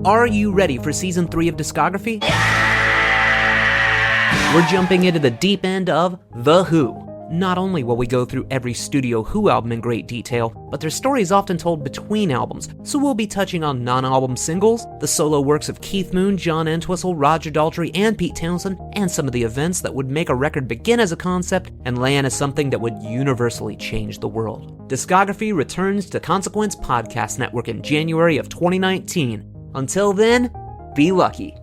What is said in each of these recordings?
Are you ready for Season 3 of Discography? We're jumping into the deep end of The Who. Not only will we go through every Studio Who album in great detail, but their story is often told between albums, so we'll be touching on non-album singles, the solo works of Keith Moon, John Entwistle, Roger Daltrey, and Pete Townsend, and some of the events that would make a record begin as a concept and land as something that would universally change the world. Discography returns to Consequence Podcast Network in January of 2019. Until then, be lucky.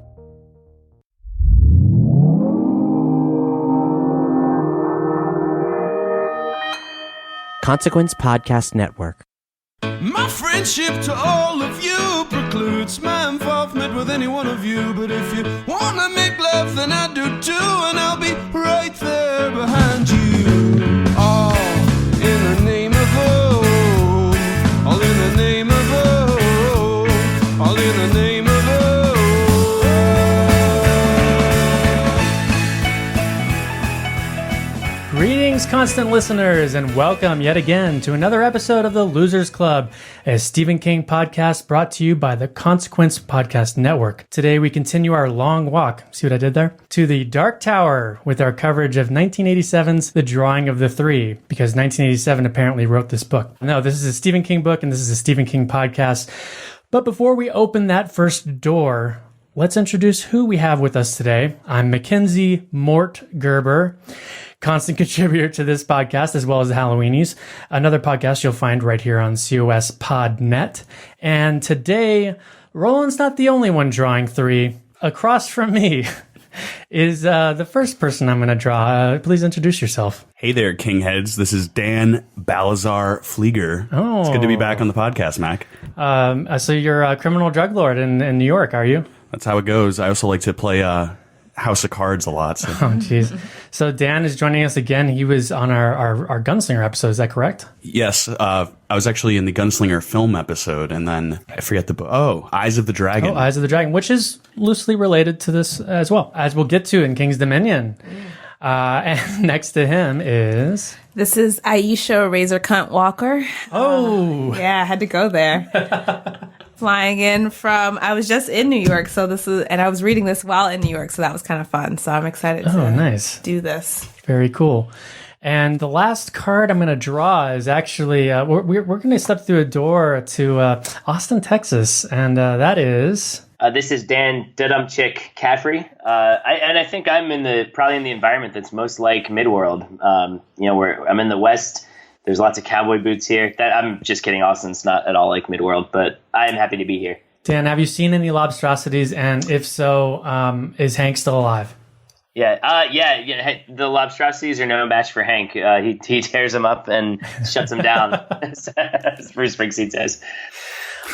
Consequence Podcast Network. My friendship to all of you precludes my involvement with any one of you. But if you wanna make love, then I do too, and I'll be right there behind you. All in the name of oh, all in the name of oh, all in the name of oh. Greetings, constant listeners, and welcome yet again to another episode of the Losers Club, a Stephen King podcast brought to you by the Consequence Podcast Network. Today we continue our long walk, see what I did there? To the Dark Tower with our coverage of 1987's The Drawing of the Three, because 1987 apparently wrote this book. No, this is a Stephen King book and this is a Stephen King podcast. But before we open that first door, let's introduce who we have with us today. I'm Mackenzie Mort Gerber, constant contributor to this podcast, as well as the Halloweenies, another podcast you'll find right here on COS Podnet. And today, Roland's not the only one drawing three. Across from me is the first person I'm going to draw. Please introduce yourself. Hey there, Kingheads. This is Dan Balazar Flieger. Oh. It's good to be back on the podcast, Mac. So you're a criminal drug lord in New York, are you? That's how it goes. I also like to play House of Cards a lot. So. Oh, jeez. So Dan is joining us again. He was on our Gunslinger episode. Is that correct? Yes. I was actually in the Gunslinger film episode, and then I forget the book. Oh, Eyes of the Dragon. Oh, Eyes of the Dragon, which is loosely related to this as well, as we'll get to in King's Dominion. And next to him is... This is Aisha Razor Cunt Walker. Oh! Yeah, I had to go there. Flying in from, I was just in New York, and I was reading this while in New York, so that was kind of fun. So I'm excited to do this. Very cool. And the last card I'm going to draw is actually, we're going to step through a door to Austin, Texas, and that is... This is Dan Dudumchick Caffrey, and I think I'm probably in the environment that's most like Midworld. Where I'm in the West. There's lots of cowboy boots here. I'm just kidding. Austin's not at all like Midworld, but I am happy to be here. Dan, have you seen any Lobstrosities? And if so, is Hank still alive? Yeah. The Lobstrosities are no match for Hank. He tears them up and shuts them down, as Bruce Springsteen says.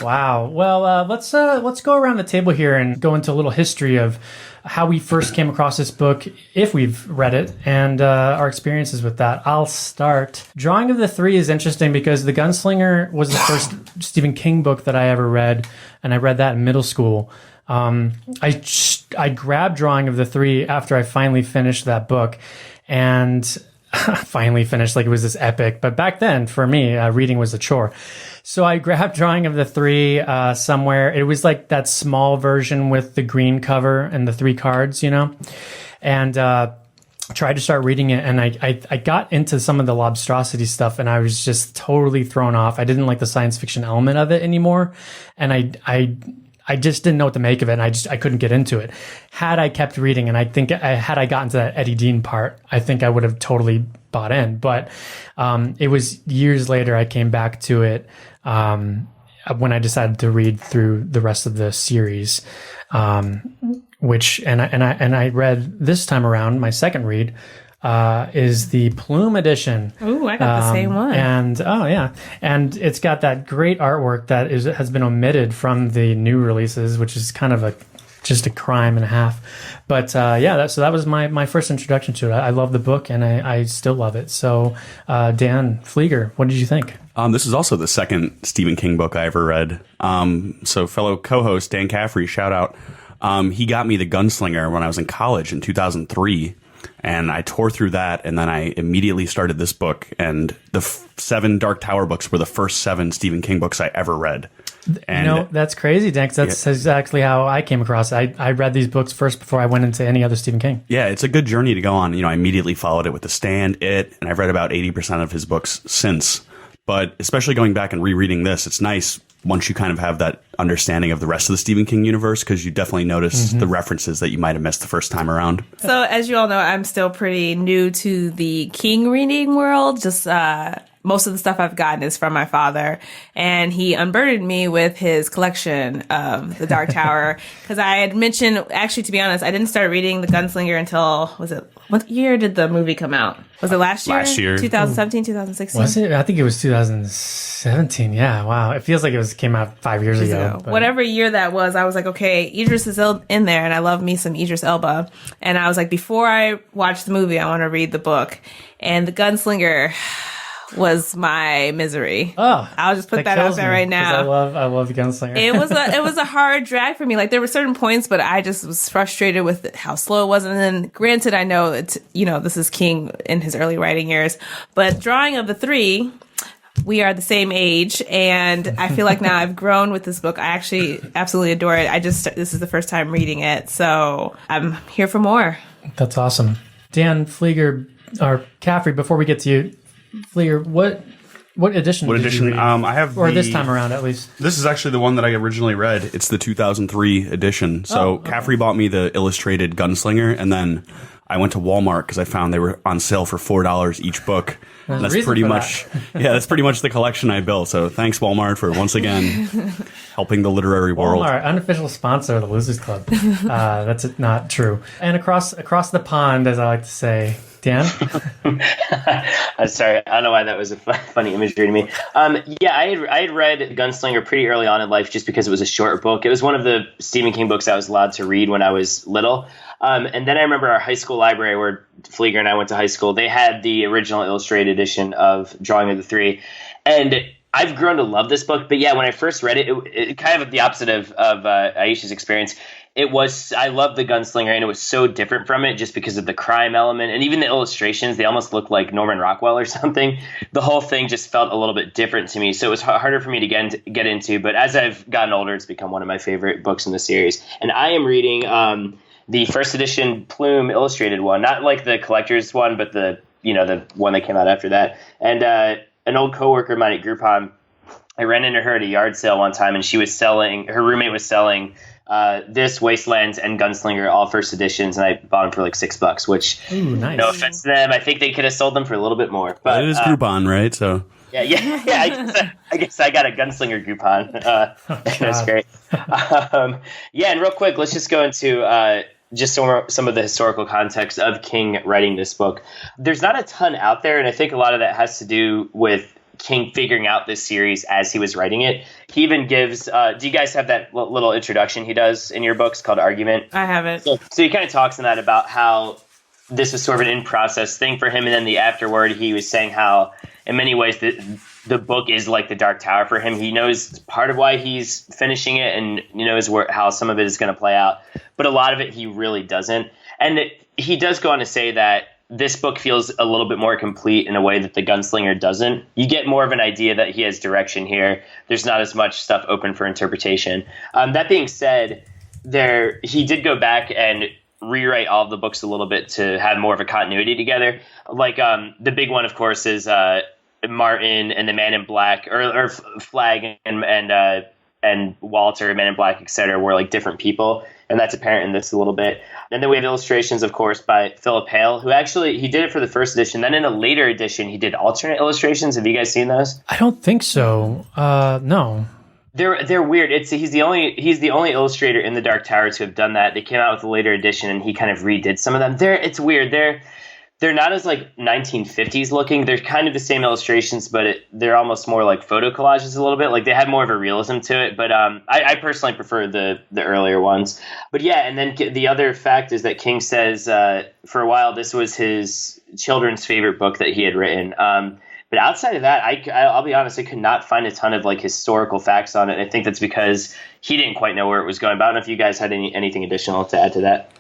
Wow. Well, let's go around the table here and go into a little history of how we first came across this book, if we've read it, and our experiences with that. I'll start. Drawing of the Three is interesting because The Gunslinger was the first Stephen King book that I ever read, and I read that in middle school. I grabbed Drawing of the Three after I finally finished that book, and finally finished like it was this epic. But back then, for me, reading was a chore. So I grabbed Drawing of the Three somewhere. It was like that small version with the green cover and the three cards, and tried to start reading it. And I got into some of the Lobstrosity stuff, and I was just totally thrown off. I didn't like the science fiction element of it anymore. And I just didn't know what to make of it, and I couldn't get into it. Had I kept reading, and I think had I gotten to that Eddie Dean part, I think I would have totally bought in. But it was years later I came back to it when I decided to read through the rest of the series, which I read this time around. My second read is the Plume edition. Ooh, I got the same one. And and it's got that great artwork that has been omitted from the new releases, which is kind of just a crime and a half. But so that was my first introduction to it. I love the book, and I still love it. So Dan Flieger, what did you think? This is also the second Stephen King book I ever read. So fellow co-host Dan Caffrey, shout out. He got me The Gunslinger when I was in college in 2003. And I tore through that, and then I immediately started this book. And the 7 Dark Tower books were the first 7 Stephen King books I ever read. And that's crazy, Dan, 'cause that's exactly how I came across it. I read these books first before I went into any other Stephen King. yeah, it's a good journey to go on. I immediately followed it with The Stand, and I've read about 80% of his books since. But especially going back and rereading this, it's nice once you kind of have that understanding of the rest of the Stephen King universe, because you definitely notice the references that you might have missed the first time around. So as you all know, I'm still pretty new to the King reading world. Just most of the stuff I've gotten is from my father, and he unburdened me with his collection of The Dark Tower, because I had mentioned, actually, to be honest, I didn't start reading The Gunslinger until, what year did the movie come out? Was it last year? Last year. 2017, 2016? Was it? I think it was 2017. Yeah, wow. It feels like came out 5 years ago. But Whatever year that was, I was like, okay, Idris is in there, and I love me some Idris Elba. And I was like, before I watch the movie, I want to read the book. And The Gunslinger was my misery. Oh, I'll just put that out there right now. I love The Gunslinger. It was a hard drag for me. Like, there were certain points, but I just was frustrated with how slow it was. And then, granted, I know this is King in his early writing years, but drawing of the three, we are the same age, and I feel like now I've grown with this book. I actually absolutely adore it. This is the first time reading it, so I'm here for more. That's awesome. Dan Flieger, or Caffrey, before we get to you, Flieger, what edition What did edition? you read? I have this time around, at least. This is actually the one that I originally read. It's the 2003 edition. So Caffrey bought me the illustrated Gunslinger, and then I went to Walmart because I found they were on sale for $4 each book. That's pretty much that's pretty much the collection I built. So thanks, Walmart, for once again helping the literary world. Walmart, unofficial sponsor of the Losers Club. That's not true. And across the pond, as I like to say, Dan? I'm sorry, I don't know why that was a funny imagery to me. I had read Gunslinger pretty early on in life just because it was a short book. It was one of the Stephen King books I was allowed to read when I was little. And then I remember our high school library, where Flieger and I went to high school, they had the original illustrated edition of Drawing of the Three. And I've grown to love this book. But yeah, when I first read it, it kind of the opposite of Aisha's experience. I loved The Gunslinger, and it was so different from it just because of the crime element. And even the illustrations, they almost looked like Norman Rockwell or something. The whole thing just felt a little bit different to me. So it was harder for me to get into. But as I've gotten older, it's become one of my favorite books in the series. And I am reading the first edition Plume illustrated one, not like the collector's one, but the one that came out after that. And an old coworker of mine at Groupon, I ran into her at a yard sale one time, and her roommate was selling this, Wastelands, and Gunslinger, all first editions, and I bought them for like $6, which, nice. No offense to them, I think they could have sold them for a little bit more. But it is Groupon, right? So yeah. I guess I got a Gunslinger Groupon. That's great. And real quick, let's just go into just some of the historical context of King writing this book. There's not a ton out there, and I think a lot of that has to do with King figuring out this series as he was writing it. He even gives do you guys have that little introduction he does in your books called Argument? I have it. So he kind of talks in that about how this was sort of an in-process thing for him, and then the afterword he was saying how in many ways the book is like The Dark Tower for him. He knows part of why he's finishing it, and he knows how some of it is going to play out, but a lot of it he really doesn't. And he does go on to say that this book feels a little bit more complete in a way that The Gunslinger doesn't. You get more of an idea that he has direction here. There's not as much stuff open for interpretation. That being said, he did go back and rewrite all of the books a little bit to have more of a continuity together. Like the big one, of course, is Martin and the Man in Black, or Flag and Walter, Man in Black, etc., were like different people, and that's apparent in this a little bit. And then we have illustrations, of course, by Philip Hale, who actually he did it for the first edition. Then in a later edition, he did alternate illustrations. Have you guys seen those? I don't think so. No. They're weird. He's the only illustrator in The Dark Tower to have done that. They came out with a later edition, and he kind of redid some of them. It's weird. They're not as like 1950s looking. They're kind of the same illustrations, but they're almost more like photo collages a little bit. Like they have more of a realism to it. But I personally prefer the earlier ones. But yeah, and then the other fact is that King says for a while this was his children's favorite book that he had written. But outside of that, I'll be honest, I could not find a ton of like historical facts on it. I think that's because he didn't quite know where it was going. But I don't know if you guys had anything additional to add to that.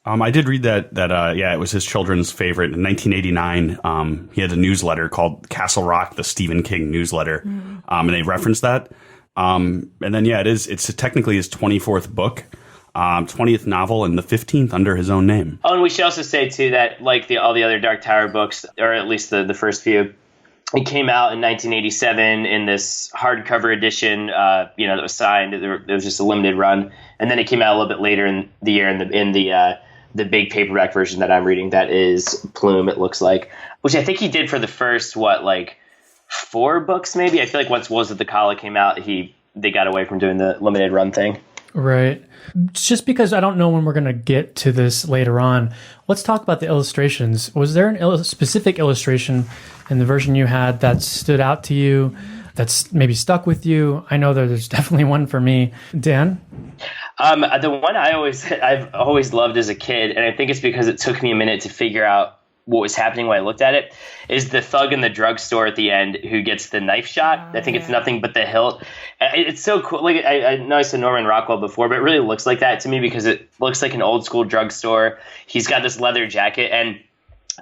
I did read that it was his children's favorite. In 1989, he had a newsletter called Castle Rock, the Stephen King newsletter, and they referenced that. And then, yeah, it's technically his 24th book, 20th novel, and the 15th under his own name. Oh, and we should also say, too, that like all the other Dark Tower books, or at least the first few, it came out in 1987 in this hardcover edition, that was signed. It was just a limited run. And then it came out a little bit later in the year in the big paperback version that I'm reading that is Plume, it looks like, which I think he did for the first, 4 books maybe? I feel like once Wolves of the Kala came out, they got away from doing the limited run thing. Right. Just because I don't know when we're going to get to this later on, let's talk about the illustrations. Was there a specific illustration in the version you had that stood out to you, that's maybe stuck with you? I know there's definitely one for me. Dan? The one I've always loved as a kid, and I think it's because it took me a minute to figure out what was happening when I looked at it, is the thug in the drugstore at the end who gets the knife shot. I think it's nothing but the hilt. It's so cool. Like I know I said Norman Rockwell before, but it really looks like that to me because it looks like an old school drugstore. He's got this leather jacket, and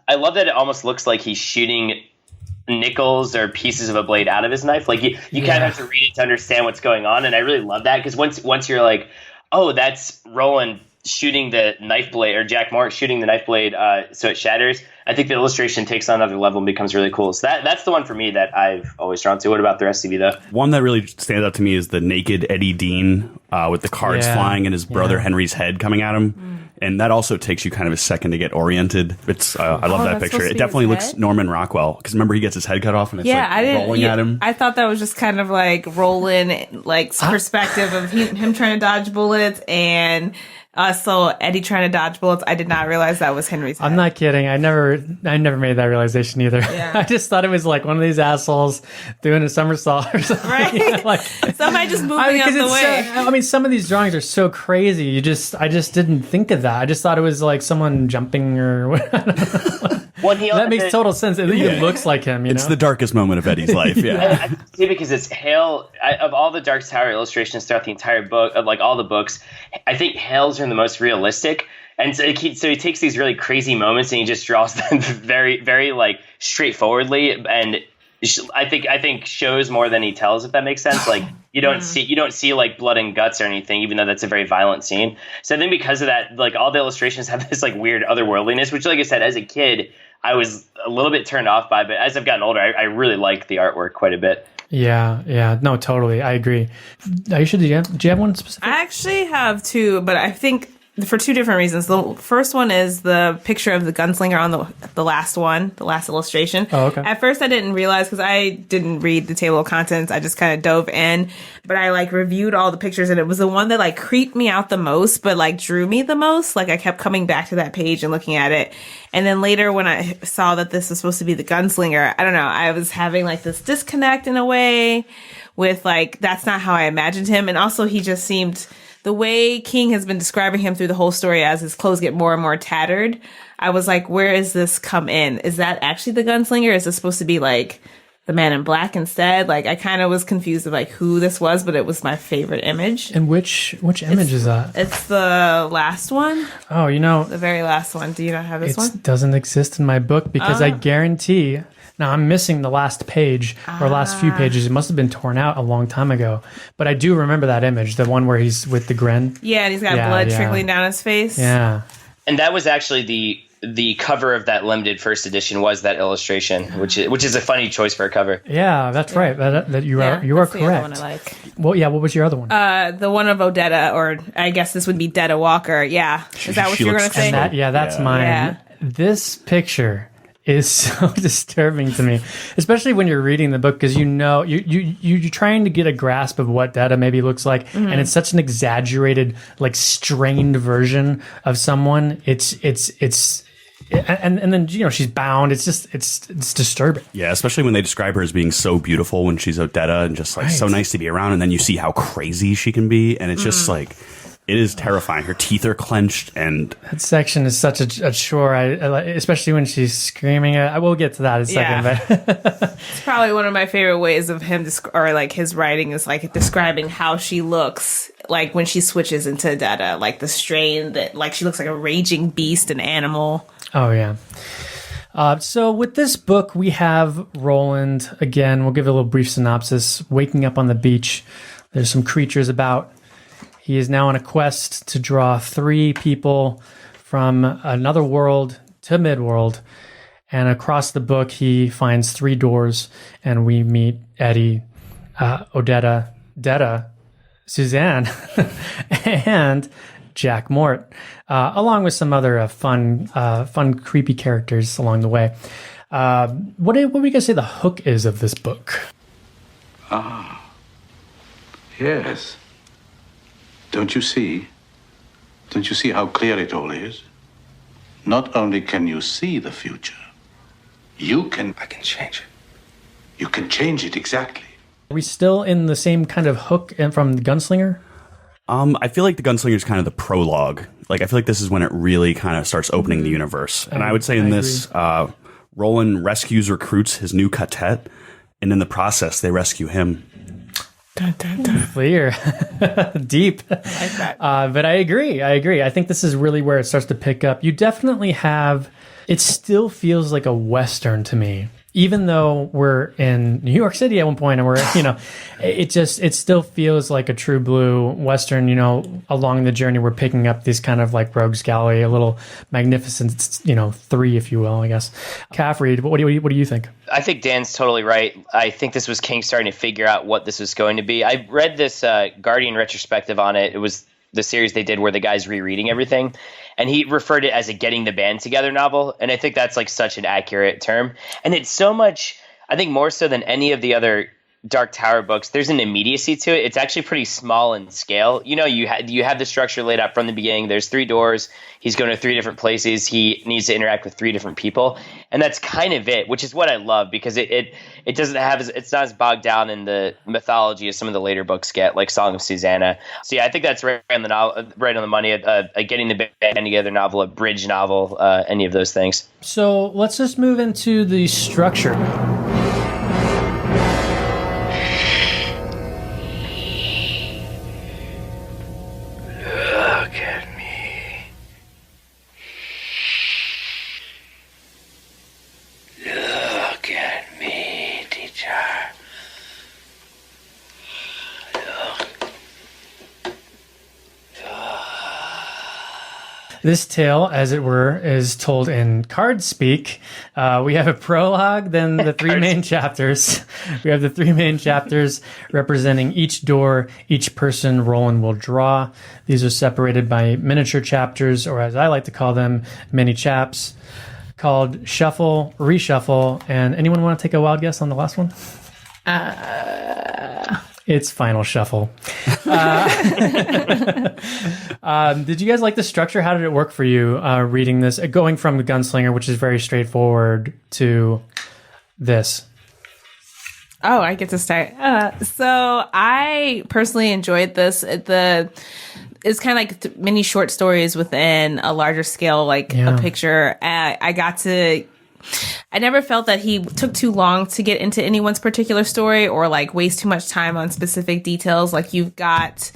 I love that it almost looks like he's shooting nickels or pieces of a blade out of his knife. Like you kind of have to read it to understand what's going on, and I really love that because once you're like, oh, that's Roland shooting the knife blade, or Jack Morris shooting the knife blade so it shatters, I think the illustration takes on another level and becomes really cool. So that's the one for me that I've always drawn to. What about the rest of you, though? One that really stands out to me is the naked Eddie Dean with the cards flying and his brother Henry's head coming at him. And that also takes you kind of a second to get oriented. It's I love that picture. It definitely looks Norman Rockwell, because remember he gets his head cut off and it's rolling at him. I thought that was just kind of like Roland, perspective of him trying to dodge bullets, and so Eddie trying to dodge bullets. I did not realize that was Henry's head. I'm not kidding. I never made that realization either. Yeah. I just thought it was like one of these assholes doing a somersault or something. Right? Somebody just moving out the way. Some of these drawings are so crazy. I just didn't think of that. I just thought it was like someone jumping or whatever. That makes total sense. It even looks like him. It's the darkest moment of Eddie's life. Yeah. I see, because it's Hale. Of all the Dark Tower illustrations throughout the entire book, of like all the books, I think Hale's are the most realistic. And so he takes these really crazy moments and he just draws them very, very like straightforwardly, and I think shows more than he tells, if that makes sense. Like you don't see like blood and guts or anything, even though that's a very violent scene. So I think because of that, like all the illustrations have this like weird otherworldliness, which, like I said, as a kid, I was a little bit turned off by, but as I've gotten older, I really like the artwork quite a bit. Yeah. No, totally. I agree. Do you have one specific? I actually have two, but I think for two different reasons. The first one is the picture of the gunslinger on the last illustration. Oh, okay. At first I didn't realize, because I didn't read the table of contents. I just kind of dove in, but I like reviewed all the pictures, and it was the one that like creeped me out the most, but like drew me the most. Like I kept coming back to that page and looking at it. And then later when I saw that this was supposed to be the gunslinger, I don't know, I was having like this disconnect in a way with like, that's not how I imagined him. And also he just seemed, the way King has been describing him through the whole story as his clothes get more and more tattered, I was like, where is this come in? Is that actually the gunslinger? Is this supposed to be like the Man in Black instead? Like I kind of was confused of like who this was, but it was my favorite image. And which image is that? It's the last one. Oh, the very last one. Do you not have this one? It doesn't exist in my book because I guarantee. Now, I'm missing the last page or last few pages. It must have been torn out a long time ago. But I do remember that image, the one where he's with the grin. Yeah, and he's got blood trickling down his face. Yeah. And that was actually the cover of that limited first edition, was that illustration, which is a funny choice for a cover. Yeah, that's right. That you are correct. The other one I like. Well, yeah. What was your other one? The one of Odetta, or I guess this would be Detta Walker. Yeah, is that what you're going to say? That's mine. Yeah. This picture is so disturbing to me, especially when you're reading the book, because you're trying to get a grasp of what Detta maybe looks like, and it's such an exaggerated, like strained version of someone. It's and then she's bound. It's just it's disturbing. Yeah, especially when they describe her as being so beautiful when she's Odetta and just like so nice to be around, and then you see how crazy she can be, and it's just like. It is terrifying. Her teeth are clenched, and that section is such a chore. I especially when she's screaming. I will get to that in a second. But it's probably one of my favorite ways of him, or like his writing is like describing how she looks, like when she switches into Detta, like the strain that, like she looks like a raging beast, an animal. Oh yeah. So with this book, we have Roland again. We'll give a little brief synopsis. Waking up on the beach. There's some creatures about. He is now on a quest to draw 3 people from another world to Midworld. And across the book, he finds 3 doors, and we meet Eddie, Odetta, Detta, Suzanne, and Jack Mort, along with some other fun, creepy characters along the way. What do we guys say the hook is of this book? Yes. Don't you see? Don't you see how clear it all is? Not only can you see the future, I can change it. You can change it, exactly. Are we still in the same kind of hook from the Gunslinger? I feel like the Gunslinger is kind of the prologue. Like, I feel like this is when it really kind of starts opening the universe. And I would say in this, Roland rescues, recruits his new quartet, and in the process, they rescue him. Dun, dun, dun. Clear. Deep. I like that. But I agree. I think this is really where it starts to pick up. You definitely have... It still feels like a Western to me. Even though we're in New York City at one point and we're, it still feels like a true blue Western, along the journey we're picking up these kind of like rogues gallery, a little magnificent, 3, if you will, I guess. Caffrey, what do you think? I think Dan's totally right. I think this was King starting to figure out what this was going to be. I read this Guardian retrospective on it. It was the series they did where the guy's rereading everything. And he referred it as a getting the band together novel. And I think that's like such an accurate term. And it's so much, I think more so than any of the other Dark Tower books, there's an immediacy to it. It's actually pretty small in scale. You have the structure laid out from the beginning. There's 3 doors. He's going to 3 different places. He needs to interact with 3 different people. And that's kind of it, which is what I love because it doesn't have it's not as bogged down in the mythology as some of the later books get, like Song of Susanna. So yeah, I think that's right on the money. A getting the band together novel, a bridge novel, any of those things. So let's just move into the structure. This tale, as it were, is told in card speak. We have a prologue, then the 3 main chapters. We have the 3 main chapters representing each door, each person Roland will draw. These are separated by miniature chapters, or as I like to call them, mini chaps, called Shuffle, Reshuffle. And anyone want to take a wild guess on the last one? It's Final Shuffle. Did you guys like the structure? How did it work for you reading this? Going from the Gunslinger, which is very straightforward, to this? Oh, I get to start. So I personally enjoyed this. It's kind of like mini short stories within a larger scale, like a picture. I never felt that he took too long to get into anyone's particular story or like waste too much time on specific details. Like you've got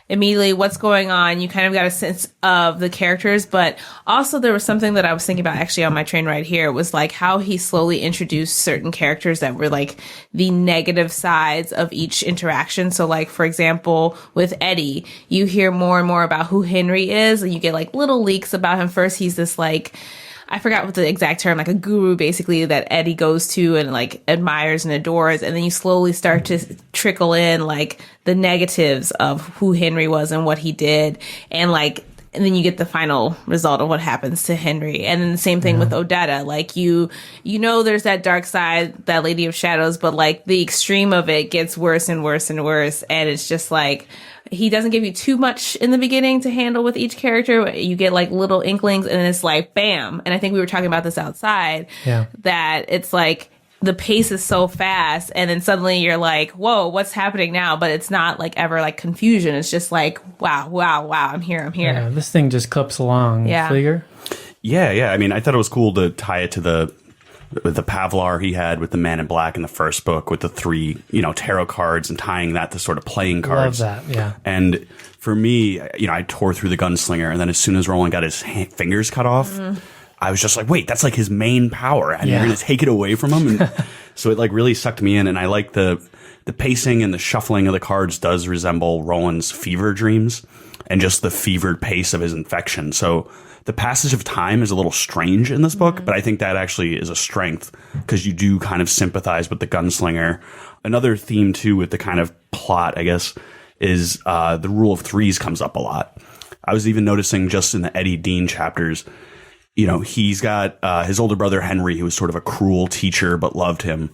immediately what's going on. You kind of got a sense of the characters, but also there was something that I was thinking about actually on my train ride here was like how he slowly introduced certain characters that were like the negative sides of each interaction. So like, for example, with Eddie, you hear more and more about who Henry is and you get like little leaks about him. First, he's this like, I forgot what the exact term, like a guru basically that Eddie goes to and like admires and adores. And then you slowly start to trickle in like the negatives of who Henry was and what he did. And then you get the final result of what happens to Henry. And then the same thing with Odetta. Like you know, there's that dark side, that Lady of Shadows, but like the extreme of it gets worse and worse and worse. And it's just like, he doesn't give you too much in the beginning to handle with each character. You get like little inklings and it's like, bam. And I think we were talking about this outside, that it's like the pace is so fast. And then suddenly you're like, whoa, what's happening now? But it's not like ever like confusion. It's just like, wow. I'm here. Yeah, this thing just clips along. Yeah. Flieger? Yeah. I mean, I thought it was cool to tie it to the Pavlar he had with the Man in Black in the first book with the 3, tarot cards and tying that to sort of playing cards. Love that, yeah. And for me, I tore through the Gunslinger, and then as soon as Roland got his fingers cut off, I was just like, wait, that's like his main power, and you're going to take it away from him? And So it like really sucked me in, and I like the pacing and the shuffling of the cards does resemble Roland's fever dreams and just the fevered pace of his infection. So the passage of time is a little strange in this book, but I think that actually is a strength because you do kind of sympathize with the gunslinger. Another theme too with the kind of plot, I guess, is the rule of threes comes up a lot. I was even noticing just in the Eddie Dean chapters, you know, he's got his older brother Henry, who was sort of a cruel teacher but loved him.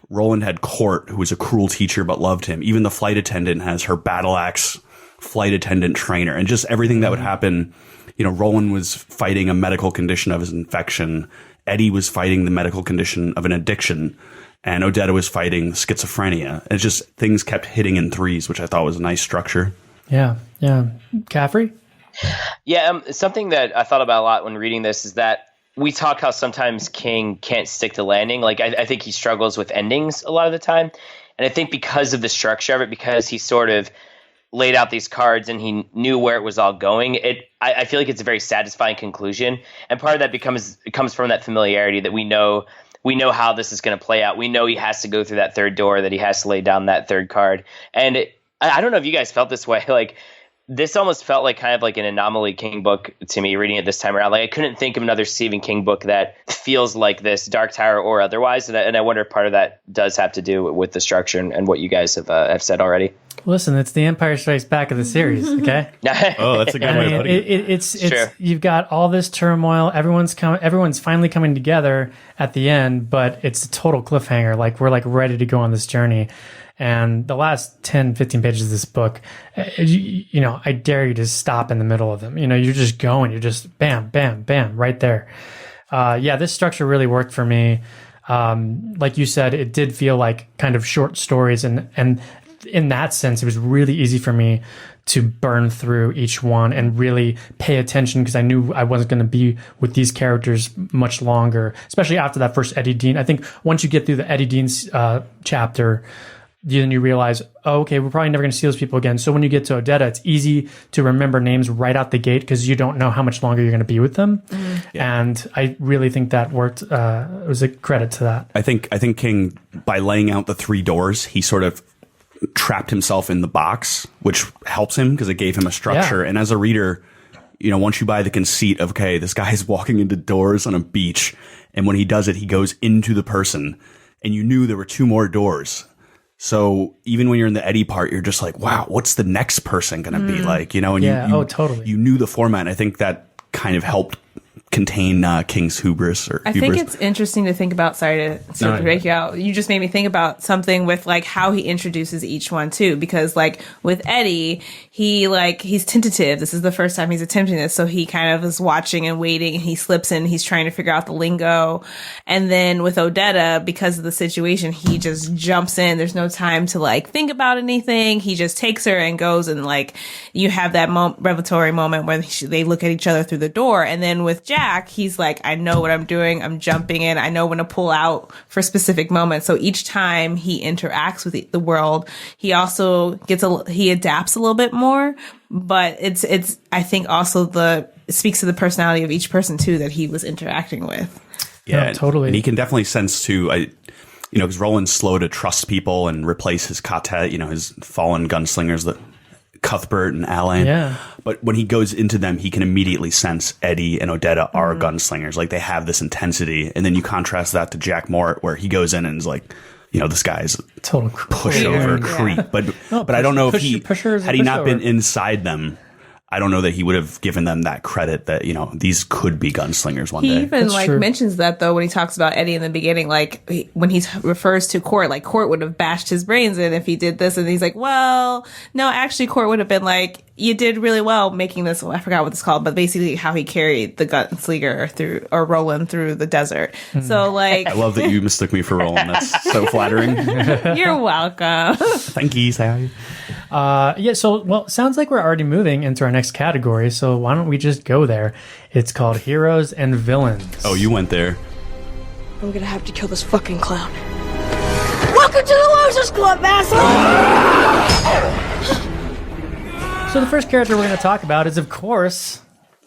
Roland had Court, who was a cruel teacher but loved him. Even the flight attendant has her battle axe flight attendant trainer, and just everything that would happen. You know, Roland was fighting a medical condition of his infection. Eddie was fighting the medical condition of an addiction. And Odetta was fighting schizophrenia. It's just things kept hitting in threes, which I thought was a nice structure. Yeah. Caffrey? Yeah, something that I thought about a lot when reading this is that we talk how sometimes King can't stick to landing. Like, I think he struggles with endings a lot of the time. And I think because of the structure of it, because he sort of laid out these cards and he knew where it was all going, I feel like it's a very satisfying conclusion. And part of that comes from that familiarity that we know how this is going to play out. We know he has to go through that third door, that he has to lay down that third card. And I don't know if you guys felt this way. Like, this almost felt like kind of like an anomaly King book to me reading it this time around. Like, I couldn't think of another Stephen King book that feels like this, Dark Tower or otherwise. And I wonder if part of that does have to do with the structure and what you guys have said already. Listen, it's the Empire Strikes Back of the series, okay? Oh, that's a good way of putting it. It's Sure. You've got all this turmoil. Everyone's finally coming together at the end, but it's a total cliffhanger. Like, we're like ready to go on this journey. And the last 10, 15 pages of this book, you know, I dare you to stop in the middle of them. You know, you're just going. You're just bam, bam, bam, right there. This structure really worked for me. Like you said, it did feel like kind of short stories. And in that sense, it was really easy for me to burn through each one and really pay attention because I knew I wasn't going to be with these characters much longer, especially after that first Eddie Dean. I think once you get through the Eddie Dean's chapter, then you realize, oh, okay, we're probably never going to see those people again. So when you get to Odetta, it's easy to remember names right out the gate because you don't know how much longer you're going to be with them. And I really think that worked. It was a credit to that. I think King, by laying out the three doors, he sort of trapped himself in the box, which helps him because it gave him a structure. Yeah. And as a reader, you know, once you buy the conceit of, okay, this guy's walking into doors on a beach, and when he does it, he goes into the person, and you knew there were two more doors. So even when you're in the Eddie part, you're just like, wow, what's the next person going to be like? You know, and totally. You knew the format. And I think that kind of helped contain King's hubris. I think it's interesting to think about. Sorry to break you out. You just made me think about something with like how he introduces each one too, because like with Eddie, he's tentative. This is the first time he's attempting this, so he kind of is watching and waiting, and he slips in. He's trying to figure out the lingo, and then with Odetta, because of the situation, he just jumps in. There's no time to like think about anything. He just takes her and goes, and like you have that revelatory moment where they look at each other through the door, and then with Jack, he's like, I know what I'm doing. I'm jumping in. I know when to pull out for specific moments. So each time he interacts with the world, he also he adapts a little bit more. But it's I think also it speaks to the personality of each person too that he was interacting with. Yeah, totally. And he can definitely sense too. Because Roland's slow to trust people and replace his quartet. You know, his fallen gunslingers that. Cuthbert and Alan. Yeah. But when he goes into them, he can immediately sense Eddie and Odetta are gunslingers. Like, they have this intensity. And then you contrast that to Jack Mort, where he goes in and is like, you know, this guy's total pushover creep. But I don't know if had he not been inside them, I don't know that he would have given them that credit that, you know, these could be gunslingers one day. He even mentions that though when he talks about Eddie in the beginning, like when he refers to Court, like Court would have bashed his brains in if he did this, and he's like, well, no, actually Court would have been like, you did really well making this. I forgot what it's called, but basically how he carried the gunslinger or Roland through the desert. So like, I love that you mistook me for Roland. That's so flattering. You're welcome. Thank you, Sally. Sounds like we're already moving into our next category, so why don't we just go there? It's called Heroes and Villains. Oh, you went there. I'm gonna have to kill this fucking clown. Welcome to the Losers Club, asshole! So the first character we're going to talk about is, of course,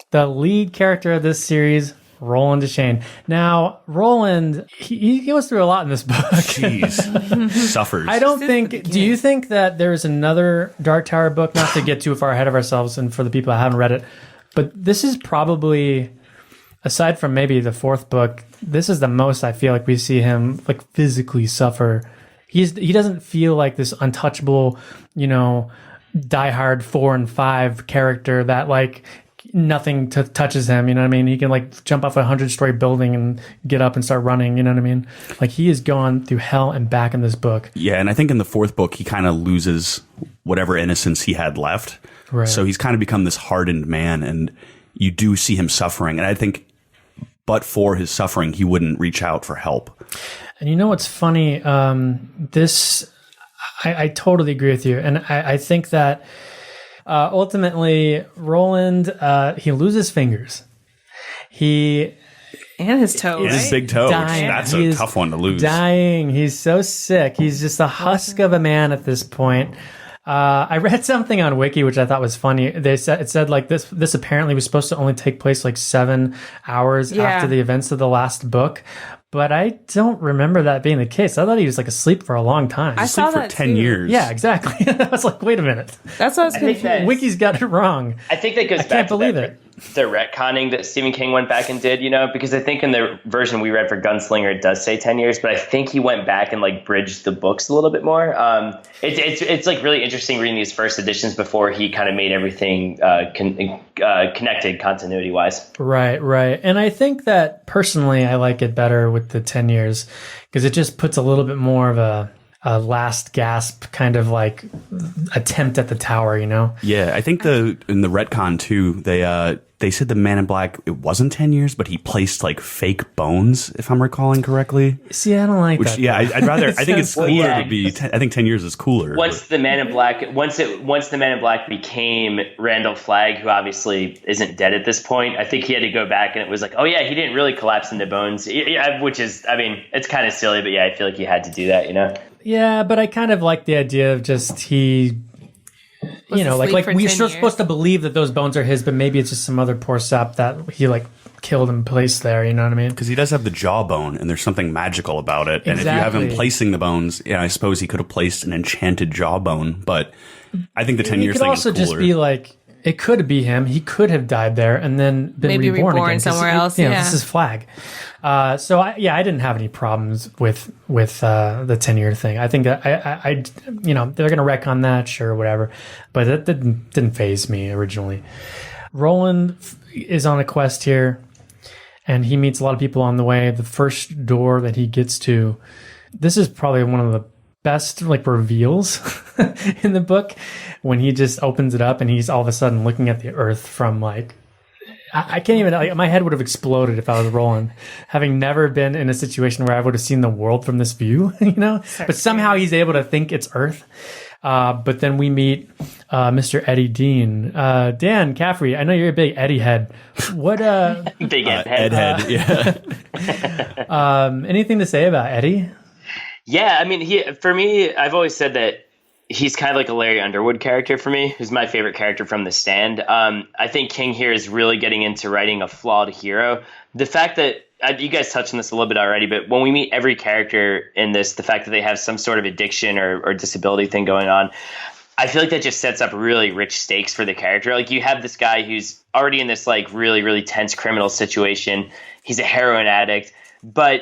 the lead character of this series, Roland Deschain. Now, Roland, he goes through a lot in this book. Jeez. Suffers. I don't think. Do you think that there's another Dark Tower book? Not to get too far ahead of ourselves, and for the people that haven't read it, but this is probably, aside from maybe the fourth book, this is the most I feel like we see him like physically suffer. He doesn't feel like this untouchable, Die Hard 4 and 5 character that like nothing touches him. You know what I mean? He can like jump off a 100-story building and get up and start running. You know what I mean? Like he has gone through hell and back in this book. Yeah, and I think in the fourth book he kind of loses whatever innocence he had left. Right. So he's kind of become this hardened man, and you do see him suffering. And I think, but for his suffering, he wouldn't reach out for help. And you know what's funny? I totally agree with you. And I think that ultimately Roland, he loses fingers. And his toe, right? His big toe. Dying. That's a tough one to lose. Dying. He's so sick. He's just a husk of a man at this point. I read something on Wiki which I thought was funny. It said like this apparently was supposed to only take place like 7 hours after the events of the last book, but I don't remember that being the case. I thought he was like asleep for a long time. I saw for that 10 too. years. Yeah, exactly. I was like, wait a minute. That's what I was confused. Wiki's got it wrong. I think that goes I back can't to believe that, it. the retconning that Stephen King went back and did, because I think in the version we read for Gunslinger, it does say 10 years, but I think he went back and like bridged the books a little bit more. It's like really interesting reading these first editions before he kind of made everything connected continuity wise. Right. And I think that personally, I like it better with the 10 years because it just puts a little bit more of a last gasp kind of like attempt at the tower, Yeah, I think in the retcon too, they said the Man in Black, it wasn't 10 years, but he placed like fake bones, if I'm recalling correctly. See, I don't like that. Yeah, I'd rather. I think it's cooler to be. I think 10 years is cooler. Once the Man in Black became Randall Flagg, who obviously isn't dead at this point, I think he had to go back and it was like, oh yeah, he didn't really collapse into bones, which is, I mean, it's kind of silly, but yeah, I feel like he had to do that, Yeah, but I kind of like the idea of just he. Like we're supposed to believe that those bones are his, but maybe it's just some other poor sap that he like killed and placed there. You know what I mean? Because he does have the jawbone, and there's something magical about it. And if you have him placing the bones, I suppose he could have placed an enchanted jawbone. But I think the 10 years thing is cooler. It could also just be like it could be him. He could have died there and then been maybe reborn again somewhere else. This is Flagg. So I didn't have any problems with the 10-year thing. I think that I they're gonna wreck on that, sure, whatever, but that didn't faze me originally. Roland is on a quest here, and he meets a lot of people on the way. The first door that he gets to, this is probably one of the best like reveals in the book when he just opens it up and he's all of a sudden looking at the earth from like. I can't even, like, my head would have exploded if I was Roland, having never been in a situation where I would have seen the world from this view, But somehow he's able to think it's Earth. But then we meet Mr. Eddie Dean. Dan Caffrey, I know you're a big Eddie head. What big Ed head. Yeah. Anything to say about Eddie? Yeah, I mean, for me, I've always said that he's kind of like a Larry Underwood character for me, who's my favorite character from The Stand. I think King here is really getting into writing a flawed hero. The fact that, you guys touched on this a little bit already, but when we meet every character in this, the fact that they have some sort of addiction or disability thing going on, I feel like that just sets up really rich stakes for the character. Like you have this guy who's already in this like really, really tense criminal situation. He's a heroin addict, but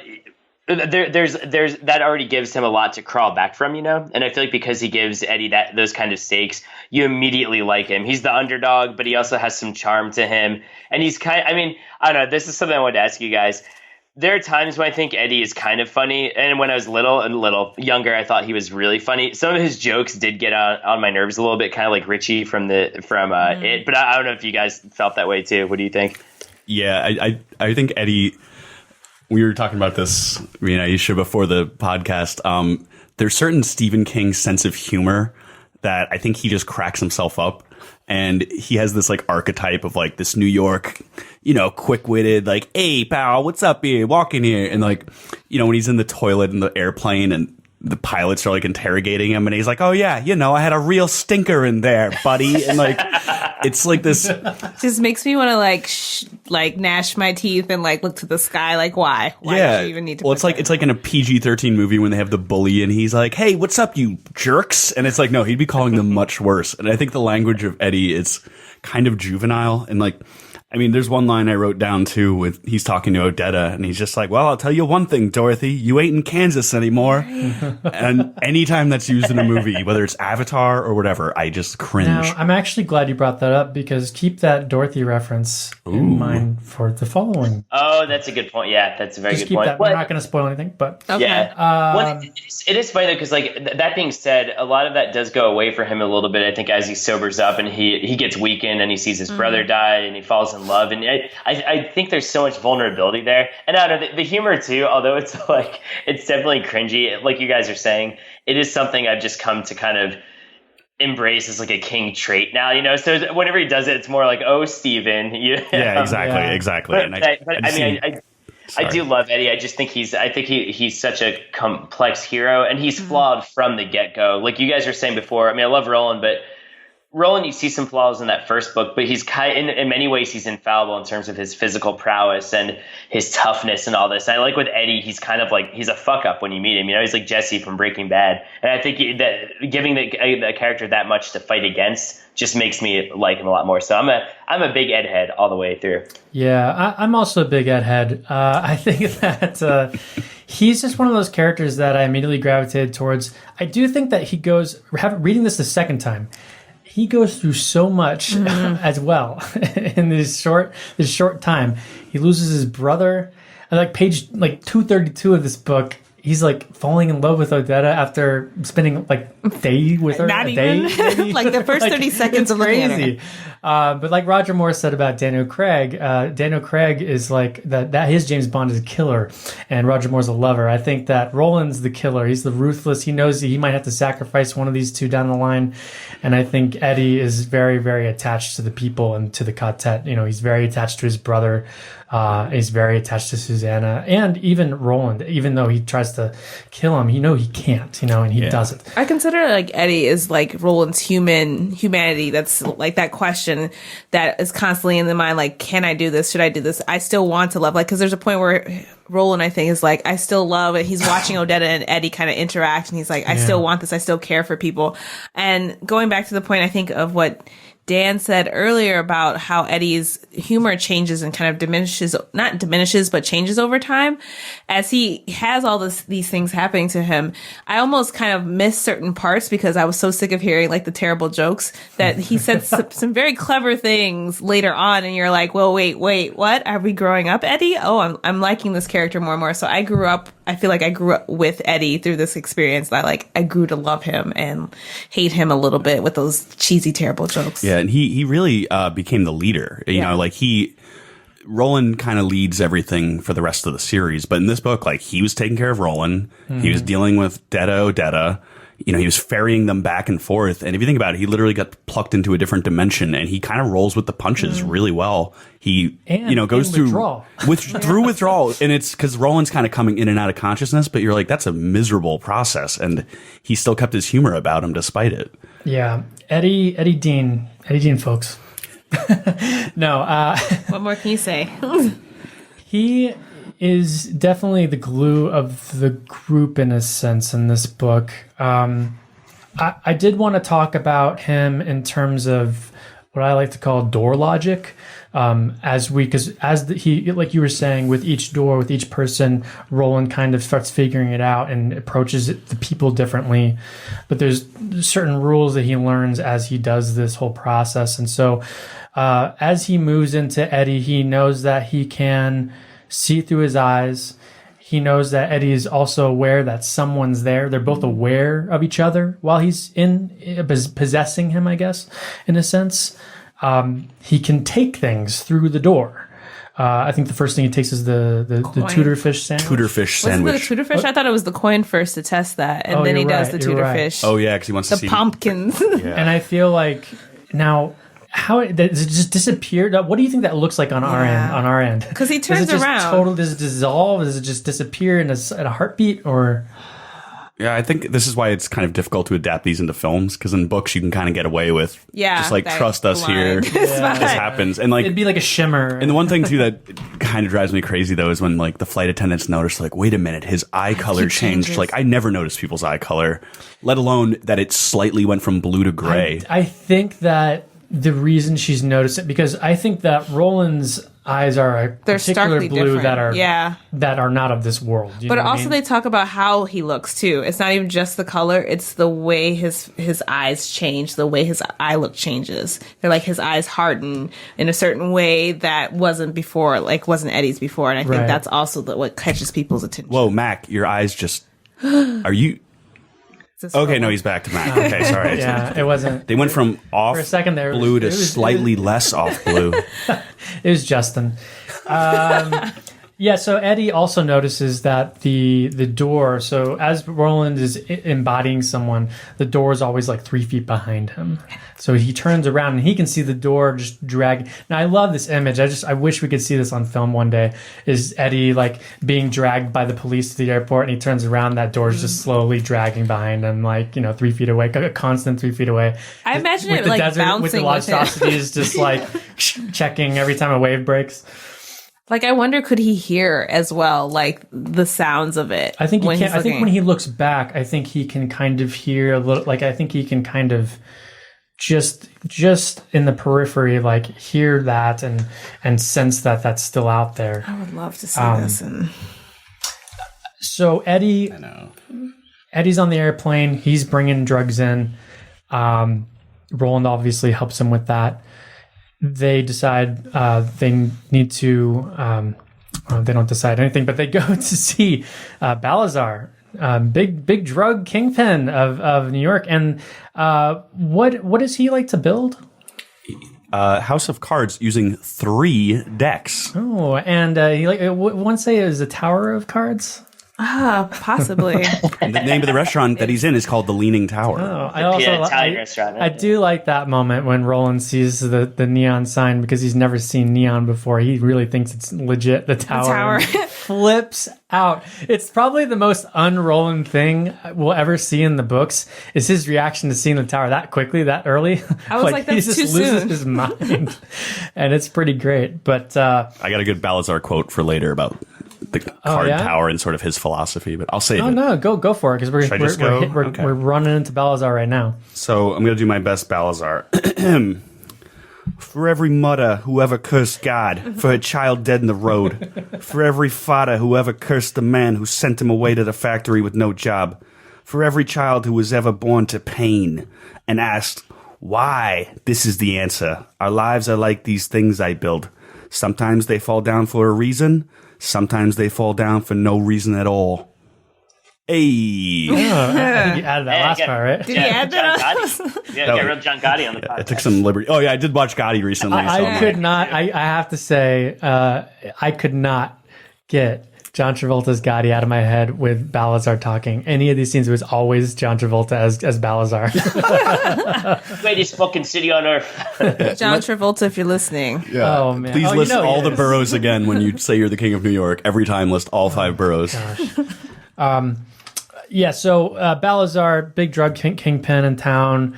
there's that already gives him a lot to crawl back from, and I feel like because he gives Eddie those kind of stakes, you immediately like him. He's the underdog, but he also has some charm to him, and he's I don't know, this is something I wanted to ask you guys. There are times when I think Eddie is kind of funny, and when I was a little younger, I thought he was really funny. Some of his jokes did get on my nerves a little bit, kind of like Richie from It, but I don't know if you guys felt that way too. What do you think? Yeah, I think Eddie. We were talking about this, me and Aisha, before the podcast. There's certain Stephen King sense of humor that I think he just cracks himself up. And he has this like archetype of like this New York, quick-witted, like, hey, pal, what's up here? Walking here. And like, when he's in the toilet in the airplane and the pilots are like interrogating him and he's like, oh yeah, I had a real stinker in there, buddy. And like, it's like this. Just makes me want to like like gnash my teeth and like look to the sky. Like, why? Why yeah. do you even need to? Well, it's like in a PG-13 movie when they have the bully and he's like, "Hey, what's up, you jerks?" And it's like, no, he'd be calling them much worse. And I think the language of Eddie is kind of juvenile and like. I mean, there's one line I wrote down too with he's talking to Odetta and he's just like, "Well, I'll tell you one thing, Dorothy, you ain't in Kansas anymore." And anytime that's used in a movie, whether it's Avatar or whatever, I just cringe. Now, I'm actually glad you brought that up because keep that Dorothy reference in mind for the following. Oh, that's a good point. Yeah, that's a very Just good keep point. that. We're not going to spoil anything, but Okay. Yeah. Well, it is funny though, because like that being said, a lot of that does go away for him a little bit. I think as he sobers up and he gets weakened and he sees his brother die and he falls in love, and I think there's so much vulnerability there. And I don't know the humor too, although it's like it's definitely cringy, like you guys are saying. It is something I've just come to kind of embrace as like a king trait now, you know. So whenever he does it, it's more like, "Oh, Steven." Yeah, exactly. But, And I do love Eddie. I just think he's such a complex hero, and he's flawed from the get go. Like you guys were saying before. I mean, I love Roland, but Roland, you see some flaws in that first book, but he's in many ways he's infallible in terms of his physical prowess and his toughness and all this. And I like with Eddie, he's kind of like he's a fuck up when you meet him. You know, he's like Jesse from Breaking Bad, and I think that giving the character that much to fight against just makes me like him a lot more. So I'm a big Ed head all the way through. Yeah, I'm also a big Ed head. I think that he's just one of those characters that I immediately gravitated towards. I do think that he goes reading this the second time. He goes through so much as well in this short time. He loses his brother. And like page 232 of this book, he's like falling in love with Odetta after spending like a day with her. Not even like the first 30 seconds of looking at her. But like Roger Moore said about Daniel Craig is like that his James Bond is a killer and Roger Moore's a lover. I think that Roland's the killer. He's the ruthless. He knows he might have to sacrifice one of these two down the line. And I think Eddie is very, very attached to the people and to the quartet. You know, he's very attached to his brother. He's very attached to Susanna and even Roland, even though he tries to kill him, he can't, and he doesn't. I consider like Eddie is like Roland's humanity. That's like that question that is constantly in the mind. Like, can I do this? Should I do this? I still want to love, like, cause there's a point where Roland, I think, is like, I still love it. He's watching Odetta and Eddie kind of interact and he's like, I still want this. I still care for people. And going back to the point, I think of what Dan said earlier about how Eddie's humor changes and kind of not diminishes, but changes over time. As he has all these things happening to him, I almost kind of miss certain parts because I was so sick of hearing like the terrible jokes that he said some very clever things later on. And you're like, well, wait, what? Are we growing up, Eddie? Oh, I'm liking this character more and more. So I feel like I grew up with Eddie through this experience that like I grew to love him and hate him a little bit with those cheesy, terrible jokes. Yeah. And he really became the leader. You know, like Roland kind of leads everything for the rest of the series. But in this book, like he was taking care of Roland. Mm-hmm. He was dealing with Odetta. You know, he was ferrying them back and forth. And if you think about it, he literally got plucked into a different dimension and he kind of rolls with the punches really well. He, goes through withdrawal. And it's because Roland's kind of coming in and out of consciousness, but you're like, that's a miserable process. And he still kept his humor about him despite it. Yeah. Eddie Dean, folks. No. What more can you say? He is definitely the glue of the group in a sense in this book. I did want to talk about him in terms of what I like to call door logic. He, like you were saying, with each door, with each person, Roland kind of starts figuring it out and approaches the people differently. But there's certain rules that he learns as he does this whole process. And so, as he moves into Eddie, he knows that he can see through his eyes. He knows that Eddie is also aware that someone's there. They're both aware of each other while he's possessing him, I guess, in a sense. He can take things through the door. I think the first thing he takes is the tutor fish sandwich. Wasn't it a tutor fish? I thought it was the coin first to test that, and then he does the tutor fish. Oh yeah, because he wants to see the pumpkins. Yeah. And I feel like now, how does it just disappear? What do you think that looks like on our end? On our end, because he turns does it just around. Does it dissolve? Does it just disappear at a heartbeat, or? Yeah, I think this is why it's kind of difficult to adapt these into films, because in books you can kind of get away with just like that trust us here. blind. This happens, and like It'd be like a shimmer. And the one thing too that kind of drives me crazy though is when like the flight attendants notice, like, wait a minute, his eye color changed. changes. Like I never noticed people's eye color, let alone that it slightly went from blue to gray. I think that the reason she's noticed it, because I think that Roland's eyes are a They're particular starkly blue different. that are Yeah. that are not of this world. You But know what I also mean? they talk about how he looks too. It's not even just the color, it's the way his eyes change, the way his eye look changes. They're like his eyes harden in a certain way that wasn't before, like wasn't Eddie's before. And I think Right. that's also what catches people's attention. Whoa, Mac, your eyes just are you It's okay? No, he's back to Mac. Okay, sorry. yeah, it wasn't. They went from off For a second there, blue to it was- slightly less off blue. It was Justin. Yeah, so Eddie also notices that the door, so as Roland is embodying someone, the door is always like 3 feet behind him. So he turns around and he can see the door just drag. Now I love this image. I wish we could see this on film one day. Is Eddie like being dragged by the police to the airport, and he turns around, that door is just slowly dragging behind him, like 3 feet away, a constant 3 feet away. I imagine With it the like desert, with the bouncing with him. monstrosities just like checking every time a wave breaks. Like I wonder, could he hear as well, like the sounds of it? I think he when can. he's I think looking? when he looks back, I think he can kind of hear a little. Like I think he can kind of just in the periphery, like hear that and sense that that's still out there. I would love to see this. And So Eddie's on the airplane. He's bringing drugs in. Roland obviously helps him with that. They decide they need to. They don't decide anything, but they go to see Balazar, big drug kingpin of New York. And what does he like to build? House of Cards using 3 decks. Oh, and he once say it was a tower of cards. possibly. And the name of the restaurant that he's in is called the Leaning Tower. Oh, I Italian restaurant. I do like that moment when Roland sees the neon sign, because he's never seen neon before. He really thinks it's legit. The tower, and flips out. It's probably the most un-Roland thing we'll ever see in the books. Is his reaction to seeing the tower that quickly, that early. I was like, he that's just too loses soon. his mind, and it's pretty great. But I got a good Balazar quote for later about the card yeah? tower and sort of his philosophy, but I'll save oh it. no, go for it, because Should I just go? Okay. we're running into Balazar right now. So I'm going to do my best Balazar. For every mother who ever cursed God, for her child dead in the road. For every father who ever cursed the man who sent him away to the factory with no job. For every child who was ever born to pain and asked, why? This is the answer. Our lives are like these things I build. Sometimes they fall down for a reason. Sometimes they fall down for no reason at all. Hey. Oh, I think you added that last part, right? Did he add John that? Gotti. Yeah, got real John Gotti on the podcast. I took some liberty. Oh yeah, I did watch Gotti recently. I could not. I have to say, I could not get John Travolta's Gotti out of my head with Balazar talking. Any of these scenes, it was always John Travolta as Balazar. Greatest fucking city on earth. John Travolta, if you're listening. Oh man! Please Oh, list he all the is. boroughs again when you say you're the king of New York. Every time, list all 5 boroughs. Yeah. So Balazar, big drug kingpin in town.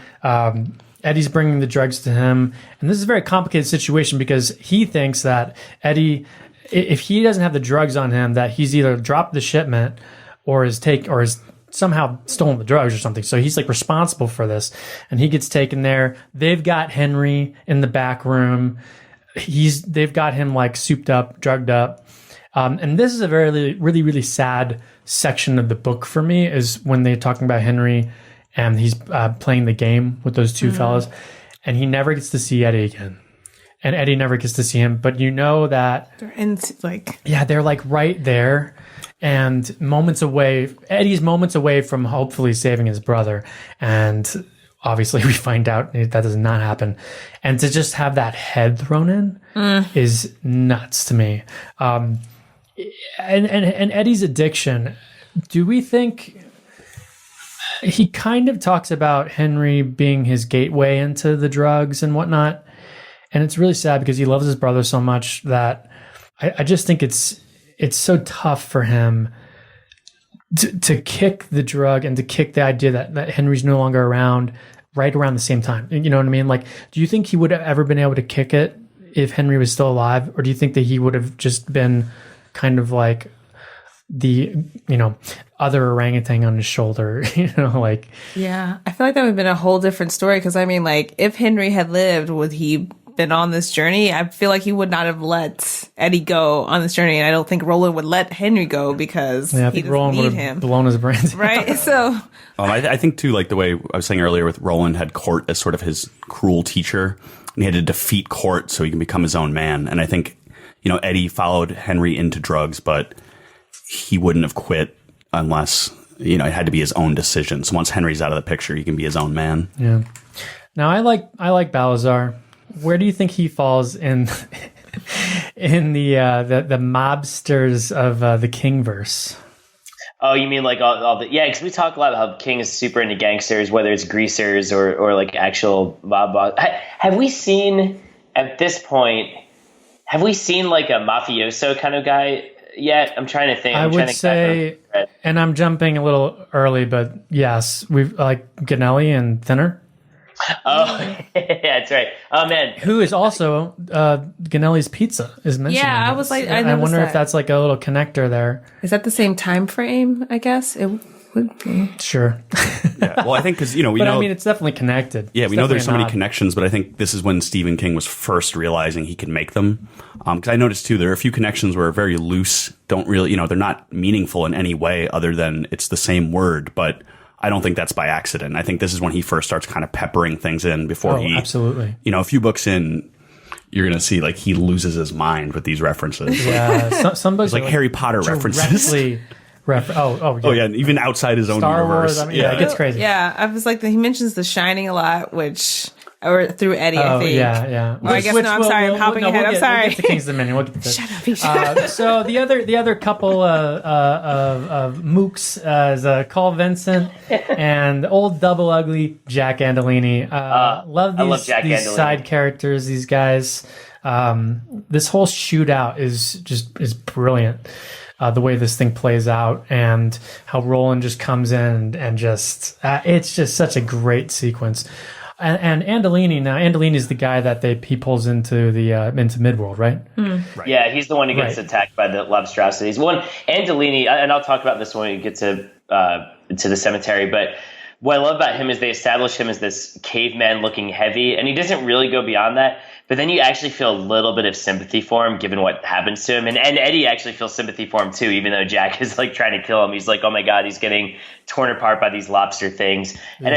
Eddie's bringing the drugs to him, and this is a very complicated situation because he thinks that Eddie, if he doesn't have the drugs on him, that he's either dropped the shipment or is somehow stolen the drugs or something. So he's like responsible for this, and he gets taken there. They've got Henry in the back room. They've got him like souped up, drugged up. And this is a very, really, really sad section of the book for me, is when they're talking about Henry and he's playing the game with those two fellas, and he never gets to see Eddie again. And Eddie never gets to see him, but you know that they're like right there, and Eddie's moments away from hopefully saving his brother. And obviously we find out that does not happen. And to just have that head thrown in is nuts to me. And Eddie's addiction, do we think he kind of talks about Henry being his gateway into the drugs and whatnot? And it's really sad because he loves his brother so much that I just think it's so tough for him to kick the drug and to kick the idea that Henry's no longer around right around the same time. You know what I mean? Like, do you think he would have ever been able to kick it if Henry was still alive? Or do you think that he would have just been kind of like the, other orangutan on his shoulder, like. Yeah. I feel like that would have been a whole different story. Cause I mean, like, if Henry had lived, would he been on this journey? I feel like he would not have let Eddie go on this journey. And I don't think Roland would let Henry go because I he think doesn't Roland need would him. have blown his brains out. Right. So I think too, like the way I was saying earlier with Roland had Court as sort of his cruel teacher, and he had to defeat Court so he can become his own man. And I think, Eddie followed Henry into drugs, but he wouldn't have quit unless, it had to be his own decision. So once Henry's out of the picture, he can be his own man. Yeah. Now I like Balazar. Where do you think he falls in in the mobsters of the Kingverse? Oh, you mean like all the because we talk a lot about how King is super into gangsters, whether it's greasers or like actual mob boss. Have we seen at this point? Have we seen like a mafioso kind of guy yet? I'm trying to think. I would say, and I'm jumping a little early, but yes, we've like Ganelli and Thinner. Oh, yeah, that's right. Oh man, who is also Ganelli's Pizza is mentioned. Yeah, I was like, I wonder if that's like a little connector there. Is that the same time frame? I guess it would be. Sure. Yeah. Well, I think because we know. I mean, it's definitely connected. Yeah, it's we know there's so many nod. connections, but I think this is when Stephen King was first realizing he could make them. Because I noticed too, there are a few connections where are very loose, don't really, they're not meaningful in any way other than it's the same word, but. I don't think that's by accident. I think this is when he first starts kind of peppering things in before he absolutely. A few books in, you're going to see like he loses his mind with these references. Yeah, some books like Harry Potter references. Oh yeah, even outside his own Star universe. Wars. I mean, it gets crazy. Yeah, I was like, he mentions The Shining a lot, or through Eddie, I think. Yeah. Or I guess I'm sorry, I'm hopping ahead. I'm sorry. We'll get to King's Dominion. We'll get to this. Shut up, Peach. So the other couple of mooks is Carl Vincent and old double ugly Jack Andolini. Love these Andolini. side characters. These guys. This whole shootout is brilliant. The way this thing plays out and how Roland just comes in and just it's just such a great sequence. And Andolini is the guy that he pulls into the into Midworld, right? Right. Yeah, he's the one who gets attacked by the Lobstrosities. One, Andolini, and I'll talk about this when we get to the cemetery, but what I love about him is they establish him as this caveman-looking heavy, and he doesn't really go beyond that. But then you actually feel a little bit of sympathy for him, given what happens to him. And Eddie actually feels sympathy for him, too, even though Jack is, like, trying to kill him. He's like, oh, my God, he's getting torn apart by these lobster things. And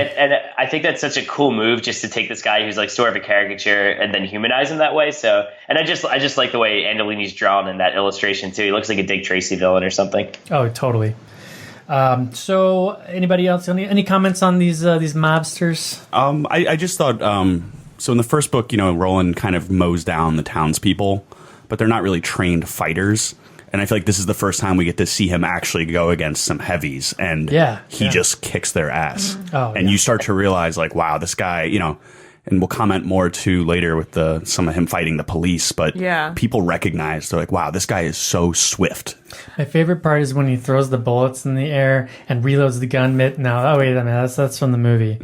I think that's such a cool move, just to take this guy who's, like, sort of a caricature and then humanize him that way. So, and I just like the way Andolini's drawn in that illustration, too. He looks like a Dick Tracy villain or something. Oh, totally. So, anybody else? Any comments on these mobsters? I just thought... So in the first book, Roland kind of mows down the townspeople, but they're not really trained fighters. And I feel like this is the first time we get to see him actually go against some heavies, and he just kicks their ass. And you start to realize, like, wow, this guy, and we'll comment more too later with some of him fighting the police, but people recognize, they're like, wow, this guy is so swift. My favorite part is when he throws the bullets in the air and reloads the gun. Wait a minute, that's from the movie.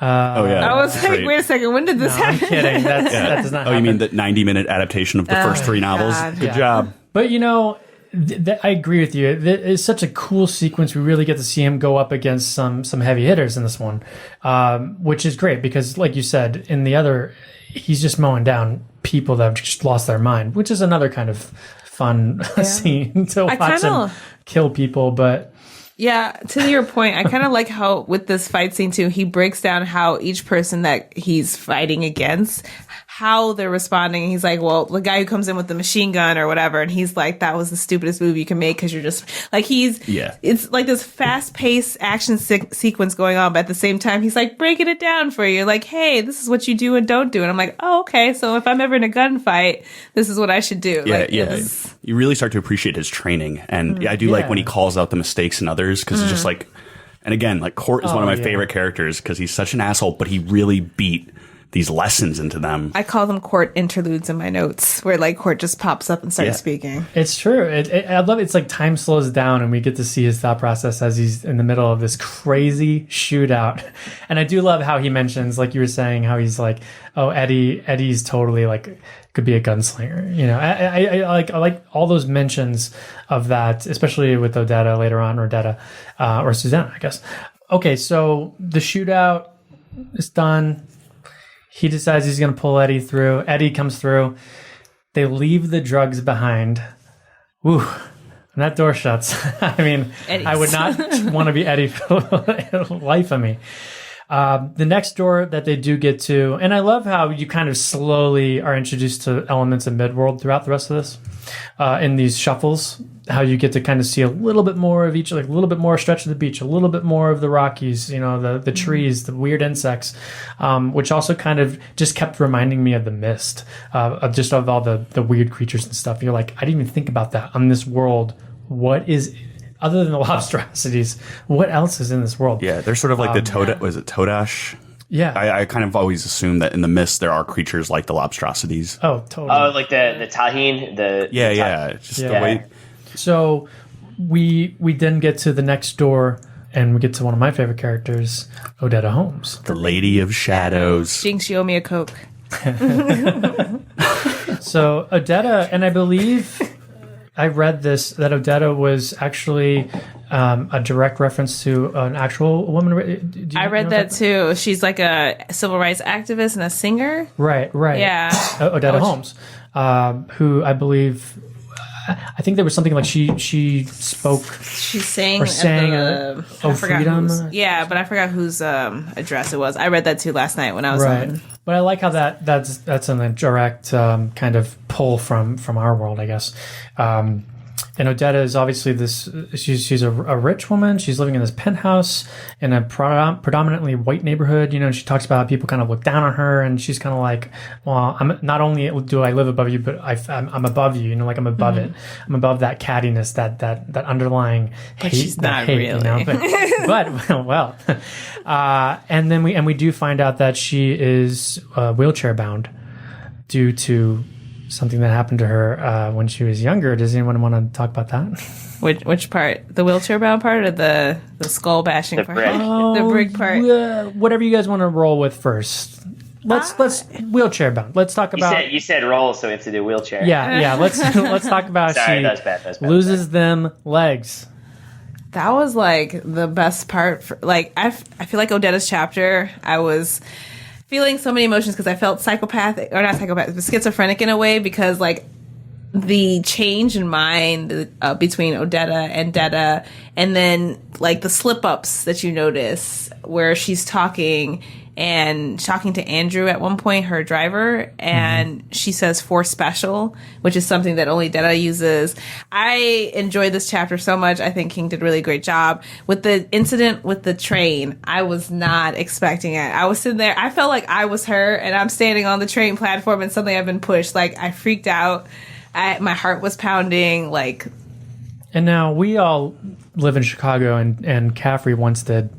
I was like, wait a second, when did this happen? I'm kidding. That does not happen. You mean the 90-minute adaptation of the first three novels? Good job. But I agree with you. It's such a cool sequence. We really get to see him go up against some heavy hitters in this one, which is great because, like you said, in the other, he's just mowing down people that have just lost their mind, which is another kind of fun scene to watch him kill people. But yeah, to your point, I kind of like how with this fight scene too, he breaks down how each person that he's fighting against, how they're responding. He's like, well, the guy who comes in with the machine gun or whatever, and he's like, that was the stupidest move you can make because you're just like, it's like this fast paced action sequence going on, but at the same time, he's like breaking it down for you. Like, hey, this is what you do and don't do. And I'm like, oh, okay. So if I'm ever in a gunfight, this is what I should do. You really start to appreciate his training. And I do like when he calls out the mistakes in others because it's just like, and again, like Court is one of my favorite characters because he's such an asshole, but he really beat these lessons into them. I call them court interludes in my notes, where like court just pops up and starts Yeah. speaking. It's true. I love it. It's like time slows down and we get to see his thought process as he's in the middle of this crazy shootout. And I do love how he mentions, like you were saying, how he's like, oh, Eddie's totally like could be a gunslinger. You know, I like all those mentions of that, especially with Odetta later on, or Susanna, I guess. Okay, so the shootout is done. He decides he's going to pull Eddie through. Eddie comes through. They leave the drugs behind. Woo. And that door shuts. I mean, Eddie's. I would not want to be Eddie for the life of me. The next door that they do get to, and I love how you kind of slowly are introduced to elements of Midworld throughout the rest of this, in these shuffles, how you get to kind of see a little bit more of each, like a little bit more stretch of the beach, a little bit more of the Rockies, you know, the trees, the weird insects, which also kind of just kept reminding me of The Mist, of all the weird creatures and stuff. You're like, I didn't even think about that on this world. What is, other than the lobstrosities, what else is in this world? Yeah, they're sort of like was it Todash? Yeah. I kind of always assume that in the mist there are creatures like the lobstrosities. Oh, totally. Oh, like the tahine. Just the way. So we then get to the next door, and we get to one of my favorite characters, Odetta Holmes. The Lady of Shadows. Jinx, you owe me a Coke. So Odetta, and I believe I read this, that Odetta was actually a direct reference to an actual woman. Do you I read know that too. She's like a civil rights activist and a singer. Right. Yeah. Odetta Holmes, who I believe, I think there was something like she spoke. She sang Or sang at the, Oh I forgot Freedom? whose- yeah, but I forgot whose address it was. I read that too last night when I was Right. on. But I like how that's a direct kind of pull from our world, I guess. And Odetta is obviously this. She's a rich woman. She's living in this penthouse in a predominantly white neighborhood. You know, she talks about how people kind of look down on her, and she's kind of like, "Well, I'm not only do I live above you, but I'm above you. You know, like I'm above it. I'm above that cattiness, that underlying hate. she's that not hate, you know? really. But well, and then we do find out that she is wheelchair bound due to something that happened to her when she was younger. Does anyone want to talk about that? Which part? The wheelchair bound part or the skull bashing part? brick. The brick part. Whatever you guys want to roll with first. Let's wheelchair bound. Let's talk about. You said roll, so we have to do wheelchair. Yeah. Let's talk about. Sorry, she that was bad. That was bad. loses them legs. That was like the best part. I feel like Odetta's chapter, I was feeling so many emotions because I felt psychopathic, or not psychopathic, but schizophrenic in a way, because like the change in mind between Odetta and Detta, and then like the slip ups that you notice where she's talking to Andrew at one point, her driver, and she says "for special," which is something that only Detta uses. I enjoyed this chapter so much. I think King did a really great job with the incident with the train. I was not expecting it. I was sitting there. I felt like I was her, and I'm standing on the train platform, and suddenly I've been pushed. Like I freaked out. My heart was pounding. Like, And now we all live in Chicago, and Caffrey once did.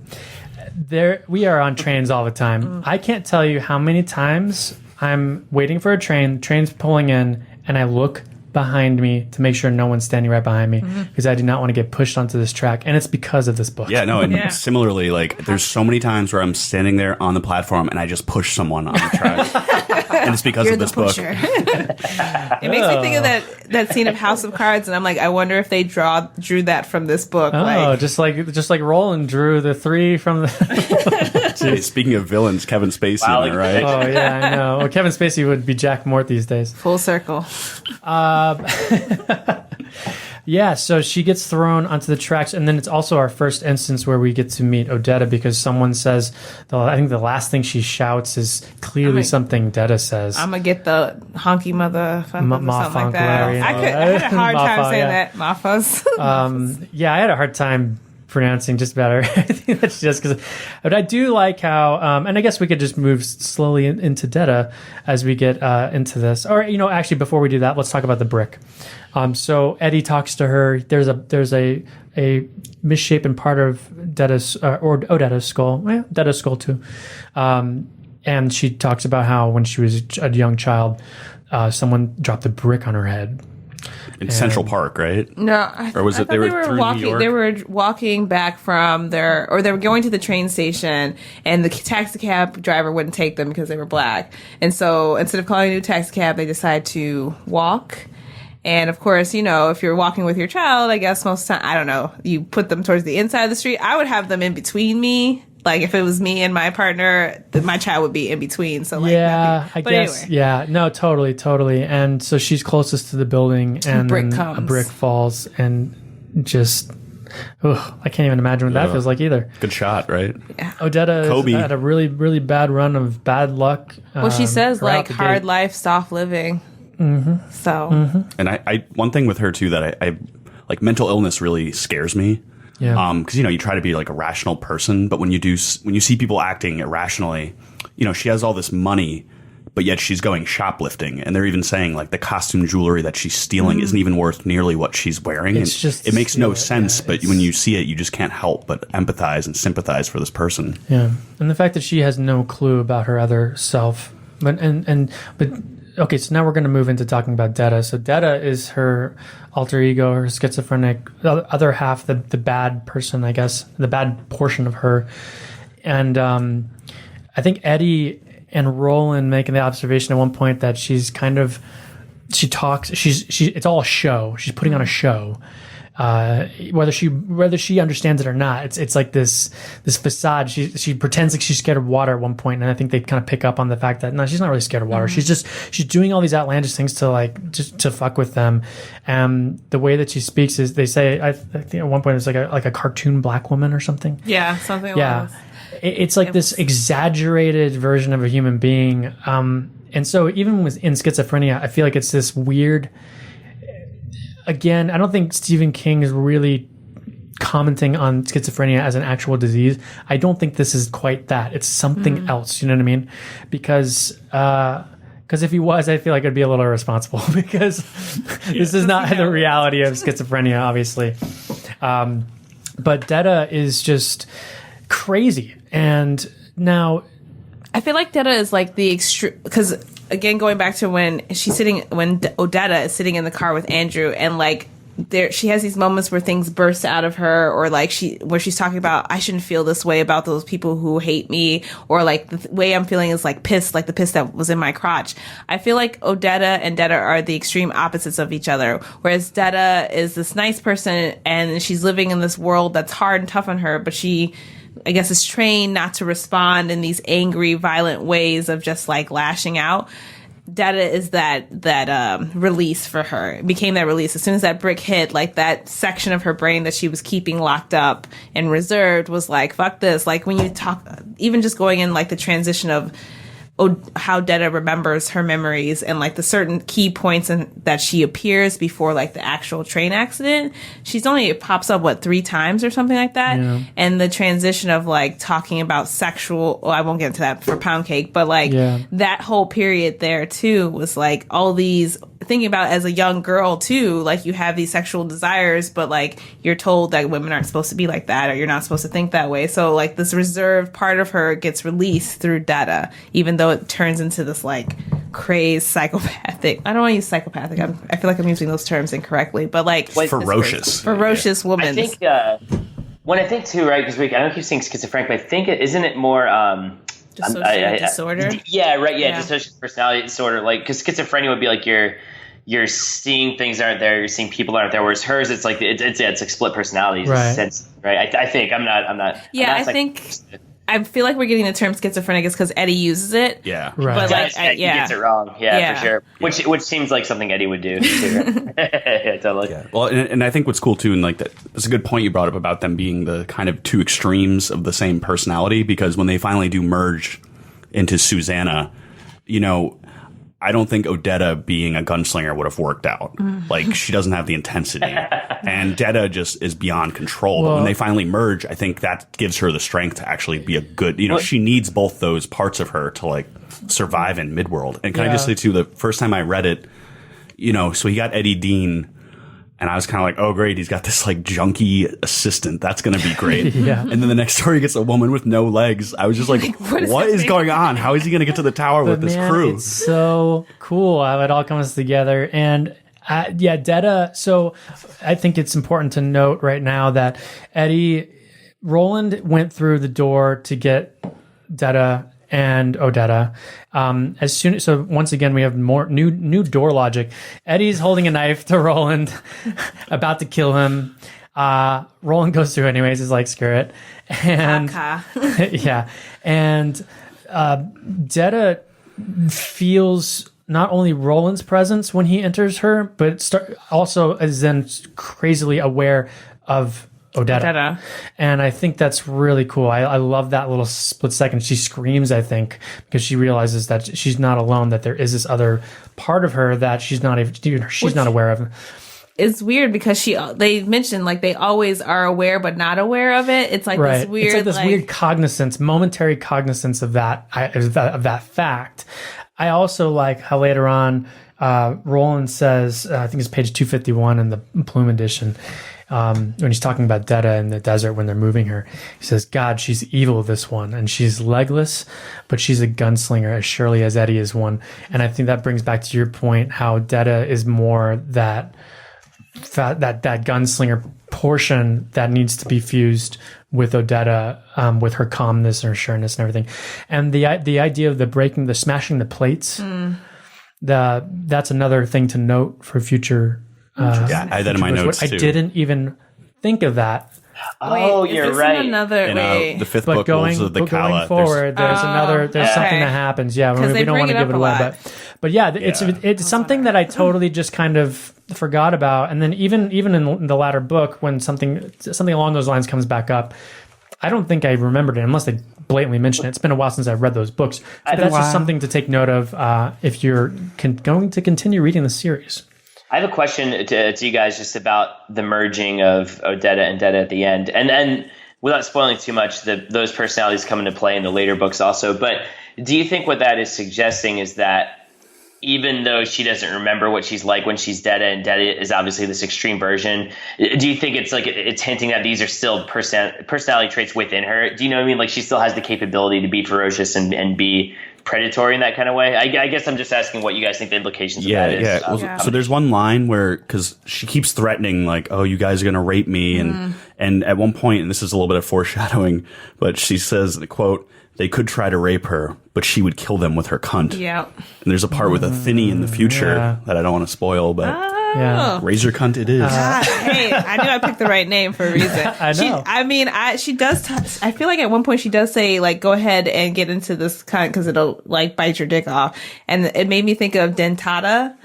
We are on trains all the time. I can't tell you how many times I'm waiting for a train, train's pulling in, and I look behind me to make sure no one's standing right behind me because I do not want to get pushed onto this track, and it's because of this book. Yeah, no, and Yeah. similarly, like there's so many times where I'm standing there on the platform and I just push someone on the track, and it's because you're of the this book. pusher. It makes me think of that scene of House of Cards, and I'm like, I wonder if they drew that from this book. Oh, Like, just like Roland drew the 3 from the. Hey, speaking of villains, Kevin Spacey, Wow, am I right? Oh yeah, I know. Well, Kevin Spacey would be Jack Mort these days. full circle. Yeah, so she gets thrown onto the tracks, and then it's also our first instance where we get to meet Odetta because someone says, I think the last thing she shouts is clearly something Detta says. I'm gonna get the honky mother or something like that. Larry, I had a hard time Maffa, saying yeah. that. Maffas. Yeah, I had a hard time pronouncing just about everything that she does. But I do like how, and I guess we could just move slowly into Detta as we get into this. Or, actually, before we do that, let's talk about the brick. So Eddie talks to her. There's a misshapen part of Detta's or Odetta's skull. Yeah, Detta's skull too. And she talks about how when she was a young child, someone dropped a brick on her head. In Central Park, right? No, Or was I it thought they were they were through New walking. York? They were walking back from they were going to the train station, and the taxi cab driver wouldn't take them because they were black. And so instead of calling a new taxi cab, they decided to walk. And of course, you know, if you're walking with your child, I guess most time, I don't know, you put them towards the inside of the street. I would have them in between me. Like if it was me and my partner, then my child would be in between. So like, yeah, I guess. Anyway. Yeah, no, totally. And so she's closest to the building, and brick then a comes. brick falls, and just, I can't even imagine what that feels like either. Good shot, right? Odetta Kobe. had a really, really bad run of bad luck. Well, she says right out like the hard gate. life, soft living. Mm-hmm. So And I one thing with her too that I like mental illness really scares me. Yeah. Because you try to be like a rational person, but when you see people acting irrationally, she has all this money, but yet she's going shoplifting, and they're even saying like the costume jewelry that she's stealing isn't even worth nearly what she's wearing. It's And just it makes no yeah, sense, yeah, but it's- when you see it, you just can't help but empathize and sympathize for this person. Yeah, and the fact that she has no clue about her other self, but okay, so now we're going to move into talking about Detta. So Detta is her alter ego, her schizophrenic other half, the bad person, I guess, the bad portion of her. And I think Eddie and Roland making the observation at one point that she's it's all a show. She's putting on a show. Whether she understands it or not, it's like this facade. She pretends like she's scared of water at one point, and I think they kind of pick up on the fact that no, she's not really scared of water. She's doing all these outlandish things to like just to fuck with them. And the way that she speaks is, they say, I think at one point it's like a cartoon black woman or something. yeah, something Yeah, like it's like this exaggerated version of a human being. And so even in schizophrenia, I feel like it's this weird. Again, I don't think Stephen King is really commenting on schizophrenia as an actual disease. I don't think this is quite that. It's something else. You know what I mean? Because if he was, I feel like it'd be a little irresponsible because this is not the reality of schizophrenia, obviously. But Detta is just crazy. And now, I feel like Detta is like the extreme, because again, going back to when Odetta is sitting in the car with Andrew, and like she has these moments where things burst out of her, or like where she's talking about, I shouldn't feel this way about those people who hate me, or like the way I'm feeling is like piss, like the piss that was in my crotch. I feel like Odetta and Detta are the extreme opposites of each other, whereas Detta is this nice person and she's living in this world that's hard and tough on her, but she, I guess, is trained not to respond in these angry, violent ways of just like lashing out. Detta is that release for her. It became that release. As soon as that brick hit, like that section of her brain that she was keeping locked up and reserved was like, fuck this. Like when you talk, even just going in like the transition of how Detta remembers her memories and like the certain key points that she appears before like the actual train accident. It pops up 3 times or something like that. Yeah. And the transition of like talking about sexual, I won't get into that for Pound Cake, but like that whole period there too was like all these, thinking about as a young girl too, like you have these sexual desires, but like you're told that women aren't supposed to be like that, or you're not supposed to think that way. So like this reserved part of her gets released through Detta, even though it turns into this like crazed psychopathic. I don't want to use psychopathic. I feel like I'm using those terms incorrectly, but like ferocious woman. I think when I think too, right? Because I don't keep saying schizophrenic, but I think isn't it more dissociative disorder? Yeah, right. Yeah, dissociative personality disorder. Like, because schizophrenia would be like you're seeing things aren't there, you're seeing people aren't there. Whereas hers, it's like it's like split personalities. Right. Right. I think I'm not. Yeah, I think. I feel like we're getting the term schizophrenic is because Eddie uses it. Yeah, right. But like, he gets it wrong. Yeah, for sure. Which seems like something Eddie would do. Too. Yeah, totally. Yeah. Well, and I think what's cool too, and like that's a good point you brought up about them being the kind of 2 extremes of the same personality. Because when they finally do merge into Susanna, I don't think Odetta being a gunslinger would have worked out. Like, she doesn't have the intensity. And Detta just is beyond control. But when they finally merge, I think that gives her the strength to actually be a good, she needs both those parts of her to, like, survive in Midworld. And can I just say, too, the first time I read it, so he got Eddie Dean And I was kind of like, oh, great. He's got this like junky assistant. That's going to be great. Yeah. And then the next story gets a woman with no legs. I was just like, what is going on? How is he going to get to the tower with this crew? It's so cool how it all comes together. And Detta. So I think it's important to note right now that Roland went through the door to get Detta and Odetta. So once again, we have more new door logic. Eddie's holding a knife to Roland, about to kill him. Roland goes through anyways. He's like, screw it. And yeah. And Detta feels not only Roland's presence when he enters her, but also is then crazily aware of Odetta. And I think that's really cool. I love that little split second. She screams, I think, because she realizes that she's not alone, that there is this other part of her that she's not aware of. It's weird because they mentioned like they always are aware but not aware of it. It's like this weird, it's like this weird cognizance, momentary cognizance of that fact. I also like how later on Roland says, I think it's page 251 in the Plume edition, when he's talking about Detta in the desert when they're moving her, he says, God, she's evil, this one, and she's legless, but she's a gunslinger as surely as Eddie is one. And I think that brings back to your point how Detta is more that gunslinger portion that needs to be fused with Odetta, with her calmness and her sureness and everything. And the idea of the smashing the plates, that's another thing to note for future. I had that in my notes too. I didn't even think of that. Oh, you're right. The fifth book, Wolves of the Kala. Going forward, there's something that happens. Yeah, we don't want to give it away, but yeah, it's something that I totally just kind of forgot about. And then even in the latter book, when something along those lines comes back up, I don't think I remembered it unless they blatantly mention it. It's been a while since I've read those books. So that's just something to take note of if you're going to continue reading the series. I have a question to you guys just about the merging of Odetta and Detta at the end. And without spoiling too much, those personalities come into play in the later books also. But do you think what that is suggesting is that even though she doesn't remember what she's like when she's Detta, and Detta is obviously this extreme version, do you think it's hinting that these are still personality traits within her? Do you know what I mean? Like she still has the capability to be ferocious and be predatory in that kind of way? I guess I'm just asking what you guys think the implications of that is. So there's one line where, because she keeps threatening, like, oh, you guys are going to rape me. And at one point, and this is a little bit of foreshadowing, but she says, the quote, they could try to rape her, but she would kill them with her cunt. Yeah. And there's a part with Athene in the future that I don't want to spoil, but razor cunt it is. Hey, I knew I picked the right name for a reason. I know. She does. I feel like at one point she does say, like, go ahead and get into this cunt because it'll like bite your dick off, and it made me think of dentata,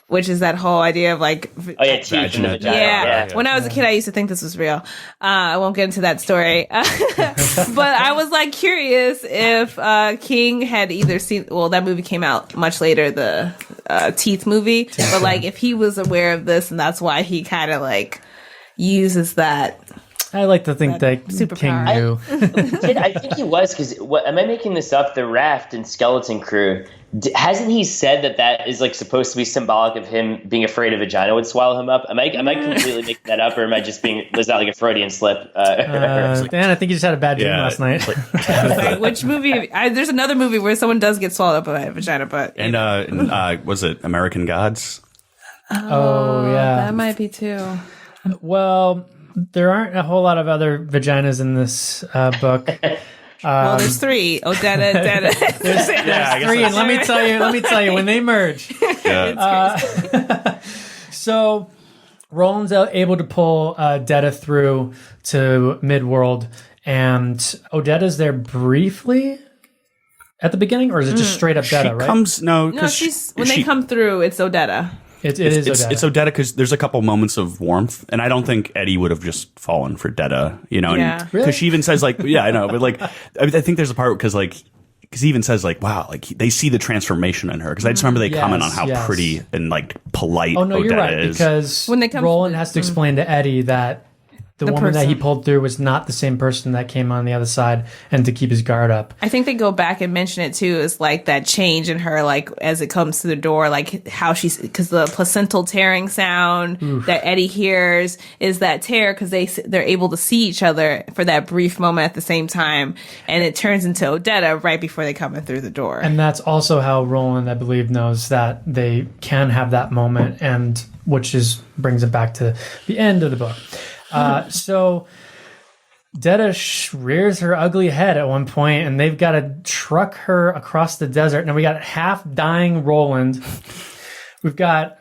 which is that whole idea of like, teeth in the vagina. Yeah. When I was a kid, I used to think this was real. I won't get into that story, but I was like curious if King had either seen. Well, that movie came out much later, the Teeth movie, but like if he was aware of this, and that's why he kind of like uses that. I like to think that King knew. I think he was, because am I making this up? The raft and Skeleton Crew, hasn't he said that is like supposed to be symbolic of him being afraid a vagina would swallow him up? Am I completely making that up, or am I just was that like a Freudian slip? Dan, I think you just had a bad dream last night. Which movie? There's another movie where someone does get swallowed up by a vagina, but was it American Gods? Oh yeah, that might be too. Well, there aren't a whole lot of other vaginas in this book. Well, there's three. Odetta, Detta. There's three, and let me tell you, when they merge. So Roland's able to pull Detta through to Midworld, and Odetta's there briefly at the beginning, or is it just straight up Detta? Right? No, when they come through, it's Odetta. It is Odetta. It's Odetta, because there's a couple moments of warmth, and I don't think Eddie would have just fallen for Detta, you know? Yeah. Because she even says, like, I know, but like, I think there's a part because he even says, like, wow, like they see the transformation in her. Because I just remember they comment on how pretty and like polite. Oh no, Odetta you're right. is. Because when they Roland has to explain to Eddie that the woman that he pulled through was not the same person that came on the other side, and to keep his guard up. I think they go back and mention it too, is like that change in her, like as it comes to the door, like how she's, because the placental tearing sound that Eddie hears is that tear, because they're able to see each other for that brief moment at the same time, and it turns into Odetta right before they come in through the door. And that's also how Roland, I believe, knows that they can have that moment, and brings it back to the end of the book. So Detta rears her ugly head at one point, and they've got to truck her across the desert. Now we got half dying Roland. We've got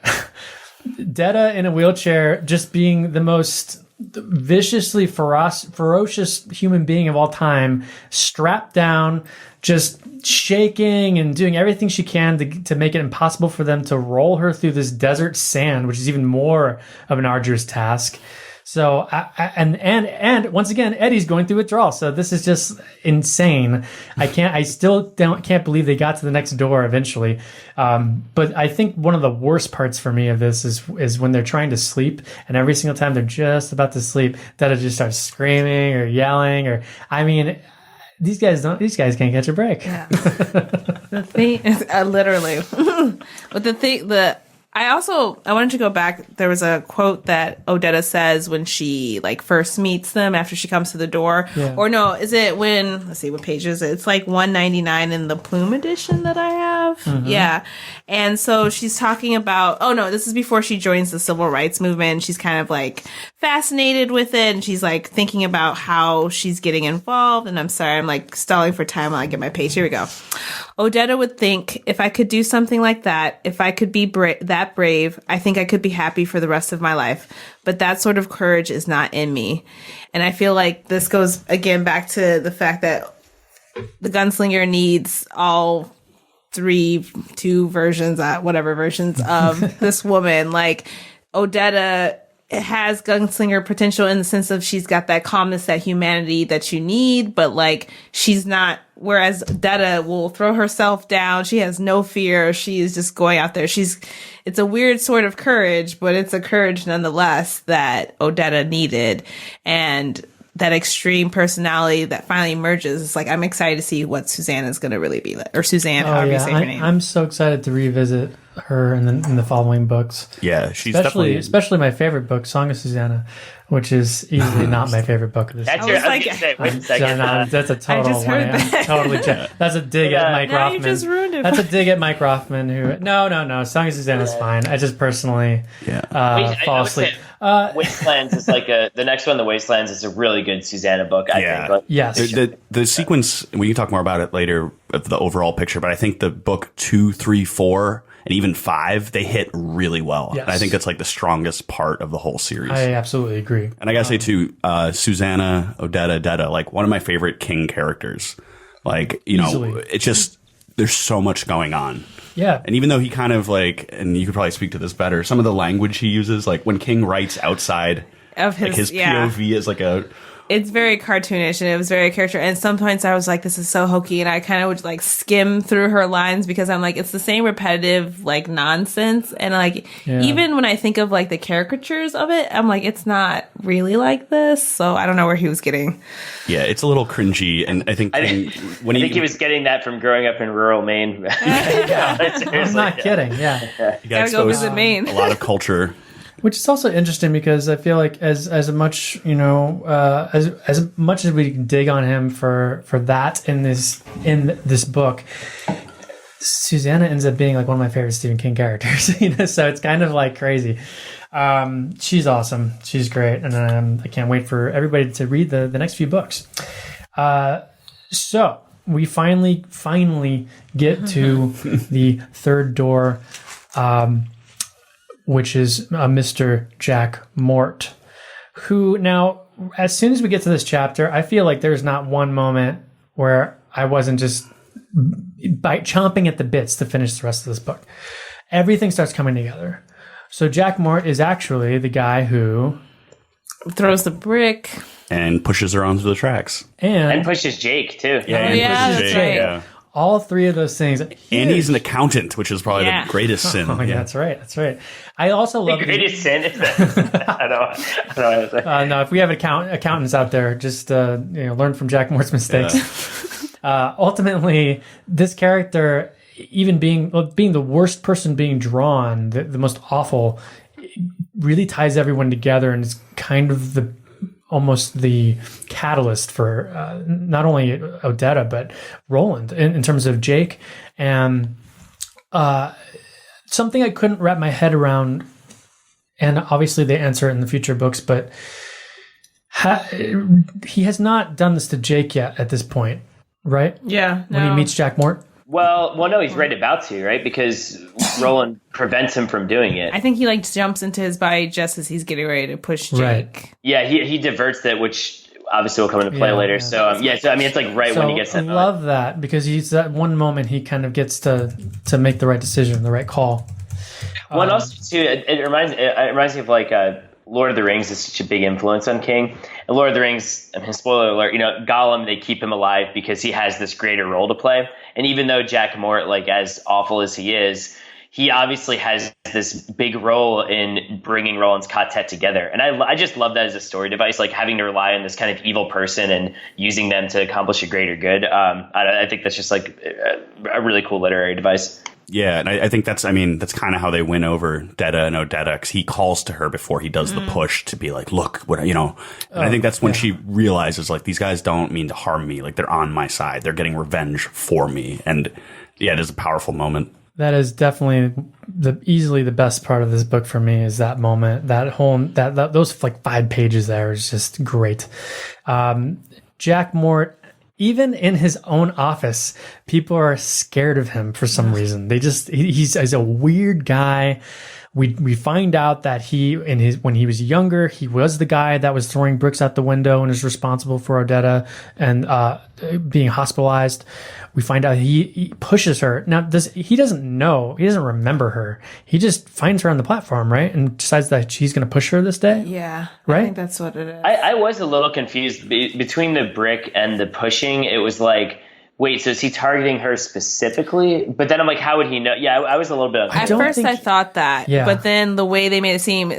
Detta in a wheelchair, just being the most viciously ferocious human being of all time, strapped down, just shaking and doing everything she can to make it impossible for them to roll her through this desert sand, which is even more of an arduous task. So, and once again, Eddie's going through withdrawal. So this is just insane. I still can't believe they got to the next door eventually. But I think one of the worst parts for me of this is when they're trying to sleep, and every single time they're just about to sleep, Detta just starts screaming or yelling, these guys can't catch a break. Yeah. The thing is, literally, but I wanted to go back. There was a quote that Odetta says when she first meets them after she comes to the door. Yeah. Or no, is it let's see, what page is it? It's 199 in the Plume edition that I have. Mm-hmm. Yeah. And so she's talking about, this is before she joins the civil rights movement. She's kind of fascinated with it, and she's thinking about how she's getting involved. And I'm sorry, I'm stalling for time while I get my page. Here we go. Odetta would think, if I could do something like that, if I could be that brave, I think I could be happy for the rest of my life. But that sort of courage is not in me. And I feel like this goes again back to the fact that the gunslinger needs all two versions, whatever versions of this woman. Odetta has gunslinger potential in the sense of she's got that calmness, that humanity that you need, but she's not, whereas Detta will throw herself down. She has no fear. She is just going out there. It's a weird sort of courage, but it's a courage nonetheless that Odetta needed. And that extreme personality that finally emerges. It's I'm excited to see what Susanna is going to really be like, or Suzanne, however you say her name. I'm so excited to revisit her in the following books. Yeah, she's especially my favorite book, Song of Susanna, which is easily not my favorite book of this. That's that's a total one. That's a dig at Mike Rothman. You just ruined it. That's a dig at Mike Rothman. No. Song of Susanna is fine. I just personally fall asleep. Wastelands is the next one. The Wastelands is a really good Susanna book. I think. But yes, the sequence. We can talk more about it later of the overall picture, but I think the book 2, 3, 4. And even 5, they hit really well. Yes. And I think that's the strongest part of the whole series. I absolutely agree. And I gotta say too, Susanna, Odetta, Detta, one of my favorite King characters. Easily. It's just, there's so much going on. Yeah. And even though he kind of and you could probably speak to this better, some of the language he uses, when King writes outside of his POV is it's very cartoonish, and it was very character. And some points I was this is so hokey, and I kind of would skim through her lines because I'm it's the same repetitive nonsense. And even when I think of the caricatures of it, I'm it's not really like this. So I don't know where he was getting. Yeah, it's a little cringy, and I think he was getting that from growing up in rural Maine. I'm not kidding. Yeah. You gotta go visit Maine. A lot of culture. Which is also interesting because I feel as much as much as we can dig on him for that in this book, Susanna ends up being one of my favorite Stephen King characters. So it's kind of crazy. She's awesome. She's great, and I can't wait for everybody to read the next few books. So we finally get to the third door. Which is Mr. Jack Mort, who now, as soon as we get to this chapter, I feel there's not one moment where I wasn't just chomping at the bits to finish the rest of this book. Everything starts coming together. So Jack Mort is actually the guy who throws the brick and pushes her onto the tracks, and pushes Jake too. Yeah, that's Jake, right. Yeah. All three of those things. And he's an accountant, which is probably Yeah. the greatest sin. Oh, yeah, that's right. That's right. I also love The greatest sin is that. I don't know what to say. no, if we have accountants out there, just learn from Jack Moore's mistakes. Ultimately, this character, even being the worst person being drawn, the most awful, really ties everyone together and is kind of almost the catalyst for not only Odetta but Roland in terms of Jake. And something I couldn't wrap my head around, and obviously they answer it in the future books, but he has not done this to Jake yet at this point, right? Yeah. When he meets Jack Mort. Well, no, he's right about to, right? Because Roland prevents him from doing it. I think he jumps into his body just as he's getting ready to push Jake. Right. Yeah, he diverts that, which obviously will come into play later. So so I mean, it's like right when he gets that. I love that because he's that one moment he kind of gets to make the right decision, the right call. Well, and also too, it reminds me of like Lord of the Rings is such a big influence on King. And Lord of the Rings, I mean, spoiler alert, Gollum, they keep him alive because he has this greater role to play. And even though Jack Mort, like as awful as he is, he obviously has this big role in bringing Roland's quartet together. And I just love that as a story device, like having to rely on this kind of evil person and using them to accomplish a greater good. I think that's just like a really cool literary device. Yeah, and I think that's kind of how they win over Detta and Odetta, because he calls to her before he does the push to be like, look, what, And I think that's when she realizes, like, these guys don't mean to harm me. Like, they're on my side. They're getting revenge for me. And yeah, it is a powerful moment. That is definitely easily the best part of this book for me, is that moment. That whole those like 5 pages there is just great. Jack Mort, even in his own office, people are scared of him for some reason. He's a weird guy. We find out that when he was younger, he was the guy that was throwing bricks out the window and is responsible for Odetta and being hospitalized. We find out he pushes her. Now, he doesn't remember her. He just finds her on the platform, right? And decides that he's going to push her this day. Yeah, right? I think that's what it is. I was a little confused between the brick and the pushing. It was like, wait, so is he targeting her specifically? But then I'm like, how would he know? Yeah, I was a little bit unclear. At first I thought that, but then the way they made it seem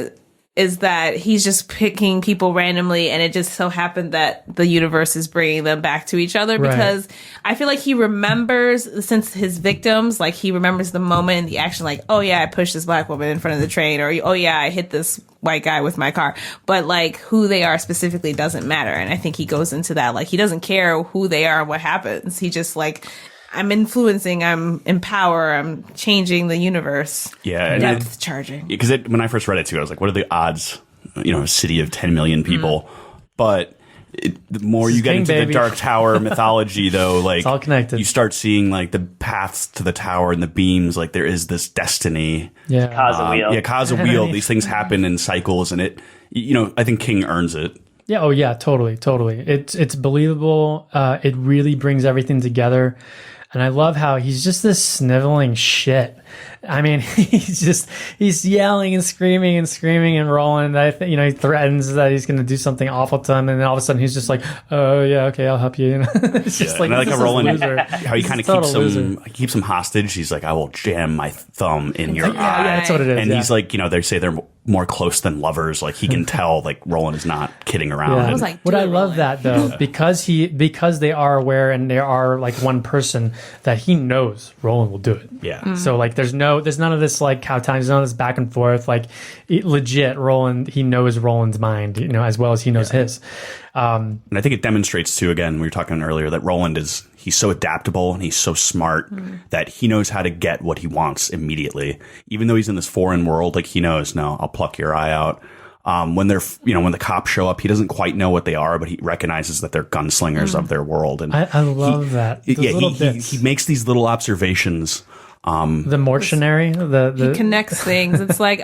is that he's just picking people randomly, and it just so happened that the universe is bringing them back to each other, because I feel like he remembers, since his victims, like he remembers the moment and the action, like, oh yeah, I pushed this black woman in front of the train, or oh yeah, I hit this white guy with my car. But like who they are specifically doesn't matter. And I think he goes into that, like he doesn't care who they are and what happens. He just like, I'm influencing, I'm in power, I'm changing the universe. Yeah. Depth charging. Because when I first read it too, I was like, what are the odds? A city of 10 million people. But the more you get into the Dark Tower mythology, though, like it's all connected. You start seeing like the paths to the tower and the beams. Like there is this destiny. Yeah. Cause a wheel. Yeah, cause a wheel. These things happen in cycles, and I think King earns it. Yeah. Oh yeah. Totally. It's believable. It really brings everything together. And I love how he's just this sniveling shit. I mean, he's yelling and screaming, and Roland, he threatens that he's going to do something awful to him. And then all of a sudden he's just like, oh yeah, okay, I'll help you. It's just like, and I like how Roland, loser. how he kind of keeps him hostage. He's like, I will jam my thumb in your eye. Yeah, that's what it is. And he's like, they say they're more close than lovers. Like he can tell, like Roland is not kidding around. Yeah. I was like, I love that though, because they are aware and they are like one person, that he knows Roland will do it. Yeah. So like, there's none of this like cowtown. There's none of this back and forth. Like legit, Roland. He knows Roland's mind, as well as he knows his. And I think it demonstrates too. Again, we were talking earlier that Roland he's so adaptable and he's so smart that he knows how to get what he wants immediately. Even though he's in this foreign world, like he knows, no, I'll pluck your eye out. When they're, when the cops show up, he doesn't quite know what they are, but he recognizes that they're gunslingers of their world. And I love that. He makes these little observations. The mortuary, he connects things. It's like,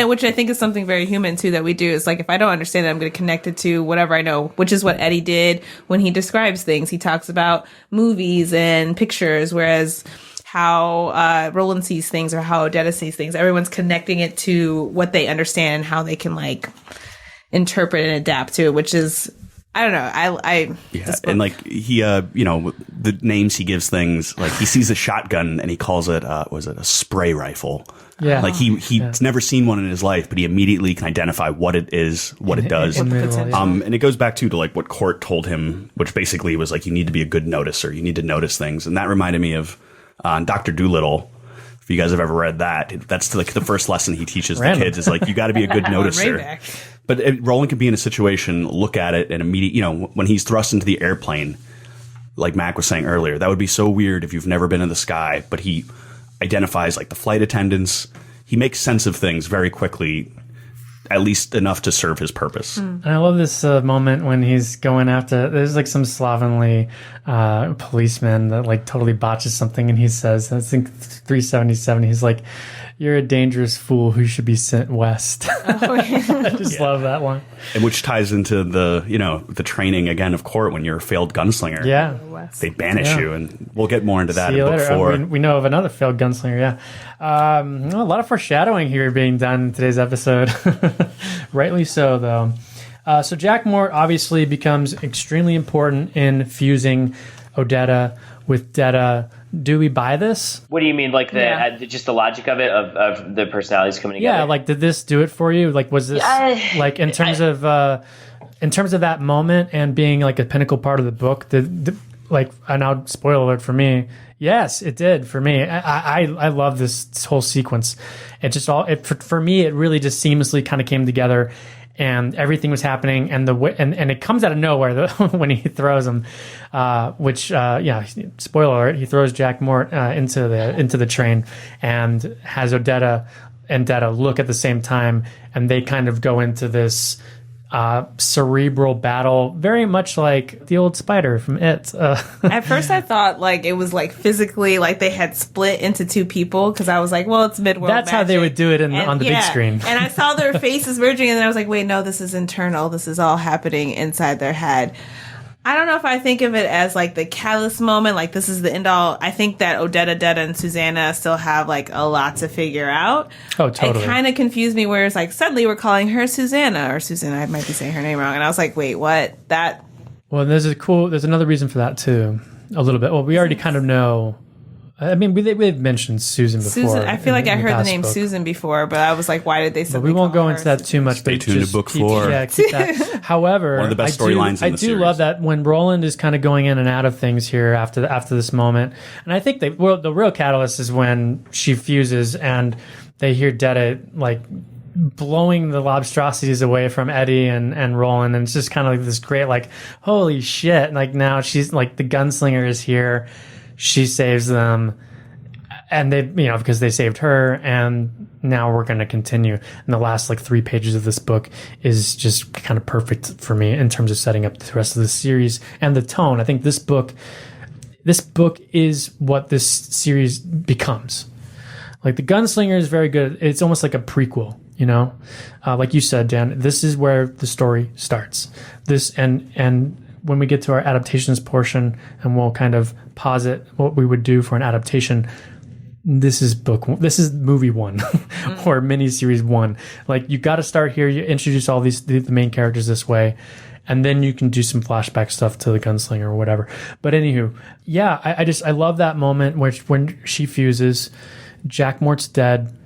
which I think is something very human too that we do. It's like, if I don't understand it, I'm going to connect it to whatever I know, which is what Eddie did when he describes things. He talks about movies and pictures, whereas how Roland sees things or how Odetta sees things, everyone's connecting it to what they understand and how they can like interpret and adapt to it, which is, I don't know. And like he, the names he gives things. Like he sees a shotgun and he calls it, was it a spray rifle? Yeah. Like he's never seen one in his life, but he immediately can identify what it is, what it does. In the middle, yeah. And it goes back to like what Court told him, which basically was like, you need to be a good noticer. You need to notice things. And that reminded me of Dr. Dolittle. If you guys have ever read that, that's like the first lesson he teaches the kids is like, you got to be a good noticer. But Roland could be in a situation, look at it, and immediately, when he's thrust into the airplane, like Mac was saying earlier, that would be so weird if you've never been in the sky, but he identifies like the flight attendants. He makes sense of things very quickly, at least enough to serve his purpose. And I love this moment when he's going after, there's like some slovenly policeman that like totally botches something, and he says, I think 377, he's like, "You're a dangerous fool who should be sent west." I just love that one. And which ties into the training again of Court when you're a failed gunslinger. Yeah. They banish you, and we'll get more into that See you in book later. 4. We know of another failed gunslinger, yeah. A lot of foreshadowing here being done in today's episode. Rightly so, though. So Jack Mort obviously becomes extremely important in fusing Odetta with Detta. Do we buy this? What do you mean, like just the logic of it, of the personalities coming together? Yeah, like did this do it for you? Like was this like in terms of that moment and being like a pinnacle part of the book? Like, and now spoiler alert for me. Yes, it did for me. I love this whole sequence. It just for me, it really just seamlessly kind of came together, and everything was happening, and and it comes out of nowhere when he throws him. Spoiler alert, he throws Jack Mort into the train, and has Odetta and Detta look at the same time, and they kind of go into this cerebral battle, very much like the old spider from It. At first I thought like it was like physically like they had split into two people, because I was like, well, it's Midworld That's how they would do it on the big screen. And I saw their faces merging, and then I was like, wait, no, this is internal. This is all happening inside their head. I don't know if I think of it as like the catalyst moment, like this is the end all. I think that Odetta, Detta, and Susanna still have like a lot to figure out. Oh, totally. It kind of confused me where it's like suddenly we're calling her Susanna or Susanna. I might be saying her name wrong. And I was like, wait, what? Well, there's another reason for that too, a little bit. Well, we already kind of know. I mean, we've mentioned Susan before. I feel like I heard the name book. Susan before, but I was like, why did they? But we won't go into that too much. Stay tuned to book 4. Yeah, keep that. However, one of the best storylines in the series. I do love that when Roland is kind of going in and out of things here after this moment, and I think the real catalyst is when she fuses and they hear Detta like blowing the lobstrosities away from Eddie and Roland, and it's just kind of like this great like holy shit! Like now she's like the gunslinger is here. She saves them, and they, because they saved her, and now we're going to continue. And the last like 3 pages of this book is just kind of perfect for me in terms of setting up the rest of the series and the tone. I think this book is what this series becomes. Like the Gunslinger is very good. It's almost like a prequel, like you said, Dan. This is where the story starts. This and when we get to our adaptations portion, and we'll kind of posit what we would do for an adaptation, this is movie 1 or miniseries 1. Like you got to start here. You introduce all the main characters this way, and then you can do some flashback stuff to the Gunslinger or whatever. But anywho, yeah, I love that moment when she fuses, Jack Mort's dead,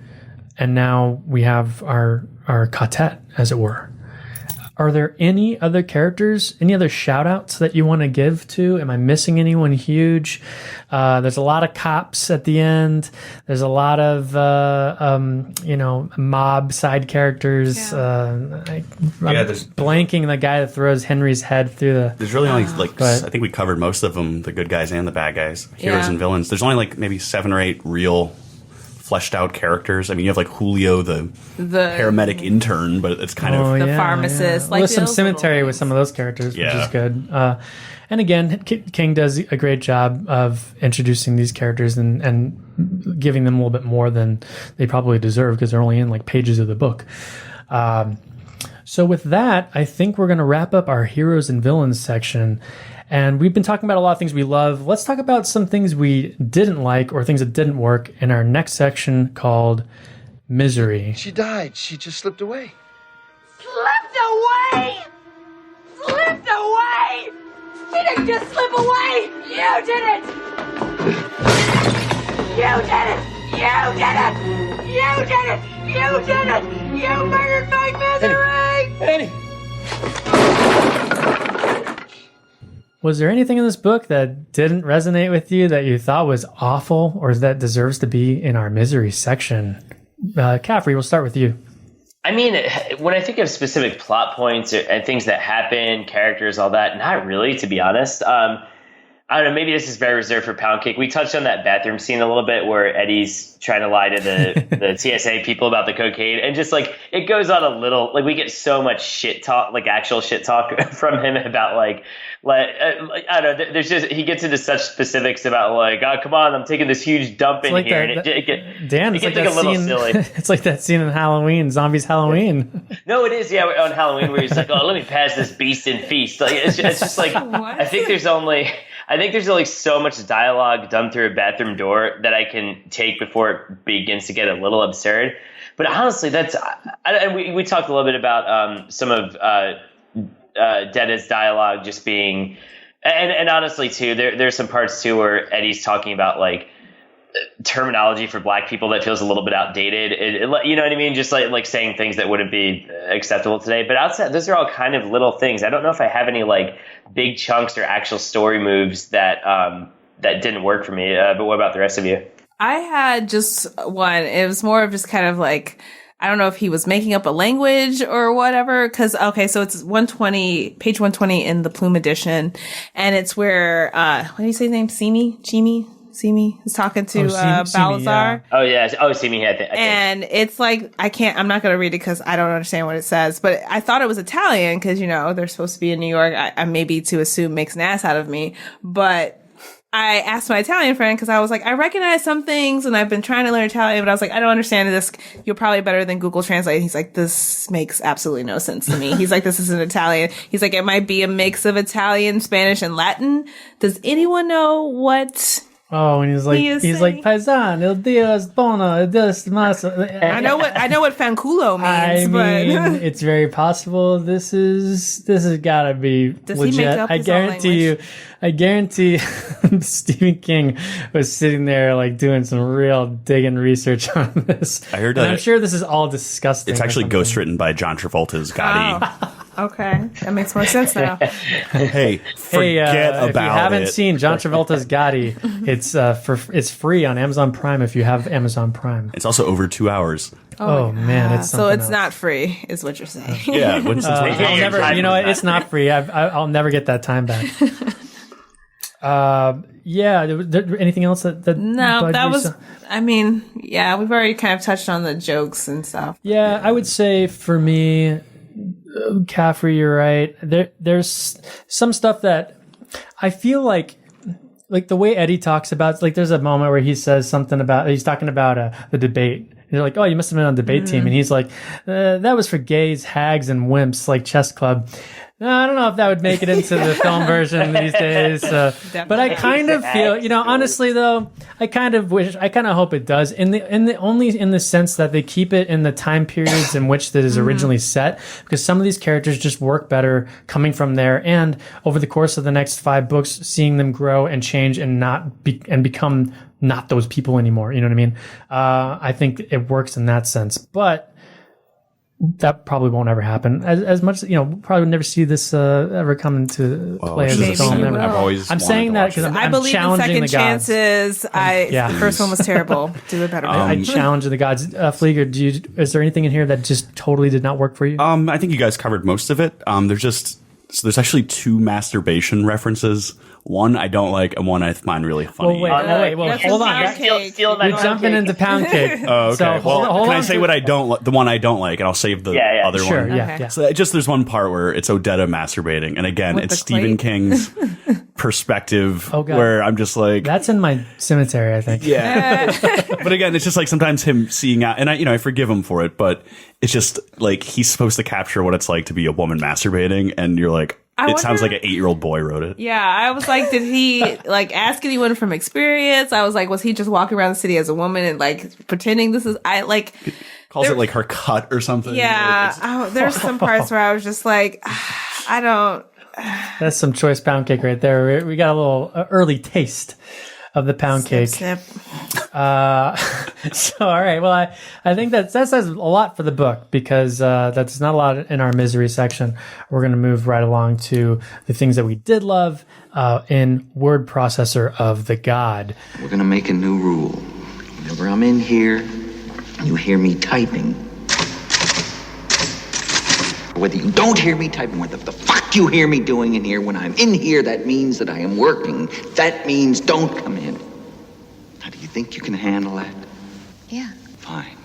and now we have our quartet, as it were. Are there any other characters, any other shout outs that you want to give to? Am I missing anyone huge? There's a lot of cops at the end. There's a lot of, mob side characters. I'm blanking the guy that throws Henry's head through the... There's really only, I think we covered most of them, the good guys and the bad guys, heroes and villains. There's only maybe 7 or 8 real fleshed out characters. I mean, you have Julio, the paramedic intern, but it's kind of the pharmacist. Yeah. Like some symmetry with some of those characters, which is good. And again, King does a great job of introducing these characters and giving them a little bit more than they probably deserve, because they're only in pages of the book. So with that, I think we're going to wrap up our heroes and villains section. And we've been talking about a lot of things we love. Let's talk about some things we didn't like or things that didn't work in our next section called Misery. She died. She just slipped away. Slipped away! Slipped away! She didn't just slip away! You did it! You did it! You did it! You did it! You did it! You murdered my misery! Annie! Was there anything in this book that didn't resonate with you that you thought was awful or that deserves to be in our misery section? Caffrey, we'll start with you. I mean, when I think of specific plot points and things that happen, characters, all that, not really, to be honest. I don't know, maybe this is very reserved for Pound Cake. We touched on that bathroom scene a little bit where Eddie's trying to lie to the TSA people about the cocaine. And just like, it goes on a little, like we get so much shit talk, like actual shit talk from him about like I don't know, there's just, he gets into such specifics about like, oh, come on, I'm taking this huge dump in like here. That, Dan, it's like like a little scene, silly. It's like that scene in Halloween, Zombies Halloween. No, it is, yeah, on Halloween where he's like, oh, let me pass this beast and feast. Like, it's just like, I think there's only so much dialogue done through a bathroom door that I can take before it begins to get a little absurd. But honestly, we talked a little bit about some of Deda's dialogue just being, and honestly too, there's some parts too where Eddie's talking about like terminology for black people that feels a little bit outdated. You know what I mean? Just like saying things that wouldn't be acceptable today. But outside, those are all kind of little things. I don't know if I have any like big chunks or actual story moves that didn't work for me. But what about the rest of you? I had just one. It was more of just kind of like, I don't know if he was making up a language or whatever. Cause, okay, so it's 120, page 120 in the Plume edition. And it's where, what do you say his name? Simi is talking to Balazar. Yeah. Oh, yeah. Oh, Simi. I think. And it's like, I'm not going to read it because I don't understand what it says. But I thought it was Italian because, you know, they're supposed to be in New York. I maybe to assume makes an ass out of me. But I asked my Italian friend because I was like, I recognize some things and I've been trying to learn Italian, but I was like, I don't understand this. You're probably better than Google Translate. He's like, this makes absolutely no sense to me. He's like, this isn't Italian. He's like, it might be a mix of Italian, Spanish, and Latin. Does anyone know what? Oh, and he's like Paisan, il Dio es bono, Dios mas. I know what fanculo means, but it's very possible this has gotta be legit. He make up his I guarantee Stephen King was sitting there like doing some real digging research on this. I heard that. I'm sure this is all disgusting. It's actually ghostwritten by John Travolta's Gotti. Oh. Okay, that makes more sense now. Hey, forget about it. If you haven't seen John Travolta's Gotti, it's free on Amazon Prime if you have Amazon Prime. It's also over 2 hours. Oh man, it's so it's else. not free, is what you're saying. Yeah, I'll never. You know what? It's not free. I'll never get that time back. Yeah. Anything else that no, that was. I mean, yeah, we've already kind of touched on the jokes and stuff. Yeah, I would say for me, Caffrey, you're right. There's some stuff that I feel like the way Eddie talks about. Like, there's a moment where he says something about he's talking about the debate. They're like, oh, you must have been on the debate team, and he's like, that was for gays, hags, and wimps, like chess club. No, I don't know if that would make it into the film version these days. But I kind of feel, honestly though, I kind of hope it does. In the sense that they keep it in the time periods in which that is originally set, because some of these characters just work better coming from there, and over the course of the next 5 books, seeing them grow and change and become not those people anymore. You know what I mean? I think it works in that sense, but that probably won't ever happen. As much, probably would never see this ever come into play as a film. I'm saying that because I believe in second chances. The first one was terrible. Do it better. I challenge the gods. Flieger, is there anything in here that just totally did not work for you? I think you guys covered most of it. There's actually 2 masturbation references. One I don't like, and one I find really funny. Well, hold on. You're jumping into Pound Cake. Oh, okay. So hold can I say what I don't like? The one I don't like, and I'll save the other one. Sure, yeah. So there's one part where it's Odetta masturbating, and again, it's Stephen King's perspective, where I'm just like, that's in my cemetery, I think. Yeah. But again, it's just like sometimes him seeing out, and I forgive him for it, but it's just like he's supposed to capture what it's like to be a woman masturbating, and you're like, it sounds like an 8-year-old boy wrote it. Yeah, I was like, did he ask anyone from experience? I was like, was he just walking around the city as a woman and pretending this is calls it her cut or something. Yeah, there's some parts where I was just like, I don't. That's some choice pound cake right there. We got a little early taste of the pound cake. Snip. So, all right. Well, I think that says a lot for the book because that's not a lot in our misery section. We're going to move right along to the things that we did love in Word Processor of the God. We're gonna make a new rule. Whenever I'm in here, you hear me typing. Whether you don't hear me typing, what the fuck you hear me doing in here, when I'm in here, that means that I am working. That means don't come in. Now, do you think you can handle that? Yeah. Fine.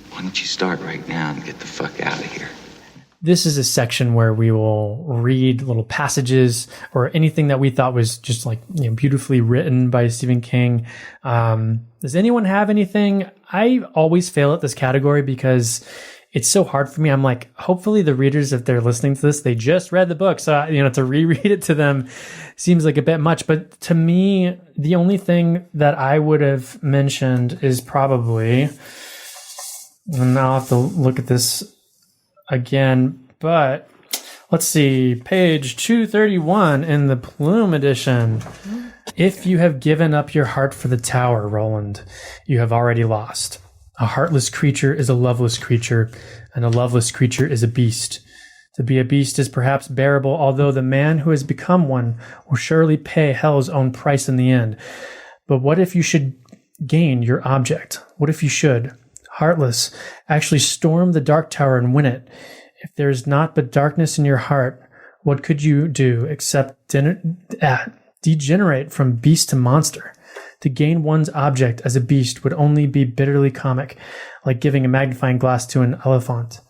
Why don't you start right now and get the fuck out of here? This is a section where we will read little passages or anything that we thought was just like, beautifully written by Stephen King. Does anyone have anything? I always fail at this category because it's so hard for me. I'm like, hopefully the readers, if they're listening to this, they just read the book. So, to reread it to them seems like a bit much. But to me, the only thing that I would have mentioned is probably, and I'll have to look at this again, but let's see, page 231 in the Plume edition. If you have given up your heart for the tower, Roland, you have already lost. A heartless creature is a loveless creature, and a loveless creature is a beast. To be a beast is perhaps bearable, although the man who has become one will surely pay hell's own price in the end. But what if you should gain your object? What if you should, heartless, actually storm the dark tower and win it? If there is naught but darkness in your heart, what could you do except degenerate from beast to monster? To gain one's object as a beast would only be bitterly comic, like giving a magnifying glass to an elephant.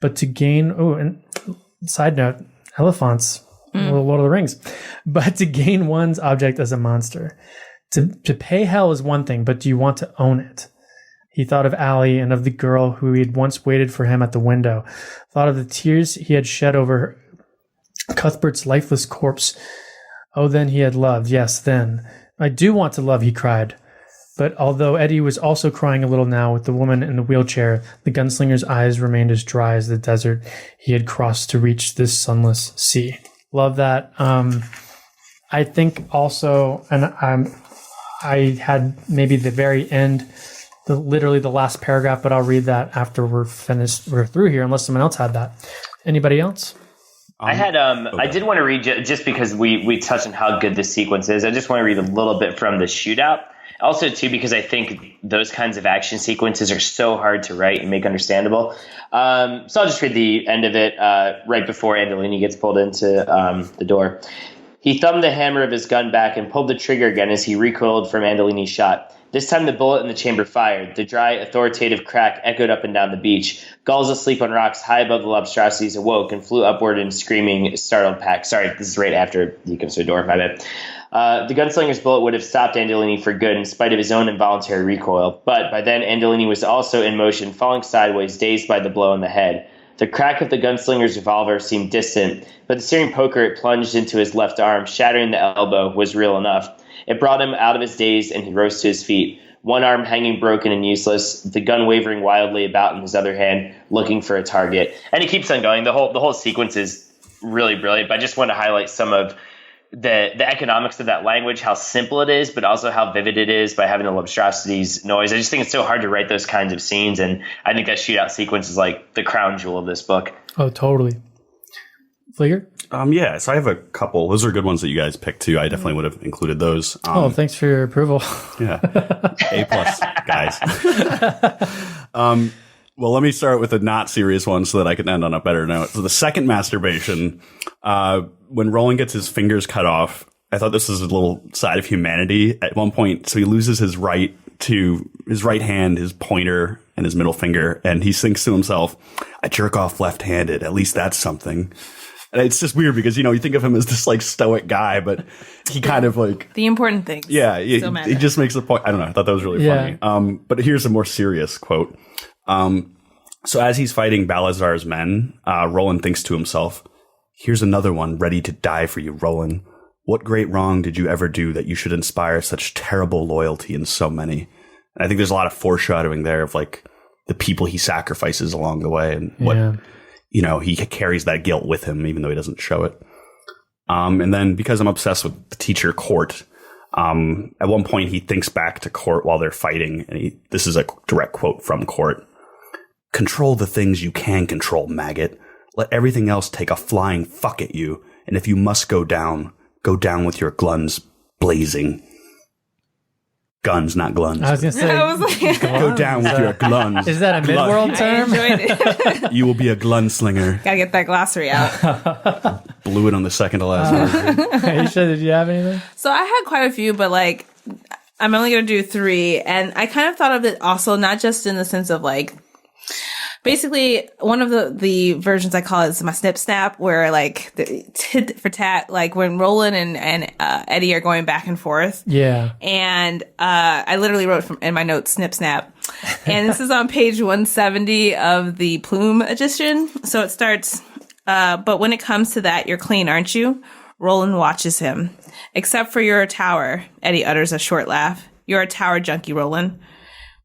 But to gain, and side note, elephants, Lord of the Rings. But to gain one's object as a monster. To pay hell is one thing, but do you want to own it? He thought of Allie and of the girl who had once waited for him at the window. Thought of the tears he had shed over Cuthbert's lifeless corpse. Oh, then he had loved. Yes, then. I do want to love, he cried. But although Eddie was also crying a little now with the woman in the wheelchair, the gunslinger's eyes remained as dry as the desert he had crossed to reach this sunless sea. Love that. I think also, and I had maybe the very end, literally the last paragraph, but I'll read that after we're through here, unless someone else had that. Anybody else? I had I did want to read just because we touched on how good this sequence is. I just want to read a little bit from the shootout. Also, too, because I think those kinds of action sequences are so hard to write and make understandable. So I'll just read the end of it right before Andolini gets pulled into the door. He thumbed the hammer of his gun back and pulled the trigger again as he recoiled from Andolini's shot. This time the bullet in the chamber fired. The dry, authoritative crack echoed up and down the beach. Gulls asleep on rocks high above the Lobstrosities awoke and flew upward in screaming, startled pack. Sorry, this is right after he comes to the door. My bad. The gunslinger's bullet would have stopped Andolini for good in spite of his own involuntary recoil. But by then, Andolini was also in motion, falling sideways, dazed by the blow in the head. The crack of the gunslinger's revolver seemed distant, but the searing poker it plunged into his left arm, shattering the elbow, was real enough. It brought him out of his daze, and he rose to his feet, one arm hanging broken and useless, the gun wavering wildly about in his other hand, looking for a target. And he keeps on going. The whole sequence is really brilliant, but I just want to highlight some of the economics of that language, how simple it is, but also how vivid it is by having the Lobstrosities noise. I just think it's so hard to write those kinds of scenes, and I think that shootout sequence is like the crown jewel of this book. Oh, totally. Fleeger? Yeah, so I have a couple. Those are good ones that you guys picked too. I definitely would have included those. Thanks for your approval. Yeah, A+, guys. Well, let me start with a not serious one so that I can end on a better note. So the second masturbation, when Roland gets his fingers cut off, I thought this was a little side of humanity at one point. So he loses his right hand, his pointer, and his middle finger, and he thinks to himself, "I jerk off left-handed. At least that's something." And it's just weird because, you think of him as this like stoic guy, but he kind of like the important things. Yeah, he just makes the point. I don't know. I thought that was really funny. But here's a more serious quote. So as he's fighting Balazar's men, Roland thinks to himself, "Here's another one ready to die for you, Roland. What great wrong did you ever do that you should inspire such terrible loyalty in so many?" And I think there's a lot of foreshadowing there of like the people he sacrifices along the way and what he carries that guilt with him, even though he doesn't show it. And then because I'm obsessed with the teacher Court, at one point he thinks back to Court while they're fighting. And this is a direct quote from Court. "Control the things you can control, maggot. Let everything else take a flying fuck at you. And if you must go down with your gluns blazing." Guns, not gluns. I was going to say, I was like, Go down with your gluns. is that a mid-world I term? enjoyed it. You will be a glunslinger. Gotta get that glossary out. Blew it on the second to last version. Aisha, did you have anything? So I had quite a few, but like, I'm only going to do 3. And I kind of thought of it also, not just in the sense of like, basically one of the versions I call it is my snip snap, where like the tit for tat, like when Roland and Eddie are going back and forth. Yeah. And I literally wrote in my notes snip snap. And this is on page 170 of the Plume edition. So it starts, but when it comes to that, you're clean, aren't you? Roland watches him. Except for you're a tower, Eddie utters a short laugh. You're a tower junkie, Roland.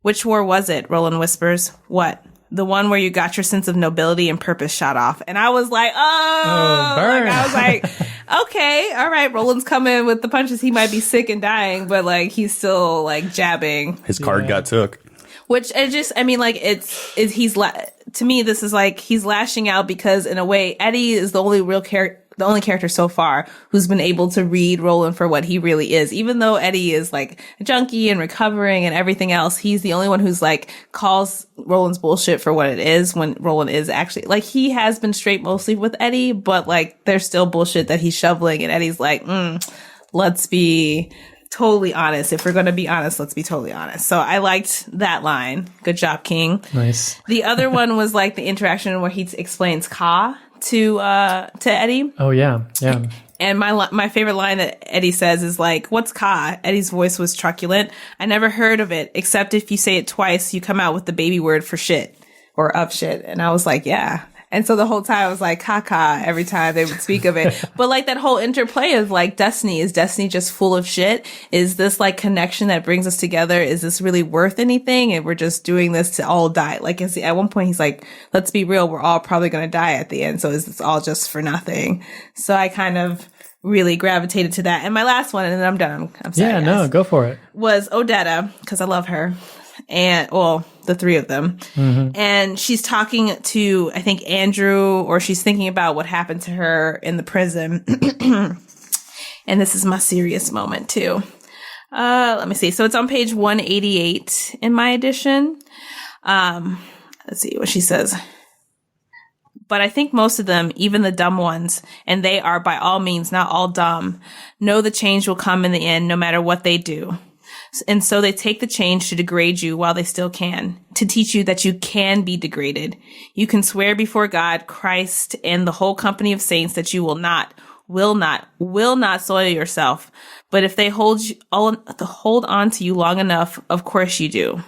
Which war was it? Roland whispers. What? The one where you got your sense of nobility and purpose shot off. And I was like, burn. Like, I was like, okay, all right, Roland's coming with the punches. He might be sick and dying, but like, he's still like jabbing. His card got took. Which to me, this is like, he's lashing out because in a way, Eddie is the only character so far who's been able to read Roland for what he really is. Even though Eddie is like a junkie and recovering and everything else, he's the only one who's like calls Roland's bullshit for what it is, when Roland is actually like, he has been straight mostly with Eddie, but like there's still bullshit that he's shoveling, and Eddie's like, let's be totally honest. If we're going to be honest, let's be totally honest. So I liked that line. Good job, King. Nice. The other one was like the interaction where he explains Ka to Eddie. Oh yeah. Yeah. And my favorite line that Eddie says is like, "What's Ka?" Eddie's voice was truculent. "I never heard of it, except if you say it twice, you come out with the baby word for shit or of shit." And I was like, yeah. And so the whole time I was like, "Ka" every time they would speak of it. But like that whole interplay of like Destiny, is Destiny just full of shit? Is this like connection that brings us together? Is this really worth anything? And we're just doing this to all die. Like at one point he's like, let's be real, we're all probably going to die at the end. So is this all just for nothing? So I kind of really gravitated to that. And my last one, and then I'm done. I'm sorry. Yeah, guys, no, go for it. was Odetta, because I love her. And the 3 of them. Mm-hmm. And she's talking to, I think, Andrew, or she's thinking about what happened to her in the prison. And this is my serious moment too. Let me see. So it's on page 188 in my edition. Let's see what she says. "But I think most of them, even the dumb ones, and they are by all means not all dumb, know the change will come in the end no matter what they do. And so they take the change to degrade you while they still can, to teach you that you can be degraded. You can swear before God, Christ, and the whole company of saints that you will not soil yourself. But if they hold on to you long enough, of course you do."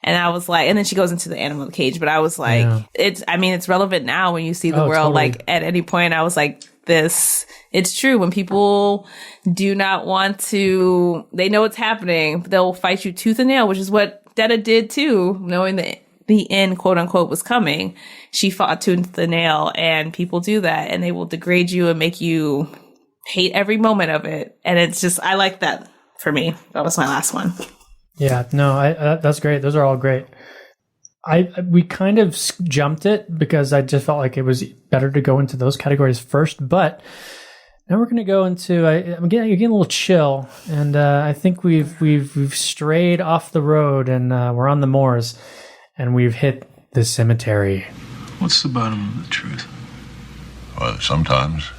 And I was like, and then she goes into the animal in the cage, but I was like, it's relevant now when you see the world, totally. Like at any point I was like, it's true. When people do not want to, they know what's happening, they'll fight you tooth and nail, which is what Detta did too, knowing that the end, quote unquote, was coming. She fought tooth and nail, and people do that, and they will degrade you and make you hate every moment of it. And it's just, I like that for me. That was my last one. Yeah, no, that's great. Those are all great. We kind of jumped it because I just felt like it was better to go into those categories first. But now we're going to go into. You're getting a little chill, and I think we've strayed off the road, and we're on the moors, and we've hit the cemetery. What's the bottom of the truth? Well, sometimes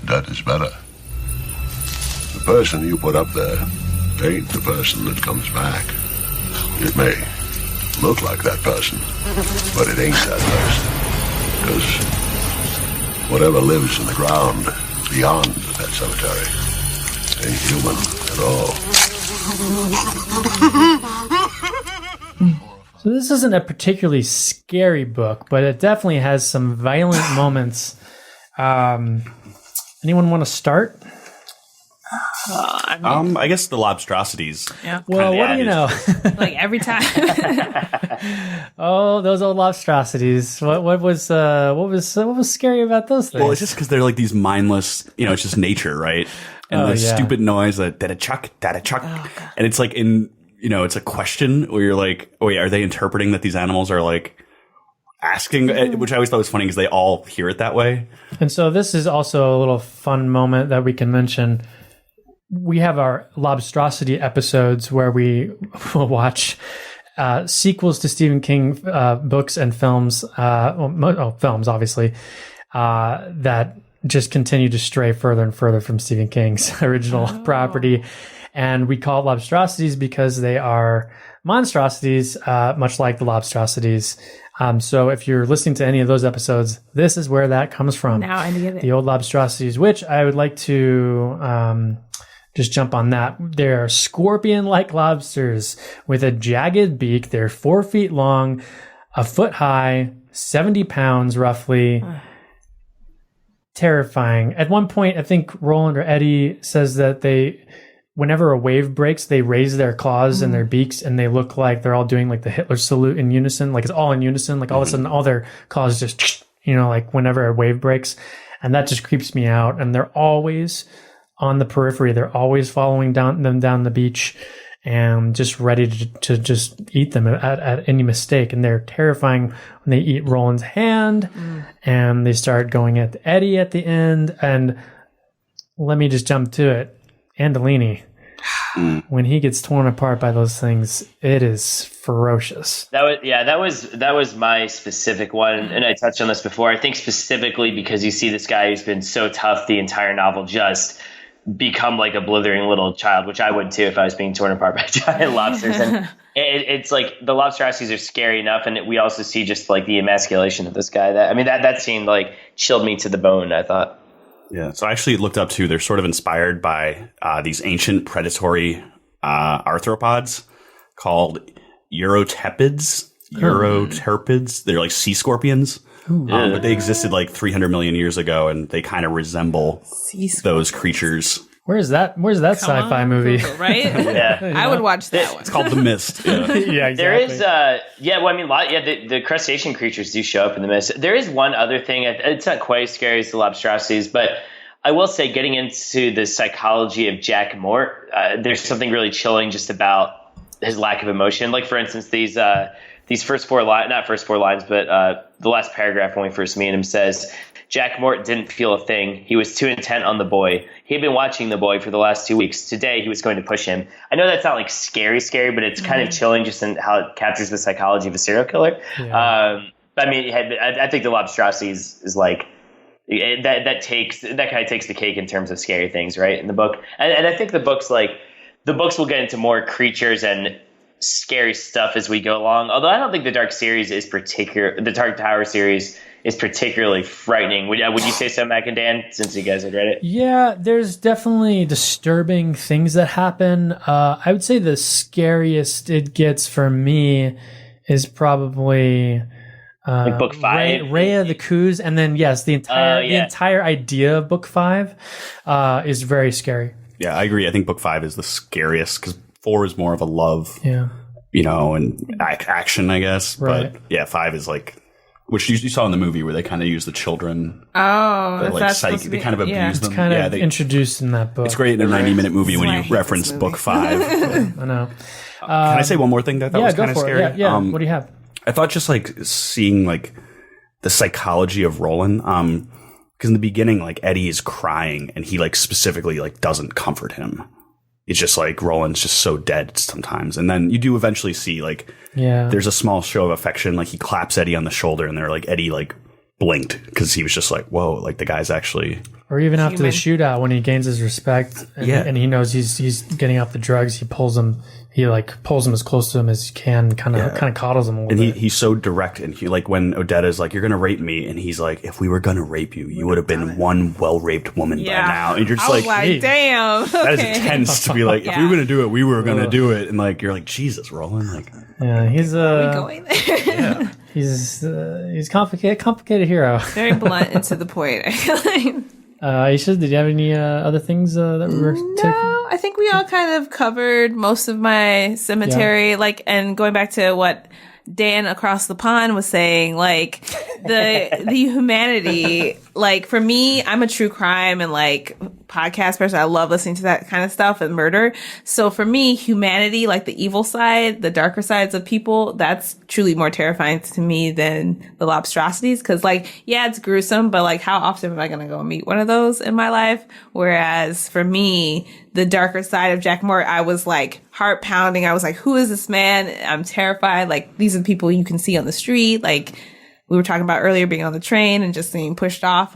that is better. The person you put up there ain't the person that comes back. It may look like that person, but it ain't that person. Because whatever lives in the ground beyond the pet cemetery ain't human at all. So this isn't a particularly scary book, but it definitely has some violent moments. Anyone want to start? I guess the lobstrosities. Yeah. Well, what do you know? Like every time. Oh, those old lobstrosities. What was scary about those things? Well, it's just because they're like these mindless, it's just nature, right? And the stupid noise, that da-da-chuck, and it's like it's a question where you're like, oh, wait, are they interpreting that these animals are like asking, which I always thought was funny because they all hear it that way. And so this is also a little fun moment that we can mention. We have our lobstrosity episodes where we will watch sequels to Stephen King books and films, films obviously, that just continue to stray further and further from Stephen King's original property. And we call it lobstrosities because they are monstrosities, much like the lobstrosities. So if you're listening to any of those episodes, this is where that comes from. Now I get it. The old lobstrosities, which I would like to just jump on that. They're scorpion-like lobsters with a jagged beak. They're 4 feet long, a foot high, 70 pounds roughly. Terrifying. At one point, I think Roland or Eddie says that whenever a wave breaks, they raise their claws and their beaks, and they look like they're all doing like the Hitler salute in unison. Like it's all in unison. Like all of a sudden, all their claws just, like whenever a wave breaks, and that just creeps me out. And they're always on the periphery. They're always following them down the beach, and just ready to just eat them at any mistake. And they're terrifying when they eat Roland's hand, and they start going at Eddie at the end. And let me just jump to it. Andolini, when he gets torn apart by those things, it is ferocious. That was my specific one, and I touched on this before. I think specifically because you see this guy who's been so tough the entire novel just become like a blithering little child, which I would too if I was being torn apart by giant lobsters. And it's like the lobstrosities are scary enough, and we also see just like the emasculation of this guy. That scene like chilled me to the bone, I thought. Yeah, so I actually looked up too. They're sort of inspired by these ancient predatory arthropods called Euroterpids. They're like sea scorpions, but they existed like 300 million years ago, and they kind of resemble those creatures. Where's that sci-fi movie? Google, right? Yeah, I would watch that one. It's called The Mist. Yeah, yeah, exactly. There is, the crustacean creatures do show up in The Mist. There is one other thing. It's not quite as scary as the lobstrosities, but I will say, getting into the psychology of Jack Mort, there's something really chilling just about his lack of emotion. Like, for instance, these first four lines, not first four lines, but the last paragraph when we first meet him says, Jack Mort didn't feel a thing. He was too intent on the boy. He had been watching the boy for the last 2 weeks. Today, he was going to push him. I know that's not like scary, but it's kind of chilling just in how it captures the psychology of a serial killer. Yeah. I think the lobstrosities is like, that kind of takes the cake in terms of scary things, right, in the book. And I think the books will get into more creatures and scary stuff as we go along. Although I don't think the Dark Tower series is particularly frightening. Would you say so, Mac and Dan, since you guys had read it? Yeah, there's definitely disturbing things that happen. I would say the scariest it gets for me is probably like book 5, Raya the Coos, and then yes, the entire idea of book 5 is very scary. Yeah, I agree. I think book 5 is the scariest because 4 is more of a love, and action, I guess. Right. But yeah, 5 is like, which you saw in the movie where they kind of use the children. Oh, they kind of abuse them. It's kind of introduced in that book. It's great in a 90-minute movie when you reference book 5. I know. Can I say one more thing that was kind of scary? Yeah. What do you have? I thought just like seeing like the psychology of Roland, because in the beginning, like Eddie is crying and he like specifically like doesn't comfort him. It's just like Roland's just so dead sometimes. And then you do eventually see like, there's a small show of affection. Like he claps Eddie on the shoulder and they're like, Eddie like blinked because he was just like, whoa, like the guy's actually. Or even after the shootout when he gains his respect and he knows he's getting off the drugs, he pulls him as close to him as he can, kind of coddles him a little bit. He's so direct, and he like when Odetta's like, you're gonna rape me, and he's like, if we were gonna rape you, you would have been one well-raped woman by now. And you're just like hey, damn. That is intense to be like, if we were gonna do it, we were gonna do it. And like, you're like, Jesus, Roland. Like, yeah, he's are we going there? He's complicated hero. Very blunt and to the point. I feel like. Aisha, did you have any other things that we were No, I think we all kind of covered most of my cemetery. And going back to what Dan across the pond was saying, the humanity, for me, I'm a true crime and podcast person. I love listening to that kind of stuff and murder. So for me, humanity, the evil side, the darker sides of people, that's truly more terrifying to me than the lobstrosities. Cause it's gruesome, but how often am I going to go meet one of those in my life? Whereas for me, the darker side of Jack Mort, I was heart pounding. I was who is this man? I'm terrified. These are the people you can see on the street. We were talking about earlier, being on the train and just being pushed off.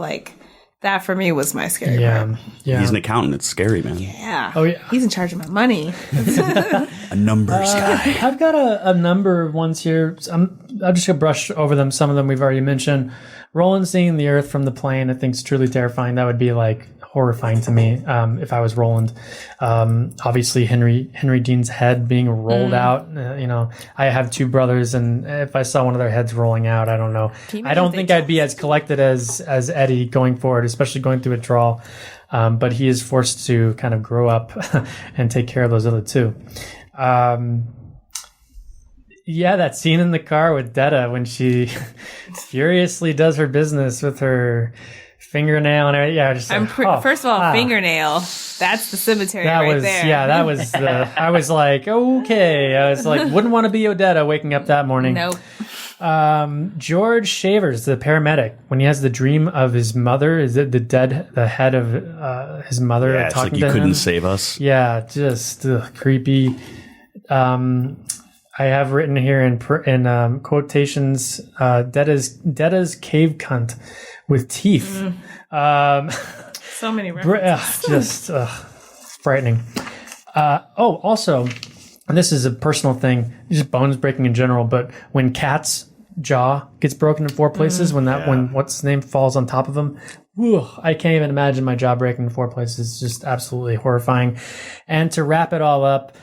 That for me was my scary part. Yeah. He's an accountant. It's scary, man. Yeah. Oh, yeah. He's in charge of my money. A numbers guy. I've got a number of ones here. I'll just brush over them. Some of them we've already mentioned. Roland seeing the Earth from the plane, I think, is truly terrifying. That would be horrifying to me if I was Roland. Obviously, Henry Dean's head being rolled out. I have two brothers, and if I saw one of their heads rolling out, I don't know. I don't think I'd be as collected as Eddie going forward, especially going through withdrawal. But he is forced to kind of grow up and take care of those other two. That scene in the car with Detta when she furiously does her business with her fingernail and everything. First of all, fingernail. That's the cemetery there. That was I was okay. I was wouldn't want to be Odetta waking up that morning. Nope. George Shavers, the paramedic, when he has the dream of his mother, is it the head of his mother Yeah, it's talking like to you couldn't him? save us. Yeah, just creepy. I have written here in quotations, Detta's cave cunt with teeth. So many references. Frightening. Also, and this is a personal thing, just bones breaking in general, but when Kat's jaw gets broken in 4 places, when what's his name falls on top of him, I can't even imagine my jaw breaking in 4 places. It's just absolutely horrifying. And to wrap it all up,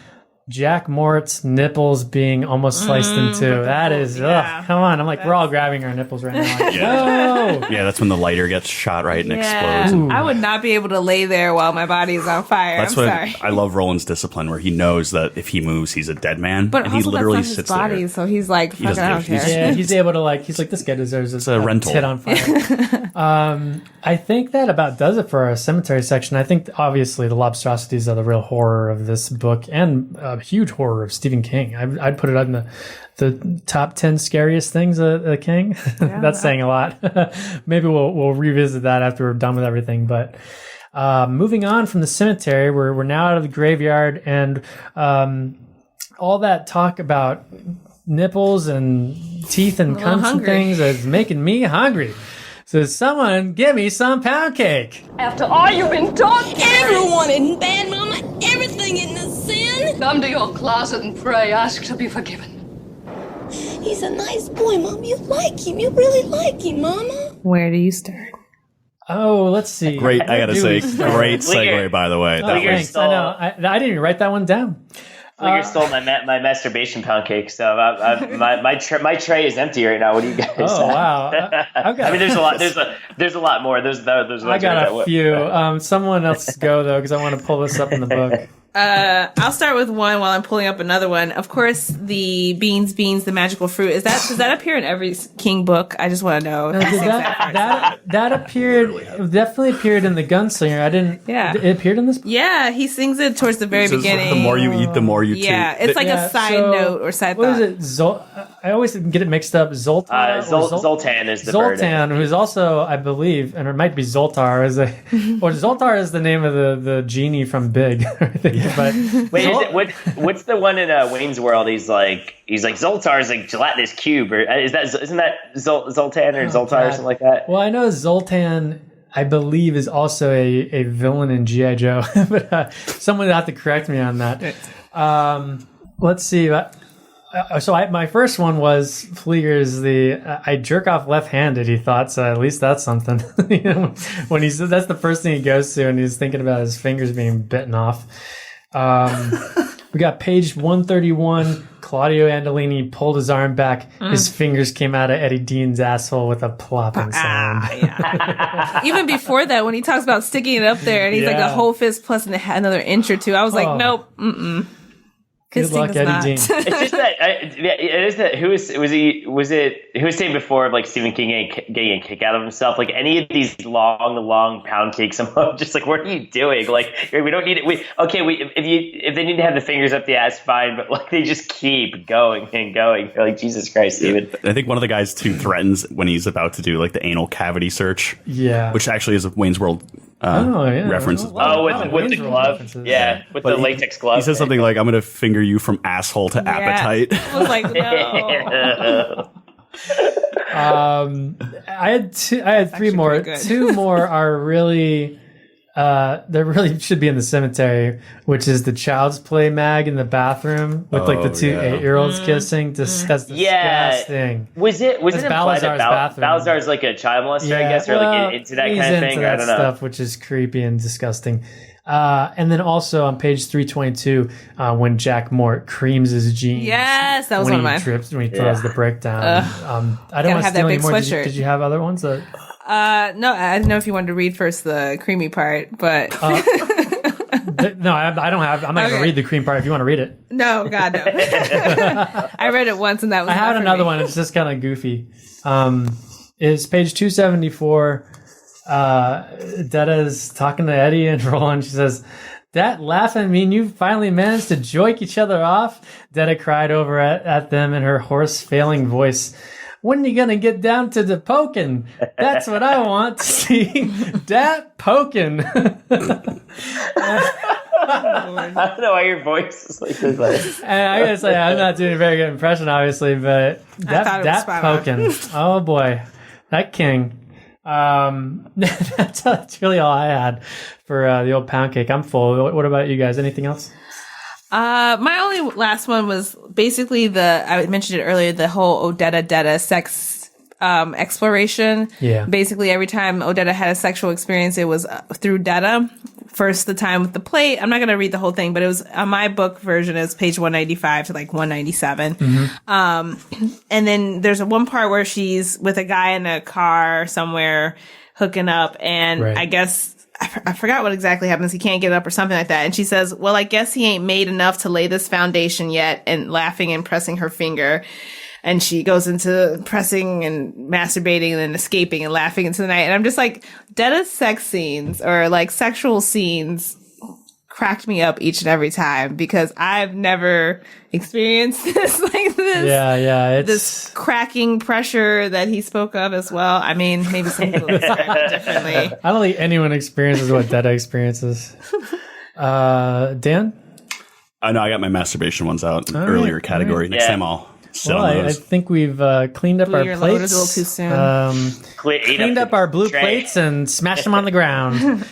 Jack Mort's nipples being almost sliced in two. That is, come on. I'm we're all grabbing our nipples right now. No! Yeah, that's when the lighter gets shot right and explodes. I would not be able to lay there while my body is on fire. That's sorry. I love Roland's discipline, where he knows that if he moves, he's a dead man. But and also he literally that's not sits his body, there. so he's fuck it, I don't care. Yeah, he's able to he's this guy deserves a rental. tit on fire. I think that about does it for our cemetery section. I think obviously the lobstrosities are the real horror of this book and a huge horror of Stephen King. I'd put it on the top 10 scariest things of King. That's saying a lot. Maybe we'll revisit that after we're done with everything. But moving on from the cemetery, we're now out of the graveyard, and all that talk about nipples and teeth and cunts and things is making me hungry. So someone give me some pound cake. After all you've been taught, everyone isn't bad, Mama. Everything isn't a sin. Come to your closet and pray. Ask to be forgiven. He's a nice boy, Mom. You like him. You really like him, Mama. Where do you start? Oh, let's see. Great, I gotta say, great segue, by the way. Thanks. I know. I didn't even write that one down. Fligger stole my masturbation pound cake, so my tray is empty right now. What do you guys? Oh wow! I mean, there's a lot. There's a lot more. There's I got a few. Someone else go though, because I want to pull this up in the book. I'll start with one while I'm pulling up another one. Of course, the beans, the magical fruit. Does that appear in every King book? I just want to know. That appeared, definitely appeared in the Gunslinger. I didn't. Yeah, it appeared in this book? Yeah, he sings it towards the very beginning. The more you eat, the more you. Yeah, it's like a side note or side thought. What is it? I always get it mixed up. Zoltan. Zoltan is the bird. Zoltan, who's also, I believe, and it might be Zoltar, or Zoltar is the name of the genie from Big. I think. But wait, what's the one in Wayne's World? He's like Zoltar is like gelatinous cube, or isn't that Zoltan or Zoltar or something like that? Well, I know Zoltan, I believe, is also a villain in G.I. Joe, but someone will have to correct me on that. Let's see. My first one was Flieger's I jerk off left-handed, he thought, so at least that's something. When that's the first thing he goes to, and he's thinking about his fingers being bitten off. We got page 131. Claudio Andolini pulled his arm back. His fingers came out of Eddie Dean's asshole with a plopping sound. Even before that, when he talks about sticking it up there and he's like a whole fist plus another inch or two, I was like, nope, Good luck, Eddie Dean. It's just that it is that who was saying before of like Stephen King getting a kick out of himself, like any of these long pound cakes, I'm just like, what are you doing? Like, we don't need it. If they need to have the fingers up the ass, fine, but like they just keep going and going. You're like, Jesus Christ, Stephen. I think one of the guys too threatens when he's about to do like the anal cavity search. Yeah, which actually is a Wayne's World reference as well. With the glove, with the latex glove. He says something like, "I'm going to finger you from asshole to appetite." I was like, no. I had three more. Two more are really, they really should be in the cemetery, which is the Child's Play mag in the bathroom with like the two 8-year-olds kissing. That's disgusting. Was it implied that bathroom. Balazar's like a child molester, I guess, or like into that kind of thing? I don't know. Stuff which is creepy and disgusting. And then also on page 322, when Jack Mort creams his jeans. Yes, that was one of mine. When he throws the brick down. I don't want to steal any more. Did you have other ones? No, I didn't know if you wanted to read first the creamy part, but no, I don't have. I'm not going to read the cream part if you want to read it. No, God, no. I read it once and that was. I had another one. It's just kind of goofy. It's page 274. Detta's talking to Eddie and Roland. She says, "That laughing mean you finally managed to joik each other off?" Detta cried over at them in her hoarse, failing voice. "When are you gonna get down to the poking? That's what I want to see. Dat poking." I don't know why your voice is like this. And I gotta say, I'm not doing a very good impression, obviously, but that poking. Oh boy, that king. That's really all I had for the old pound cake. I'm full. What about you guys? Anything else? My only last one was basically I mentioned it earlier, the whole Odetta sex exploration. Yeah. Basically, every time Odetta had a sexual experience, it was through Detta. First, the time with the plate. I'm not going to read the whole thing, but it was on my book version is page 195 to like 197. And then there's one part where she's with a guy in a car somewhere hooking up, and I guess I forgot what exactly happens. He can't get up or something like that. And she says, "Well, I guess he ain't made enough to lay this foundation yet," and laughing and pressing her finger. And she goes into pressing and masturbating and then escaping and laughing into the night. And I'm just like, Detta's sex scenes or like sexual scenes cracked me up each and every time because I've never experienced this like this. Yeah. It's this cracking pressure that he spoke of as well. I mean, maybe some people describe it differently. I don't think anyone experiences what Detta experiences. Dan? I know I got my masturbation ones out in earlier category. Next time I'll sit on those. I think we've cleaned up our Your plates. load is a little too soon. Cleaned up our blue plates and smashed them on the ground.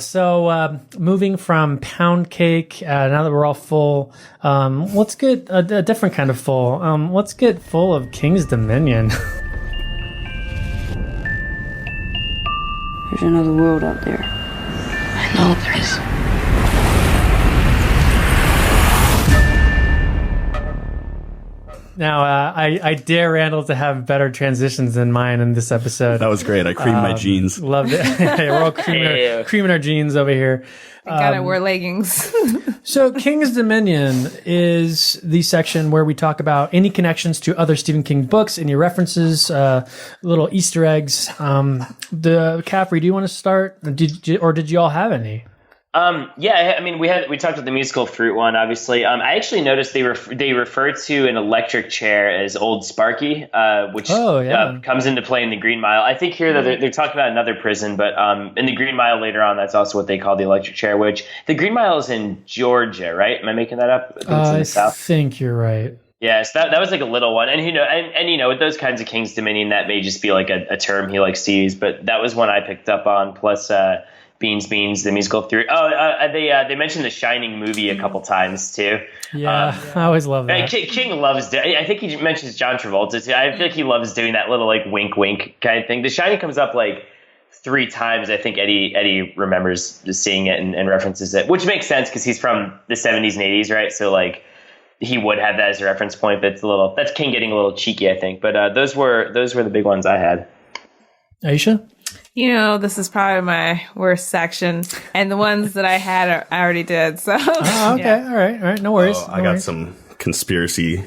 So moving from pound cake, now that we're all full, let's get a different kind of full. Let's get full of King's Dominion. There's another world out there. I know there is. Now, I dare Randall to have better transitions than mine in this episode. That was great. I creamed my jeans. Loved it. We're all creaming our jeans over here. Thank God I wore leggings. So King's Dominion is the section where we talk about any connections to other Stephen King books, any references, little Easter eggs. Caffrey, do you want to start? Did you all have any? Yeah, I mean, we talked about the musical Fruit one, obviously. I actually noticed they refer to an electric chair as Old Sparky, which comes into play in the Green Mile. I think here that they're talking about another prison, but in the Green Mile later on, that's also what they call the electric chair, which the Green Mile is in Georgia, right? Am I making that up? I think you're right. Yeah, so that was like a little one. And with those kinds of King's Dominion, that may just be like a term he likes to use, but that was one I picked up on, plus Beans, the musical theory. They mentioned the Shining movie a couple times too. Yeah, I always love that. King loves. I think he mentions John Travolta too. I feel like he loves doing that little like wink, wink kind of thing. The Shining comes up like 3 times, I think Eddie remembers seeing it and references it, which makes sense because he's from the 70s and 80s, right? So like he would have that as a reference point, but that's King getting a little cheeky, I think. But those were the big ones I had. Aisha? This is probably my worst section, and the ones that I had I already did. So okay, yeah. all right, no worries. I got some conspiracy.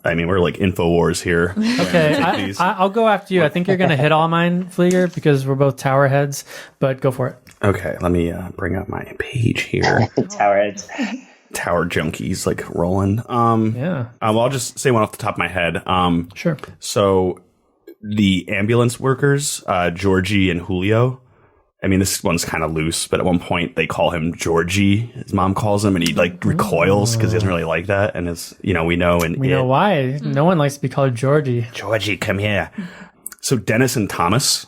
I mean, we're like InfoWars here. Okay, I'll go after you. I think you're going to hit all mine, Flieger, because we're both tower heads, but go for it. Okay, let me bring up my page here. Tower heads. Tower junkies, like rolling. Yeah. Well, I'll just say one off the top of my head. Sure. So the ambulance workers, Georgie and Julio, I mean, this one's kind of loose, but at one point they call him Georgie. His mom calls him, and he like recoils because he doesn't really like that. And it's, we know why. No one likes to be called Georgie. Georgie, come here. So Dennis and Thomas,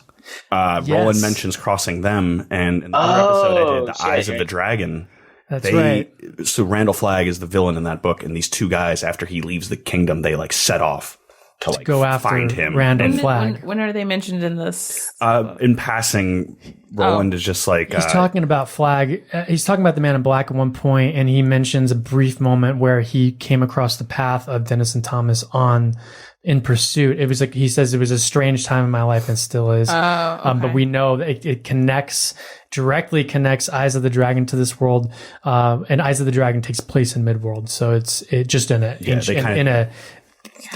Roland mentions crossing them, and in the other episode I did the Eyes of the Dragon. That's right. So Randall Flagg is the villain in that book, and these two guys, after he leaves the kingdom, they like set off to like go after find him. Randall Flagg. When are they mentioned in this? In passing, Roland is just like he's talking about Flagg. He's talking about the Man in Black at one point, and he mentions a brief moment where he came across the path of Dennis and Thomas in pursuit. It was like he says, it was a strange time in my life and still is. But we know that it directly connects Eyes of the Dragon to this world, and Eyes of the Dragon takes place in Midworld, so it's just in a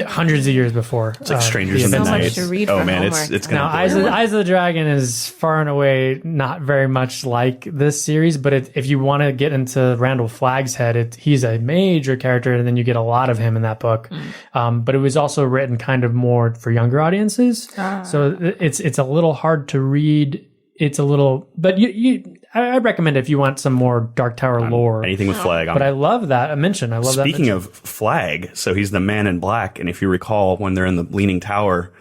hundreds of years before. It's like Strangers in the Night. So much to read oh for man, homework. it's gonna. Now, Eyes of the Dragon is far and away not very much like this series, but if you want to get into Randall Flagg's head, he's a major character, and then you get a lot of him in that book. But it was also written kind of more for younger audiences, so it's a little hard to read. It's a little, but I recommend it if you want some more Dark Tower lore. Anything with Flagg. But I love that mention. I love that. Speaking of Flagg, so he's the Man in Black, and if you recall, when they're in the Leaning Tower,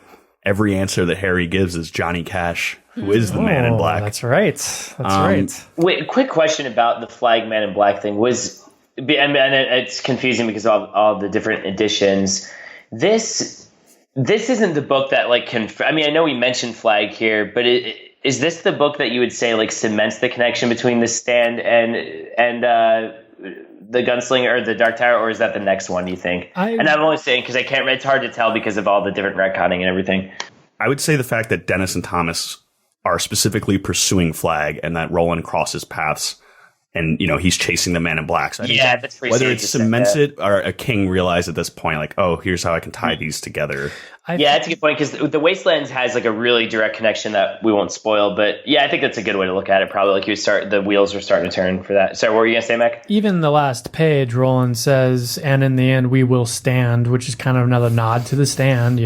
every answer that Harry gives is Johnny Cash, who is the Man in Black. That's right. That's right. Wait, quick question about the Flagg Man in Black thing was, and it's confusing because of all the different editions. This isn't the book that like I mean, I know we mentioned Flagg here, but is this the book that you would say like cements the connection between the Stand and the Gunslinger or the Dark Tower, or is that the next one, you think? And I'm only saying because it's hard to tell because of all the different retconning and everything. I would say the fact that Dennis and Thomas are specifically pursuing Flagg, and that Roland crosses paths, and he's chasing the Man in Black. So I think that's pretty whether safe it to say cements that. it or a King realized at this point, like, oh, here's how I can tie these together. That's a good point, because the Wastelands has like a really direct connection that we won't spoil. But yeah, I think that's a good way to look at it. Probably like the wheels are starting to turn for that. Sorry, what were you gonna say, Mac? Even the last page, Roland says, "And in the end, we will stand," which is kind of another nod to the Stand.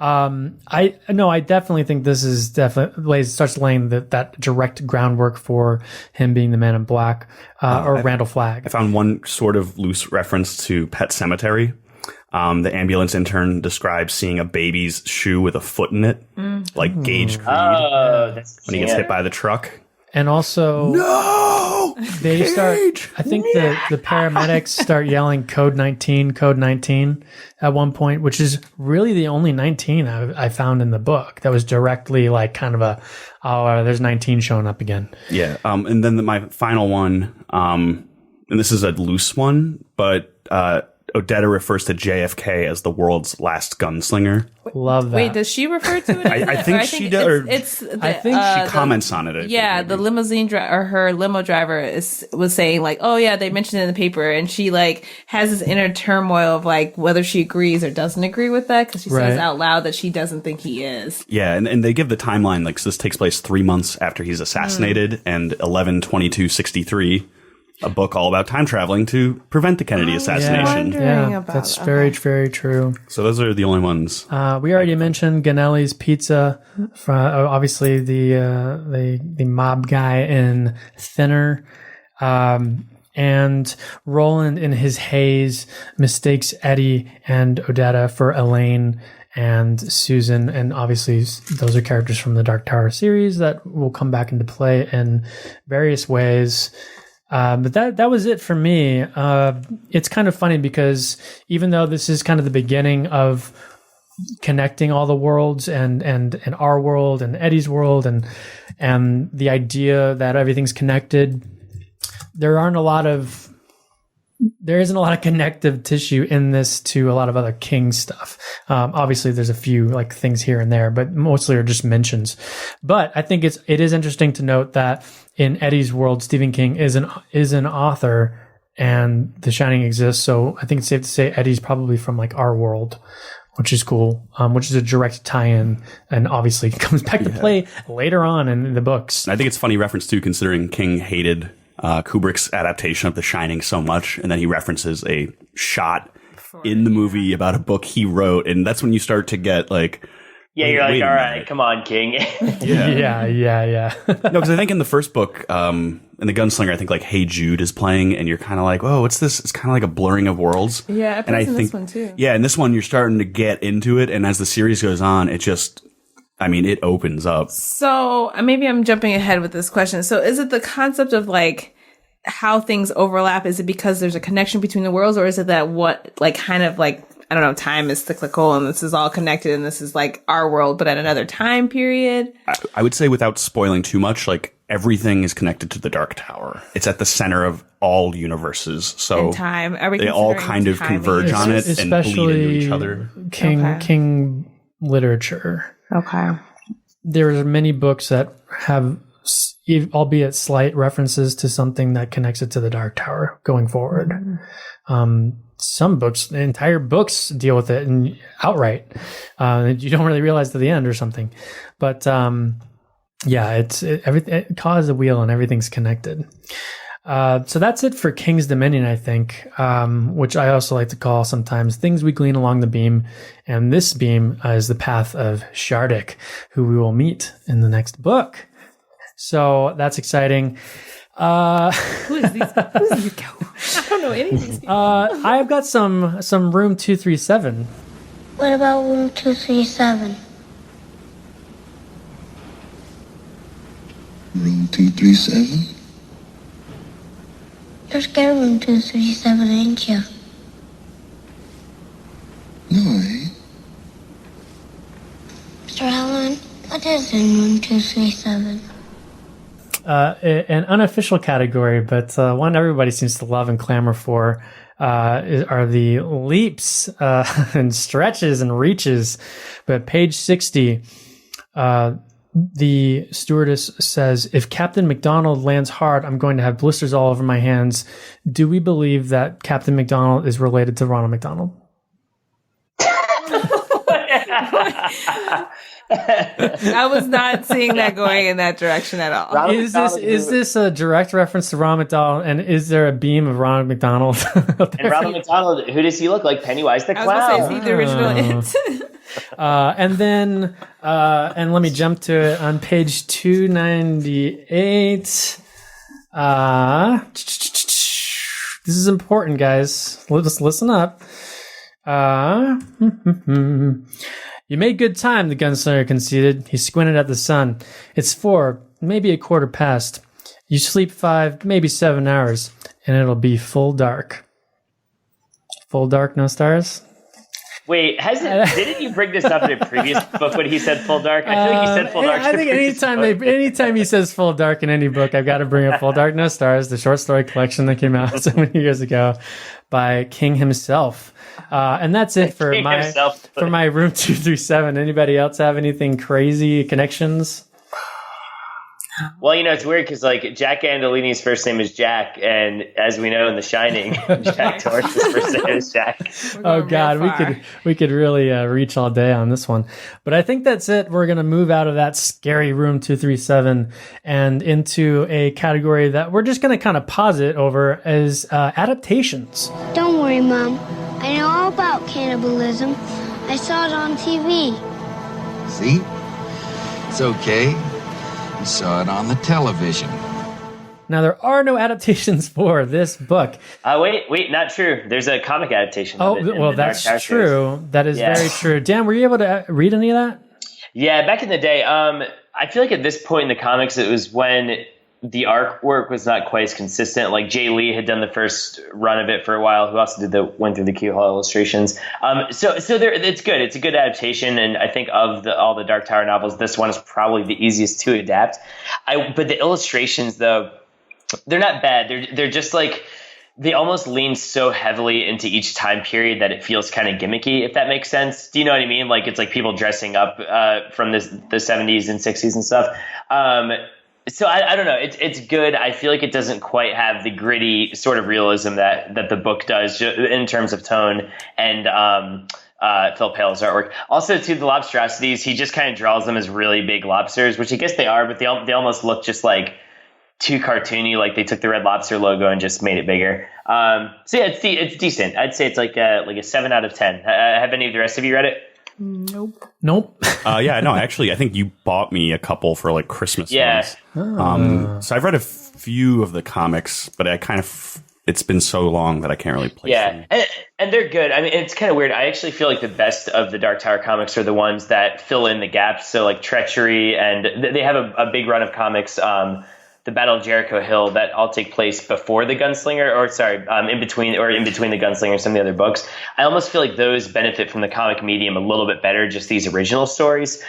I definitely think this is starts laying that direct groundwork for him being the Man in Black or Randall Flagg. I found one sort of loose reference to Pet Sematary. The ambulance intern describes seeing a baby's shoe with a foot in it, like Gage Creed, when he gets hit by the truck. And also, no, they start. I think the paramedics start yelling "Code 19, Code 19" at one point, which is really the only 19 I found in the book that was directly like kind of there's 19 showing up again. Yeah, and then my final one, and this is a loose one, but Odetta refers to JFK as the world's last gunslinger. Love that. Wait, does she refer to it? I think she does. I think she comments on it. The limousine driver, or her limo driver, was saying like, "Oh yeah, they mentioned it in the paper," and she like has this inner turmoil of like whether she agrees or doesn't agree with that, because she says out loud that she doesn't think he is. Yeah, and they give the timeline, like, so this takes place 3 months after he's assassinated, and 11/22/63. A book all about time traveling to prevent the Kennedy assassination. That's very, very true. So those are the only ones. We already mentioned Ganelli's Pizza, obviously the mob guy in Thinner, and Roland in his haze mistakes Eddie and Odetta for Elaine and Susan, and obviously those are characters from the Dark Tower series that will come back into play in various ways. But that was it for me. It's kind of funny because even though this is kind of the beginning of connecting all the worlds and our world and Eddie's world and the idea that everything's connected. There isn't a lot of connective tissue in this to a lot of other King stuff. Obviously there's a few like things here and there, but mostly are just mentions. But I think it is interesting to note that in Eddie's world, Stephen King is an author and The Shining exists. So I think it's safe to say Eddie's probably from like our world, which is cool, which is a direct tie-in and obviously comes back to play later on in the books. I think it's a funny reference too, considering King hated Kubrick's adaptation of The Shining so much, and then he references a shot in the movie about a book he wrote, and that's when you start to get like, yeah, you're like, all right, come on, King. Yeah. No, because I think in the first book, in The Gunslinger, I think like Hey Jude is playing, and you're kind of like, oh, what's this? It's kind of like a blurring of worlds. Yeah, and I think this one too. Yeah, in this one, you're starting to get into it, and as the series goes on, it opens up. So maybe I'm jumping ahead with this question. So is it the concept of like how things overlap? Is it because there's a connection between the worlds, or is it that what like kind of like, I don't know, time is cyclical and this is all connected and this is like our world, but at another time period? I would say, without spoiling too much, like everything is connected to the Dark Tower. It's at the center of all universes. So in time, they all kind of converge on it and bleed into each other. King literature. Okay. There are many books that have, albeit slight, references to something that connects it to the Dark Tower going forward. Some books, entire books, deal with it and outright. You don't really realize to the end or something. But it causes a wheel and everything's connected. So that's it for King's Dominion, I think, which I also like to call sometimes Things We Glean Along the Beam. And this beam is the path of Shardik, who we will meet in the next book. So that's exciting. Who is these? I don't know any of these people. I've got some room 237. What about room 237? Room 237? You're scared of room 237, ain't you? No, I ain't. Mr. Allen, what is in room 237? An unofficial category, but one everybody seems to love and clamor for are the leaps and stretches and reaches. But page 60, the stewardess says, if Captain McDonald lands hard, I'm going to have blisters all over my hands. Do we believe that Captain McDonald is related to Ronald McDonald? I was not seeing that going in that direction at all. Is this a direct reference to Ronald McDonald? And is there a beam of Ronald McDonald? And Ronald McDonald, who does he look like? Pennywise the Clown. I was going to say, is he the original It? And then, and let me jump to it on page 298. This is important, guys. Let's listen up. You made good time, the gunslinger conceded. He squinted at the sun. It's 4, maybe a quarter past. You sleep 5, maybe 7 hours, and it'll be full dark. Full dark, no stars? Wait, didn't you bring this up in a previous book when he said full dark? I feel like he said full dark. I think anytime he says full dark in any book, I've got to bring up Full Dark, No Stars, the short story collection that came out so many years ago by King himself. And that's it for my room 237. Anybody else have anything crazy connections? Well, it's weird because like Jack Gandolini's first name is Jack, and as we know in The Shining, Jack Torrance's first name is Jack. Oh God, we could really reach all day on this one, but I think that's it. We're gonna move out of that scary room 237 and into a category that we're just gonna kind of pause it over as adaptations. Don't worry, Mom. I know all about cannibalism. I saw it on TV. See? It's okay. You saw it on the television. Now, there are no adaptations for this book. Wait, not true. There's a comic adaptation. Oh, well, that's true. That is very true. Dan, were you able to read any of that? Yeah, back in the day. I feel like at this point in the comics, it was when the artwork was not quite as consistent. Like Jay Lee had done the first run of it for a while, who also went through the Keyhole illustrations. So it's good. It's a good adaptation, and I think of all the Dark Tower novels, this one is probably the easiest to adapt. But the illustrations, though, they're not bad. They're just like, they almost lean so heavily into each time period that it feels kind of gimmicky, if that makes sense. Do you know what I mean? Like, it's like people dressing up from the 70s and 60s and stuff. So I don't know. It's good. I feel like it doesn't quite have the gritty sort of realism that the book does in terms of tone and Philip Hale's artwork. Also, too, the Lobstrosities, he just kind of draws them as really big lobsters, which I guess they are, but they almost look just like too cartoony, like they took the Red Lobster logo and just made it bigger. So yeah, it's decent. I'd say it's like a 7 out of 10. Have any of the rest of you read it? Nope. Yeah, no, actually, I think you bought me a couple for like Christmas. Yeah. Ones. So I've read a few of the comics, but it's been so long that I can't really place them. And they're good. I mean, it's kind of weird. I actually feel like the best of the Dark Tower comics are the ones that fill in the gaps. So like Treachery, and they have a big run of comics, the Battle of Jericho Hill, that all take place before the Gunslinger, in between the Gunslinger and some of the other books. I almost feel like those benefit from the comic medium a little bit better, just these original stories.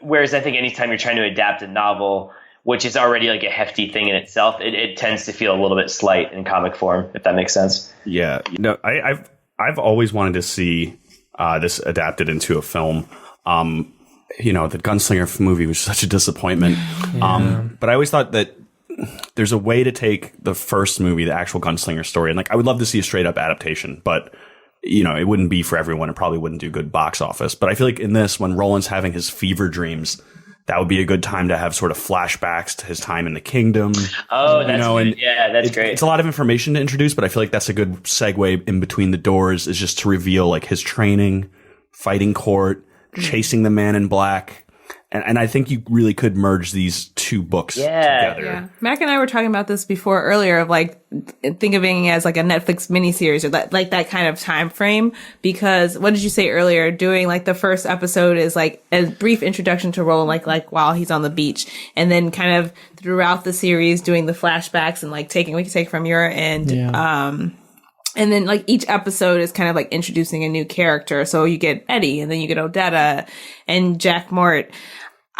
Whereas I think anytime you're trying to adapt a novel, which is already like a hefty thing in itself, it tends to feel a little bit slight in comic form, if that makes sense. Yeah, I've always wanted to see this adapted into a film. The Gunslinger movie was such a disappointment. Yeah. But I always thought that there's a way to take the first movie, the actual Gunslinger story, and like I would love to see a straight up adaptation, but it wouldn't be for everyone. It probably wouldn't do good box office. But I feel like in this, when Roland's having his fever dreams, that would be a good time to have sort of flashbacks to his time in the kingdom. Oh, that's good. Yeah, that's great. It's a lot of information to introduce, but I feel like that's a good segue in between the doors, is just to reveal like his training, fighting court, chasing the Man in Black. And I think you really could merge these two books together. Yeah. Mac and I were talking about this before earlier, of like think of it as like a Netflix miniseries, or that kind of time frame. Because what did you say earlier? Doing like the first episode is like a brief introduction to Roland, like while he's on the beach, and then kind of throughout the series doing the flashbacks and like taking what you take from your end. Yeah. And then like each episode is kind of like introducing a new character. So you get Eddie, and then you get Odetta and Jack Mort.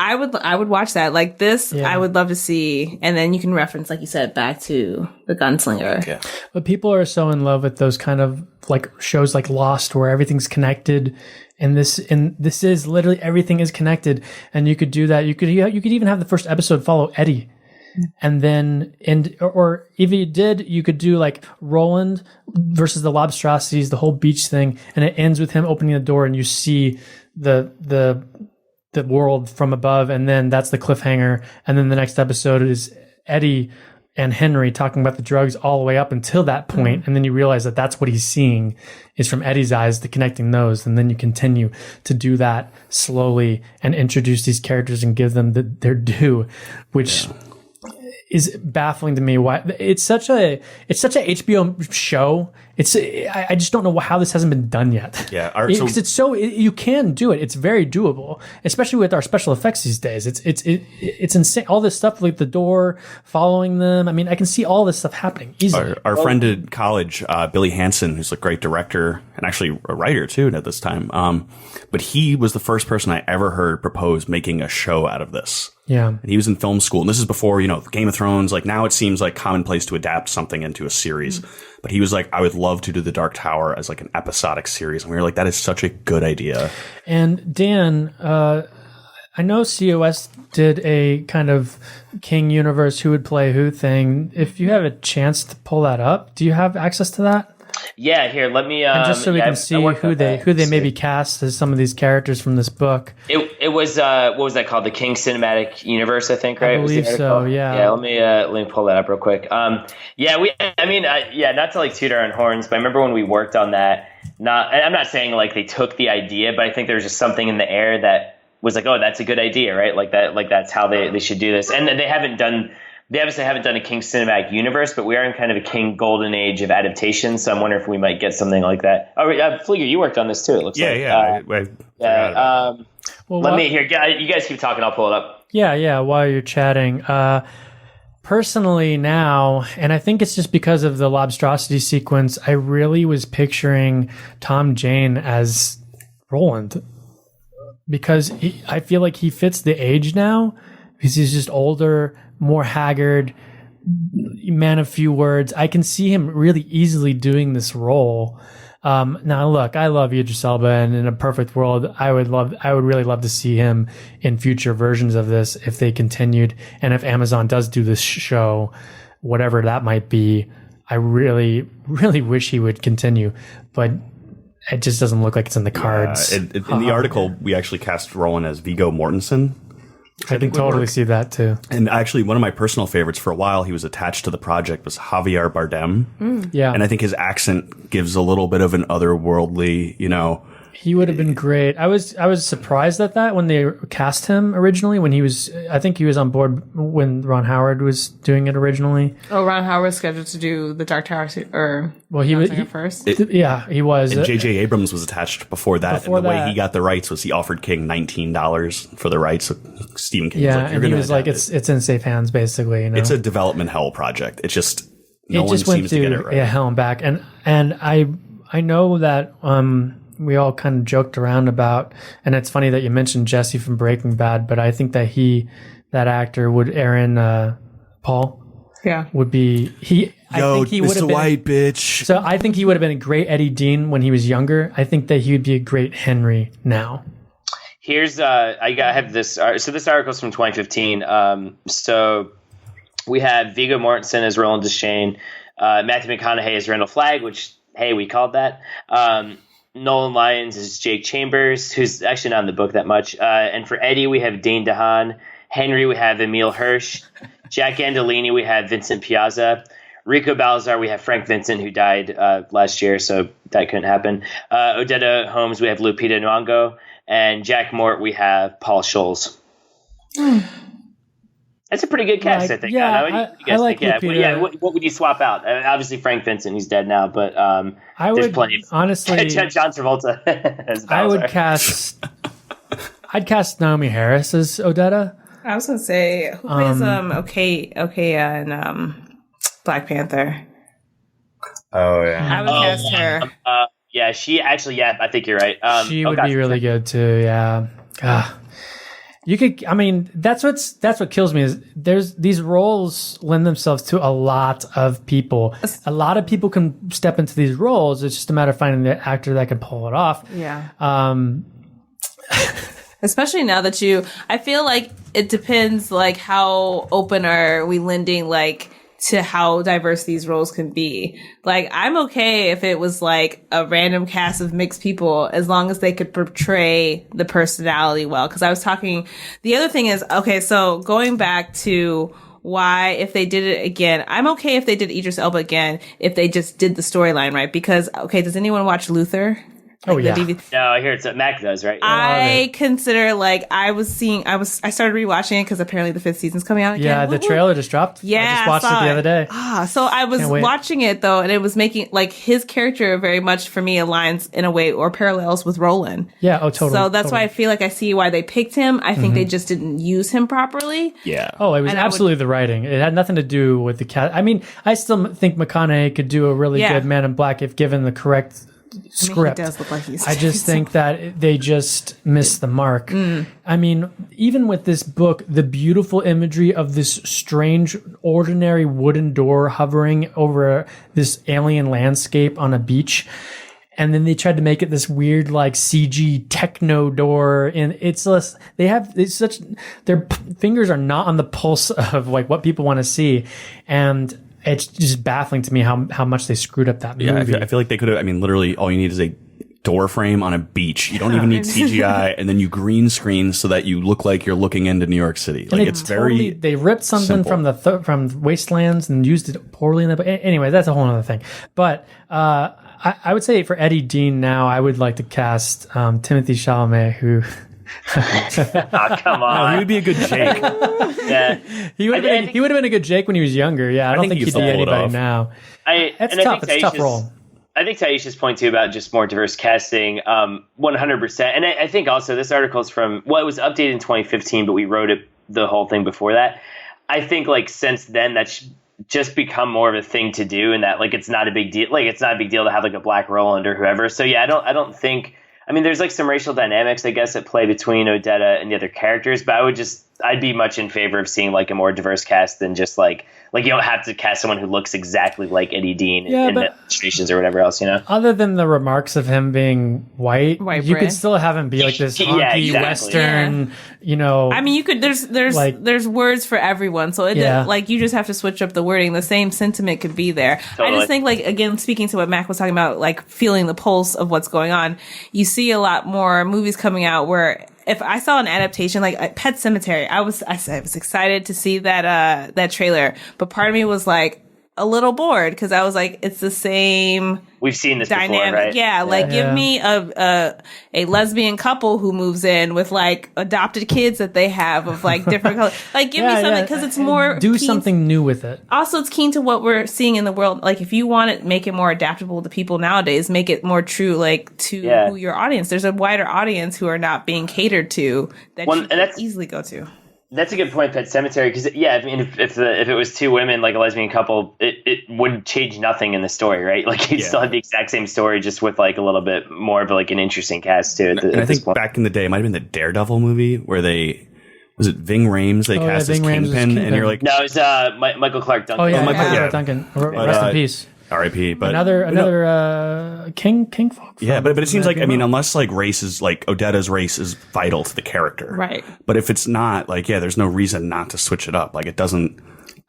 I would watch that. Like this, I would love to see. And then you can reference, like you said, back to the Gunslinger. Yeah. But people are so in love with those kind of like shows like Lost, where everything's connected. And this is literally everything is connected. And you could do that. You could even have the first episode follow Eddie. And then, or if you did, you could do like Roland versus the Lobstrosities, the whole beach thing, and it ends with him opening the door and you see the world from above, and then that's the cliffhanger. And then the next episode is Eddie and Henry talking about the drugs all the way up until that point. And then you realize that that's what he's seeing is from Eddie's eyes, the connecting those. And then you continue to do that slowly and introduce these characters and give them their due, which is baffling to me. Why it's such a HBO show. I just don't know how this hasn't been done yet. Yeah, because you can do it. It's very doable, especially with our special effects these days. It's insane. All this stuff like the door following them. I mean, I can see all this stuff happening easily. Our friend at college, Billy Hansen, who's a great director and actually a writer too at this time. But he was the first person I ever heard propose making a show out of this. Yeah. And he was in film school, and this is before, Game of Thrones. Like now it seems like commonplace to adapt something into a series. But he was like, I would love to do the Dark Tower as like an episodic series. And we were like, that is such a good idea. And Dan, I know COS did a kind of King Universe who would play who thing. If you have a chance to pull that up, do you have access to that? Yeah, here, let me. And just so we can see who they maybe cast as some of these characters from this book. It was what was that called? The King Cinematic Universe, I think, right? I believe so. Yeah. Yeah. Let me pull that up real quick. Not to like toot our own horns, but I remember when we worked on that. I'm not saying like they took the idea, but I think there was just something in the air that was like, oh, that's a good idea, right? Like that, like that's how they should do this. And they obviously haven't done a King Cinematic Universe, but we are in kind of a King Golden Age of adaptation. So I'm wondering if we might get something like that. Oh, Flieger, you worked on this too. It looks like. Yeah. Let me hear. You guys keep talking. I'll pull it up. Yeah. While you're chatting, personally now, and I think it's just because of the lobstrosity sequence, I really was picturing Tom Jane as Roland, because I feel like he fits the age now, because he's just older, more haggard, man of few words. I can see him really easily doing this role. Now, look, I love Idris Elba, and in a perfect world, I would really love to see him in future versions of this if they continued, and if Amazon does do this show, whatever that might be. I really, really wish he would continue, but it just doesn't look like it's in the cards. In the article, we actually cast Roland as Viggo Mortensen. I can totally see that too. And actually, one of my personal favorites for a while, he was attached to the project, was Javier Bardem. Yeah. And I think his accent gives a little bit of an otherworldly, He would have been great. I was surprised at that when they cast him originally. I think he was on board when Ron Howard was doing it originally. Oh, Ron Howard was scheduled to do the Dark Tower, He was first. He was. And J.J. Abrams was attached before that. Before and the way that. he got the rights was he offered King $19 for the rights. So Stephen King was Yeah, like, and he was like, it's in safe hands, basically. It's a development hell project. It's just no it one just went seems to get it right. Yeah, hell and back. And I know that we all kind of joked around about, and it's funny that you mentioned Jesse from Breaking Bad, but I think that that actor Aaron Paul, would be I think he would have been White bitch. So I think he would have been a great Eddie Dean when he was younger. I think that he would be a great Henry now. Here's I have this. So this article is from 2015. So we have Viggo Mortensen as Roland Deschain, Matthew McConaughey as Randall Flagg, which we called that. Nolan Lyons is Jake Chambers, who's actually not in the book that much. And for Eddie, we have Dane DeHaan. Henry, we have Emile Hirsch. Jack Gandolini, we have Vincent Piazza. Rico Balazar, we have Frank Vincent, who died last year, so that couldn't happen. Odetta Holmes, we have Lupita Nyong'o. And Jack Mort, we have Paul Scholes. That's a pretty good cast, I think. I like Lupita. What would you swap out? Obviously, Frank Vincent, he's dead now, but there's plenty of honestly. John Travolta as Balazar. I would cast. I'd cast Naomi Harris as Odetta. I was gonna say who plays in Black Panther. Oh yeah, I would cast her. Yeah, she actually. Yeah, I think you're right. She would be really good too. Yeah. You could. I mean, that's what kills me is these roles lend themselves to a lot of people. A lot of people can step into these roles. It's just a matter of finding the actor that can pull it off. Yeah. Especially now that I feel like it depends, like how open are we lending, like, to how diverse these roles can be. Like, I'm okay if it was like a random cast of mixed people, as long as they could portray the personality well. Cause I was talking, the other thing is, okay, so going back to why, if they did it again, I'm okay if they did Idris Elba again, if they just did the storyline right. Because, okay, does anyone watch Luther? Oh yeah. No, I hear it's Mac does, right? I consider, like, I started rewatching it because apparently the 5th season's coming out again. Yeah, the trailer just dropped. Yeah, I just watched it the other day. So I was watching it though, and it was making, like, his character very much for me aligns in a way or parallels with Roland. Yeah, totally. So that's why I feel like I see why they picked him. I think they just didn't use him properly. Yeah. Oh, it was absolutely the writing. It had nothing to do with the cast. I mean, I still think McConaughey could do a really good Man in Black if given the correct script. He does look like he's I just think that they just missed the mark. I mean, even with this book, the beautiful imagery of this strange, ordinary wooden door hovering over this alien landscape on a beach. And then they tried to make it this weird, like, CG techno door. And their fingers are not on the pulse of, like, what people want to see. And it's just baffling to me how much they screwed up that movie. Yeah, I feel like they could have. I mean, literally, all you need is a door frame on a beach. You don't even need CGI, and then you green screen so that you look like you're looking into New York City. Like, it's very. They ripped something simple. from Wastelands and used it poorly in the. Anyway, that's a whole other thing. But I would say for Eddie Dean now, I would like to cast Timothée Chalamet, who. Oh, come on. No, he would be a good Jake. Yeah. He would have been a good Jake when he was younger. Yeah, I don't think he'd be anybody now. It's tough. It's a tough role. I think Taisha's point too about just more diverse casting, 100%. And I think also this article is from, well, it was updated in 2015, but we wrote the whole thing before that. I think like since then that's just become more of a thing to do, and that like it's not a big deal. Like it's not a big deal to have like a Black Roland or whoever. So yeah, I don't think. I mean, there's like some racial dynamics, I guess, at play between Odetta and the other characters, but I'd be much in favor of seeing like a more diverse cast than just like you don't have to cast someone who looks exactly like Eddie Dean in the illustrations or whatever else, you know? Other than the remarks of him being white you bread. could still have him be like this honky exactly. Western, you know. I mean, you could, there's words for everyone. So like you just have to switch up the wording. The same sentiment could be there. Totally. I just think like, again, speaking to what Mac was talking about, like feeling the pulse of what's going on, you see a lot more movies coming out where if I saw an adaptation like Pet Sematary, I was excited to see that trailer, but part of me was like a little bored because I was like, it's the same. We've seen this dynamic, before, right? Yeah, like give me a lesbian couple who moves in with like adopted kids that they have of like different colors. Like give me something because it's more something new with it. Also, it's keen to what we're seeing in the world. Like if you want it, make it more adaptable to people nowadays. Make it more true, like to who your audience. There's a wider audience who are not being catered to that you can easily go to. That's a good point, Pet Sematary, because I mean, if it was two women, like a lesbian couple, it would change nothing in the story, right? Like you'd still have the exact same story, just with like a little bit more of like an interesting cast to it. And I think back in the day, it might have been the Daredevil movie where was it Ving Rhames they cast as Kingpin, and you're like, no, it was Michael Clark Duncan. Oh yeah, Duncan. Rest in peace. R.I.P. But another King folk. Yeah, but it seems like, I mean, unless like race is like Odetta's race is vital to the character, right? But if it's not, like, there's no reason not to switch it up. Like it doesn't.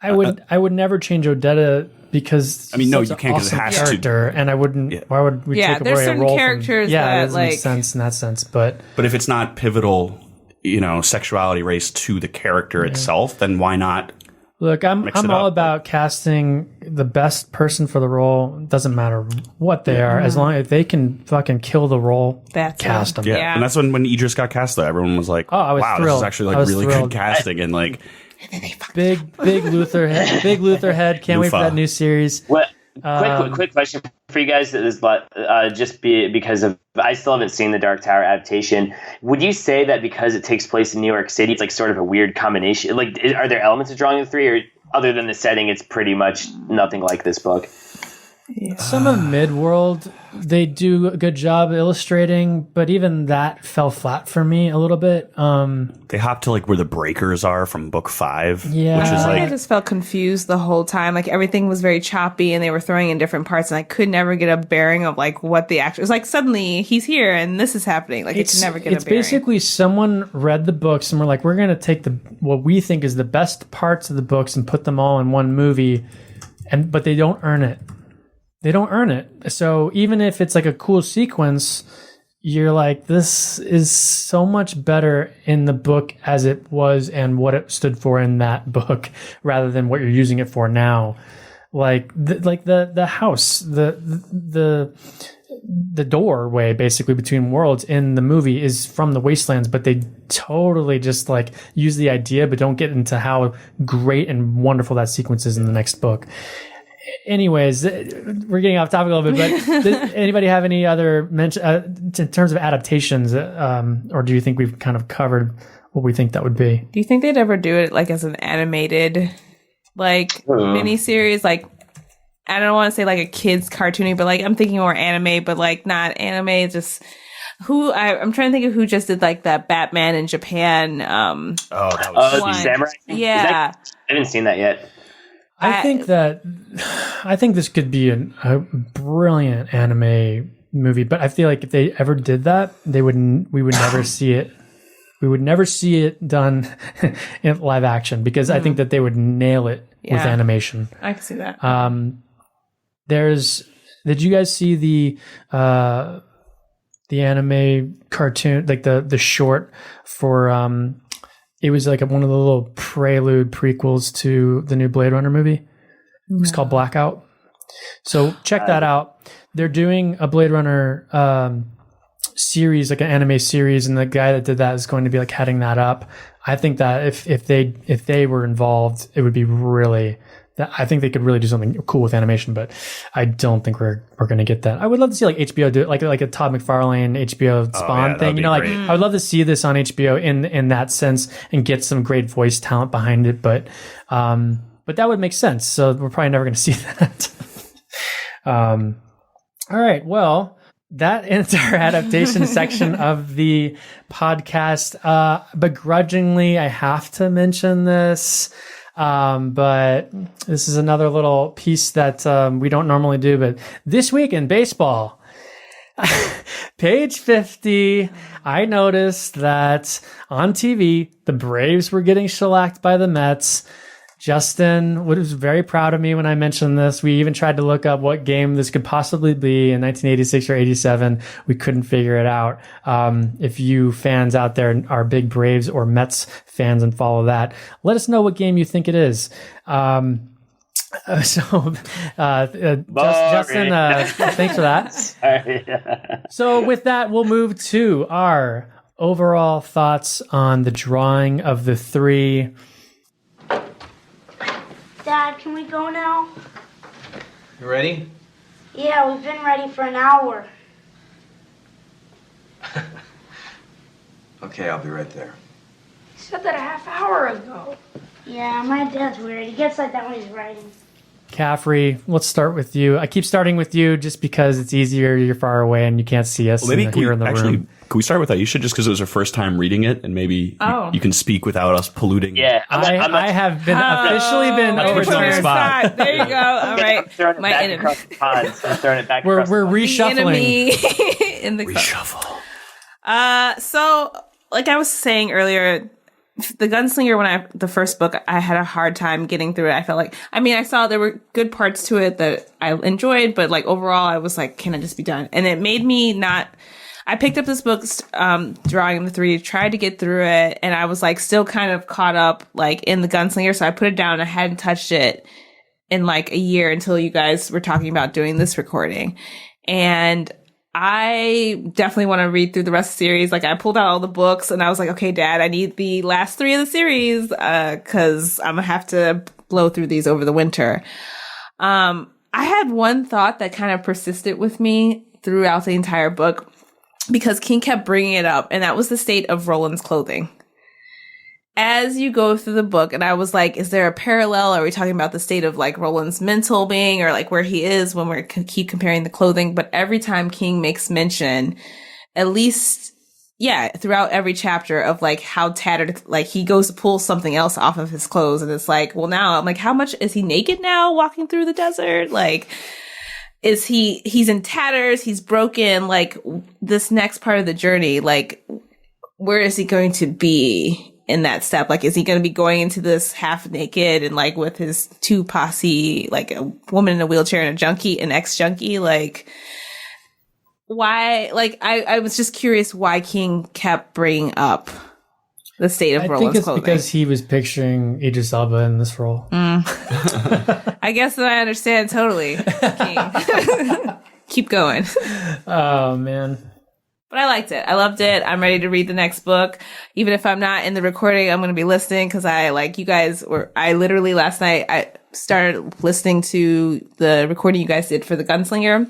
I would never change Odetta because I mean, no, you can't because awesome it has character, and I wouldn't. Why would we take away a role characters from? Yeah, that, it doesn't like, make sense in that sense. But if it's not pivotal, sexuality, race to the character itself, then why not? Look, I'm all about casting the best person for the role. It doesn't matter what they are, as long as they can fucking kill the role. Cast them. Yeah. And that's when Idris got cast, though. Everyone was like, I was wow, thrilled. this is actually like really good casting. And like, big Luther head. Can't wait for that new series. Quick question for you guys. That is because of I still haven't seen the Dark Tower adaptation. Would you say that because it takes place in New York City, it's like sort of a weird combination? Like, are there elements of Drawing of Three, or other than the setting, it's pretty much nothing like this book? Some of Midworld, they do a good job illustrating, but even that fell flat for me a little bit. They hop to like where the breakers are from book 5. Yeah. Which is like, I just felt confused the whole time. Like everything was very choppy and they were throwing in different parts and I could never get a bearing of like what the actual, it was like suddenly he's here and this is happening. Like it's never get a bearing. It's basically someone read the books and we're like, we're going to take what we think is the best parts of the books and put them all in one movie. But they don't earn it. They don't earn it. So even if it's like a cool sequence, you're like, this is so much better in the book as it was and what it stood for in that book rather than what you're using it for now. Like the house, the doorway basically between worlds in the movie is from the Wastelands, but they totally just like use the idea but don't get into how great and wonderful that sequence is in the next book. Anyways, we're getting off topic a little bit, but does anybody have any other mention in terms of adaptations, or do you think we've kind of covered what we think that would be? Do you think they'd ever do it like as an animated, like miniseries? Like, I don't want to say like a kid's cartoony, but like I'm thinking more anime, but like not anime. Just I'm trying to think of who just did like that Batman in Japan. That was Samurai. Yeah, I haven't seen that yet. I think this could be a brilliant anime movie, but I feel like if they ever did that, we would never see it. We would never see it done in live action because I think that they would nail it with animation. I can see that. Did you guys see the anime cartoon, like the short for it was like one of the little prelude prequels to the new Blade Runner movie. It's called Blackout. So check that out. They're doing a Blade Runner series, like an anime series, and the guy that did that is going to be like heading that up. I think that if they were involved, it would be really, I think they could really do something cool with animation, but I don't think we're going to get that. I would love to see like HBO do it, like a Todd McFarlane HBO Spawn thing. You know, like I would love to see this on HBO in that sense and get some great voice talent behind it. But that would make sense. So we're probably never going to see that. All right. Well, that ends our adaptation section of the podcast. Begrudgingly, I have to mention this. But this is another little piece that we don't normally do. But this week in baseball, page 50, I noticed that on TV, the Braves were getting shellacked by the Mets. Justin was very proud of me when I mentioned this. We even tried to look up what game this could possibly be in 1986 or 87. We couldn't figure it out. If you fans out there are big Braves or Mets fans and follow that, let us know what game you think it is. Justin, thanks for that. Sorry. So with that, we'll move to our overall thoughts on the drawing of the three. Dad, can we go now? You ready? Yeah, we've been ready for an hour. Okay, I'll be right there. You said that a half hour ago. Yeah, my dad's weird. He gets like that when he's writing. Caffrey, let's start with you. I keep starting with you just because it's easier. You're far away and you can't see us here in the room. Can we start with Aisha just because it was her first time reading it and maybe you can speak without us polluting? Yeah, I have been officially been overturned the spot. There you go. All right. Throwing it back across the pond. I'm throwing it back across We're the pond. reshuffling. In the reshuffle. So, like I was saying earlier, the Gunslinger, the first book, I had a hard time getting through it. I felt like, I saw there were good parts to it that I enjoyed, but like overall, I was like, can I just be done? And it made me not. I picked up this book, Drawing the Three, tried to get through it, and I was like still kind of caught up like in the Gunslinger, so I put it down. And I hadn't touched it in like a year until you guys were talking about doing this recording, and I definitely want to read through the rest of the series. Like I pulled out all the books, and I was like, okay, Dad, I need the last 3 of the series because I'm gonna have to blow through these over the winter. I had one thought that kind of persisted with me throughout the entire book, because King kept bringing it up, and that was the state of Roland's clothing. As you go through the book, and I was like, is there a parallel? Are we talking about the state of like Roland's mental being, or like where he is when we keep comparing the clothing? But every time King makes mention, at least, throughout every chapter of like how tattered, like he goes to pull something else off of his clothes, and it's like, well, now I'm like, how much is he naked now walking through the desert? Like, is he's in tatters, he's broken, like this next part of the journey, like where is he going to be in that step? Like, is he going to be going into this half naked and like with his 2 posse, like a woman in a wheelchair and a junkie, an ex-junkie? Like, why? Like, I was just curious why King kept bringing up the state of Roland's clothing. Because he was picturing Idris Elba in this role. I guess that I understand totally. Keep going. Oh, man. But I liked it. I loved it. I'm ready to read the next book. Even if I'm not in the recording, I'm going to be listening because I literally last night, I started listening to the recording you guys did for the Gunslinger.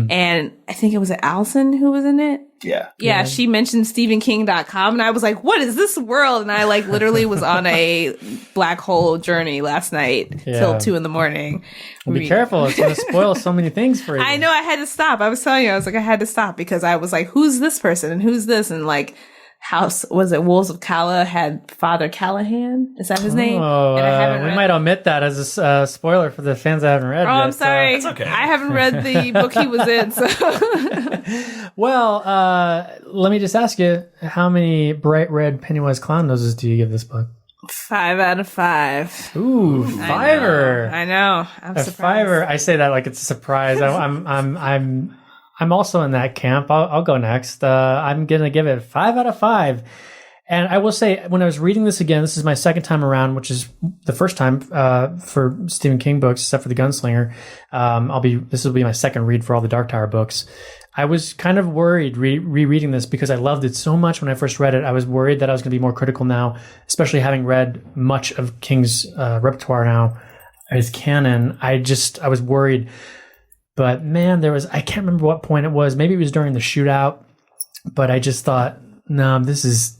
And I think it was Allison who was in it. Yeah. She mentioned StephenKing.com, and I was like, what is this world? And I like literally was on a black hole journey last night till 2 a.m. Be careful. It's going to spoil so many things for you. I know. I had to stop. I was telling you, I had to stop because I was like, who's this person and who's this? And like, Wolves of Kala had Father Callahan. Is that his name? Oh, we might omit that as a spoiler for the fans that haven't read it. I'm sorry. That's okay. I haven't read the book he was in. So. Well, let me just ask you, how many bright red Pennywise clown noses do you give this book? 5 out of 5. Ooh, 5er. I know. I'm surprised. 5er. I say that like it's a surprise. I'm also in that camp. I'll go next. I'm going to give it 5 out of 5. And I will say, when I was reading this again, this is my second time around, which is the first time for Stephen King books, except for The Gunslinger. This will be my second read for all the Dark Tower books. I was kind of worried rereading this because I loved it so much when I first read it. I was worried that I was going to be more critical now, especially having read much of King's repertoire now. as canon. I was worried, but man, I can't remember what point it was. Maybe it was during the shootout, but I just thought, no, this is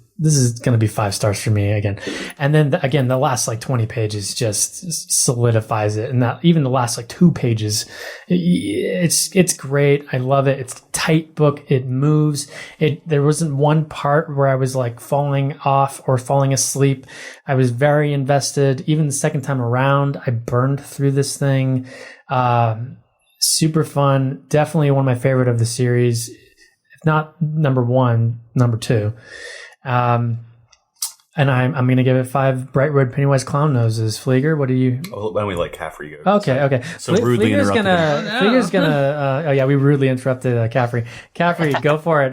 going to be 5 stars for me again. And then again, the last like 20 pages just solidifies it. And that even the last like 2 pages, it's great. I love it. It's a tight book. It moves. There wasn't one part where I was like falling off or falling asleep. I was very invested. Even the second time around, I burned through this thing. Super fun. Definitely one of my favorite of the series. If not number 1, number 2. And I'm going to give it 5 bright red Pennywise clown noses. Flieger, what do you? Oh, why don't we let Caffrey go? Okay. So rudely interrupted. Flieger's gonna. Oh yeah, we rudely interrupted Caffrey. Caffrey, go for it.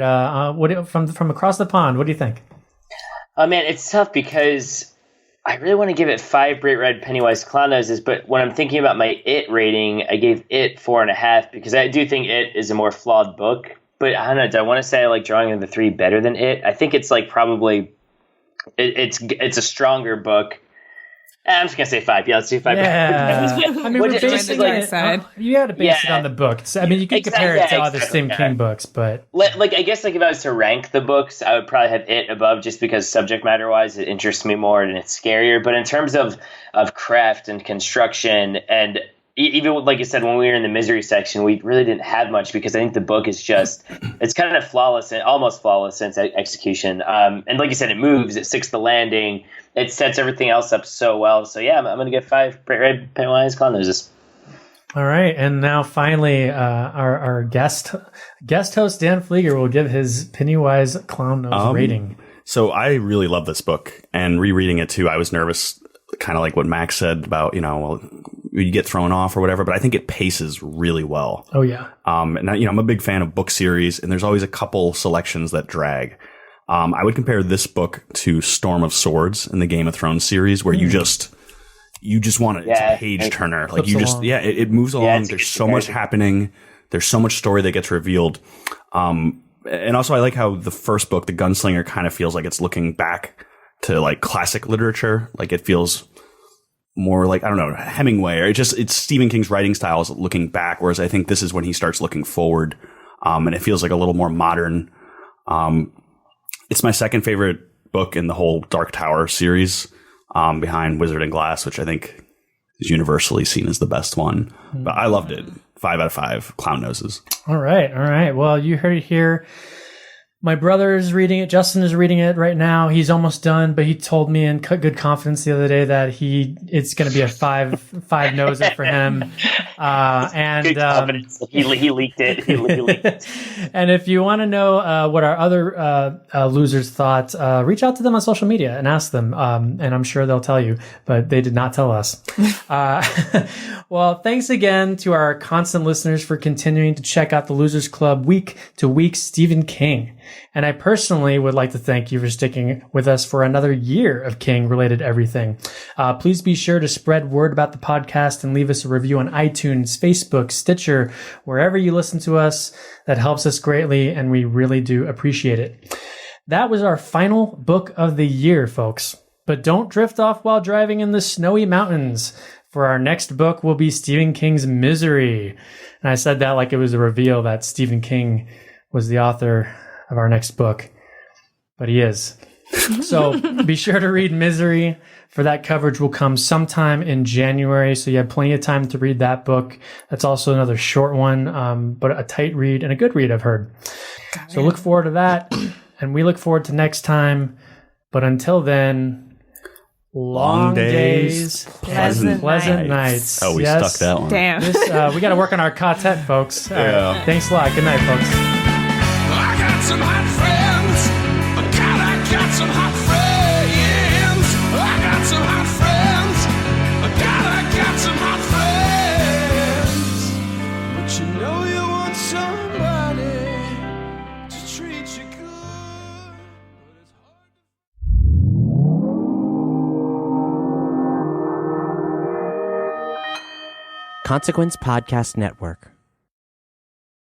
From across the pond? What do you think? Oh man, it's tough because I really want to give it 5 bright red Pennywise clown noses, but when I'm thinking about my It rating, I gave It 4.5 because I do think It is a more flawed book. But I don't know. Do I want to say I like Drawing of the Three better than It? I think it's like probably it's a stronger book. I'm just gonna say 5. Yeah, let's do 5. Yeah. I mean, we're basing it. You got to base it on the book. So, I mean, you can compare it to other Stephen King books, but like I guess like if I was to rank the books, I would probably have It above just because subject matter wise it interests me more and it's scarier. But in terms of craft and construction and even like you said, when we were in the misery section, we really didn't have much because I think the book is just, it's kind of flawless and almost flawless in its execution. And like you said, it moves, it sticks the landing, it sets everything else up so well. So yeah, I'm going to get 5 bright red Pennywise clown noses. All right. And now finally, our guest host, Dan Flieger, will give his Pennywise clown nose rating. So I really love this book, and rereading it too, I was nervous, kind of like what Max said about, you get thrown off or whatever, but I think it paces really well. Oh yeah. And I'm a big fan of book series, and there's always a couple selections that drag. I would compare this book to Storm of Swords in the Game of Thrones series, where you just want it. It's a page turner. Like it moves along. There's so much happening. There's so much story that gets revealed. And also I like how the first book, The Gunslinger, kind of feels like it's looking back to like classic literature. Like it feels more like, I don't know, Hemingway, or it's Stephen King's writing style is looking back, whereas I think this is when he starts looking forward. And it feels like a little more modern. It's my second favorite book in the whole Dark Tower series, behind Wizard and Glass, which I think is universally seen as the best one. But I loved it. 5 out of 5 clown noses. All right. Well, you heard it here. My brother is reading it. Justin is reading it right now. He's almost done, but he told me in good confidence the other day that it's going to be a 5 noses for him. And good confidence. He leaked it. He leaked it. And if you want to know what our other losers thought, reach out to them on social media and ask them. And I'm sure they'll tell you, but they did not tell us. Well, thanks again to our constant listeners for continuing to check out the Losers Club week to week Stephen King. And I personally would like to thank you for sticking with us for another year of King-related everything. Please be sure to spread word about the podcast and leave us a review on iTunes, Facebook, Stitcher, wherever you listen to us. That helps us greatly, and we really do appreciate it. That was our final book of the year, folks. But don't drift off while driving in the snowy mountains, for our next book will be Stephen King's Misery. And I said that like it was a reveal that Stephen King was the author of our next book, but he is. So be sure to read Misery, for that coverage will come sometime in January. So you have plenty of time to read that book. That's also another short one, but a tight read and a good read, I've heard. So look forward to that. And we look forward to next time. But until then, long days, pleasant nights. Oh, we stuck that one. Damn. We got to work on our quartet, folks. Yeah. Thanks a lot. Good night, folks. I got some hot friends. God, I got some hot friends. I got some hot friends. God, I got some hot friends. But you know you want somebody to treat you good. Consequence Podcast Network.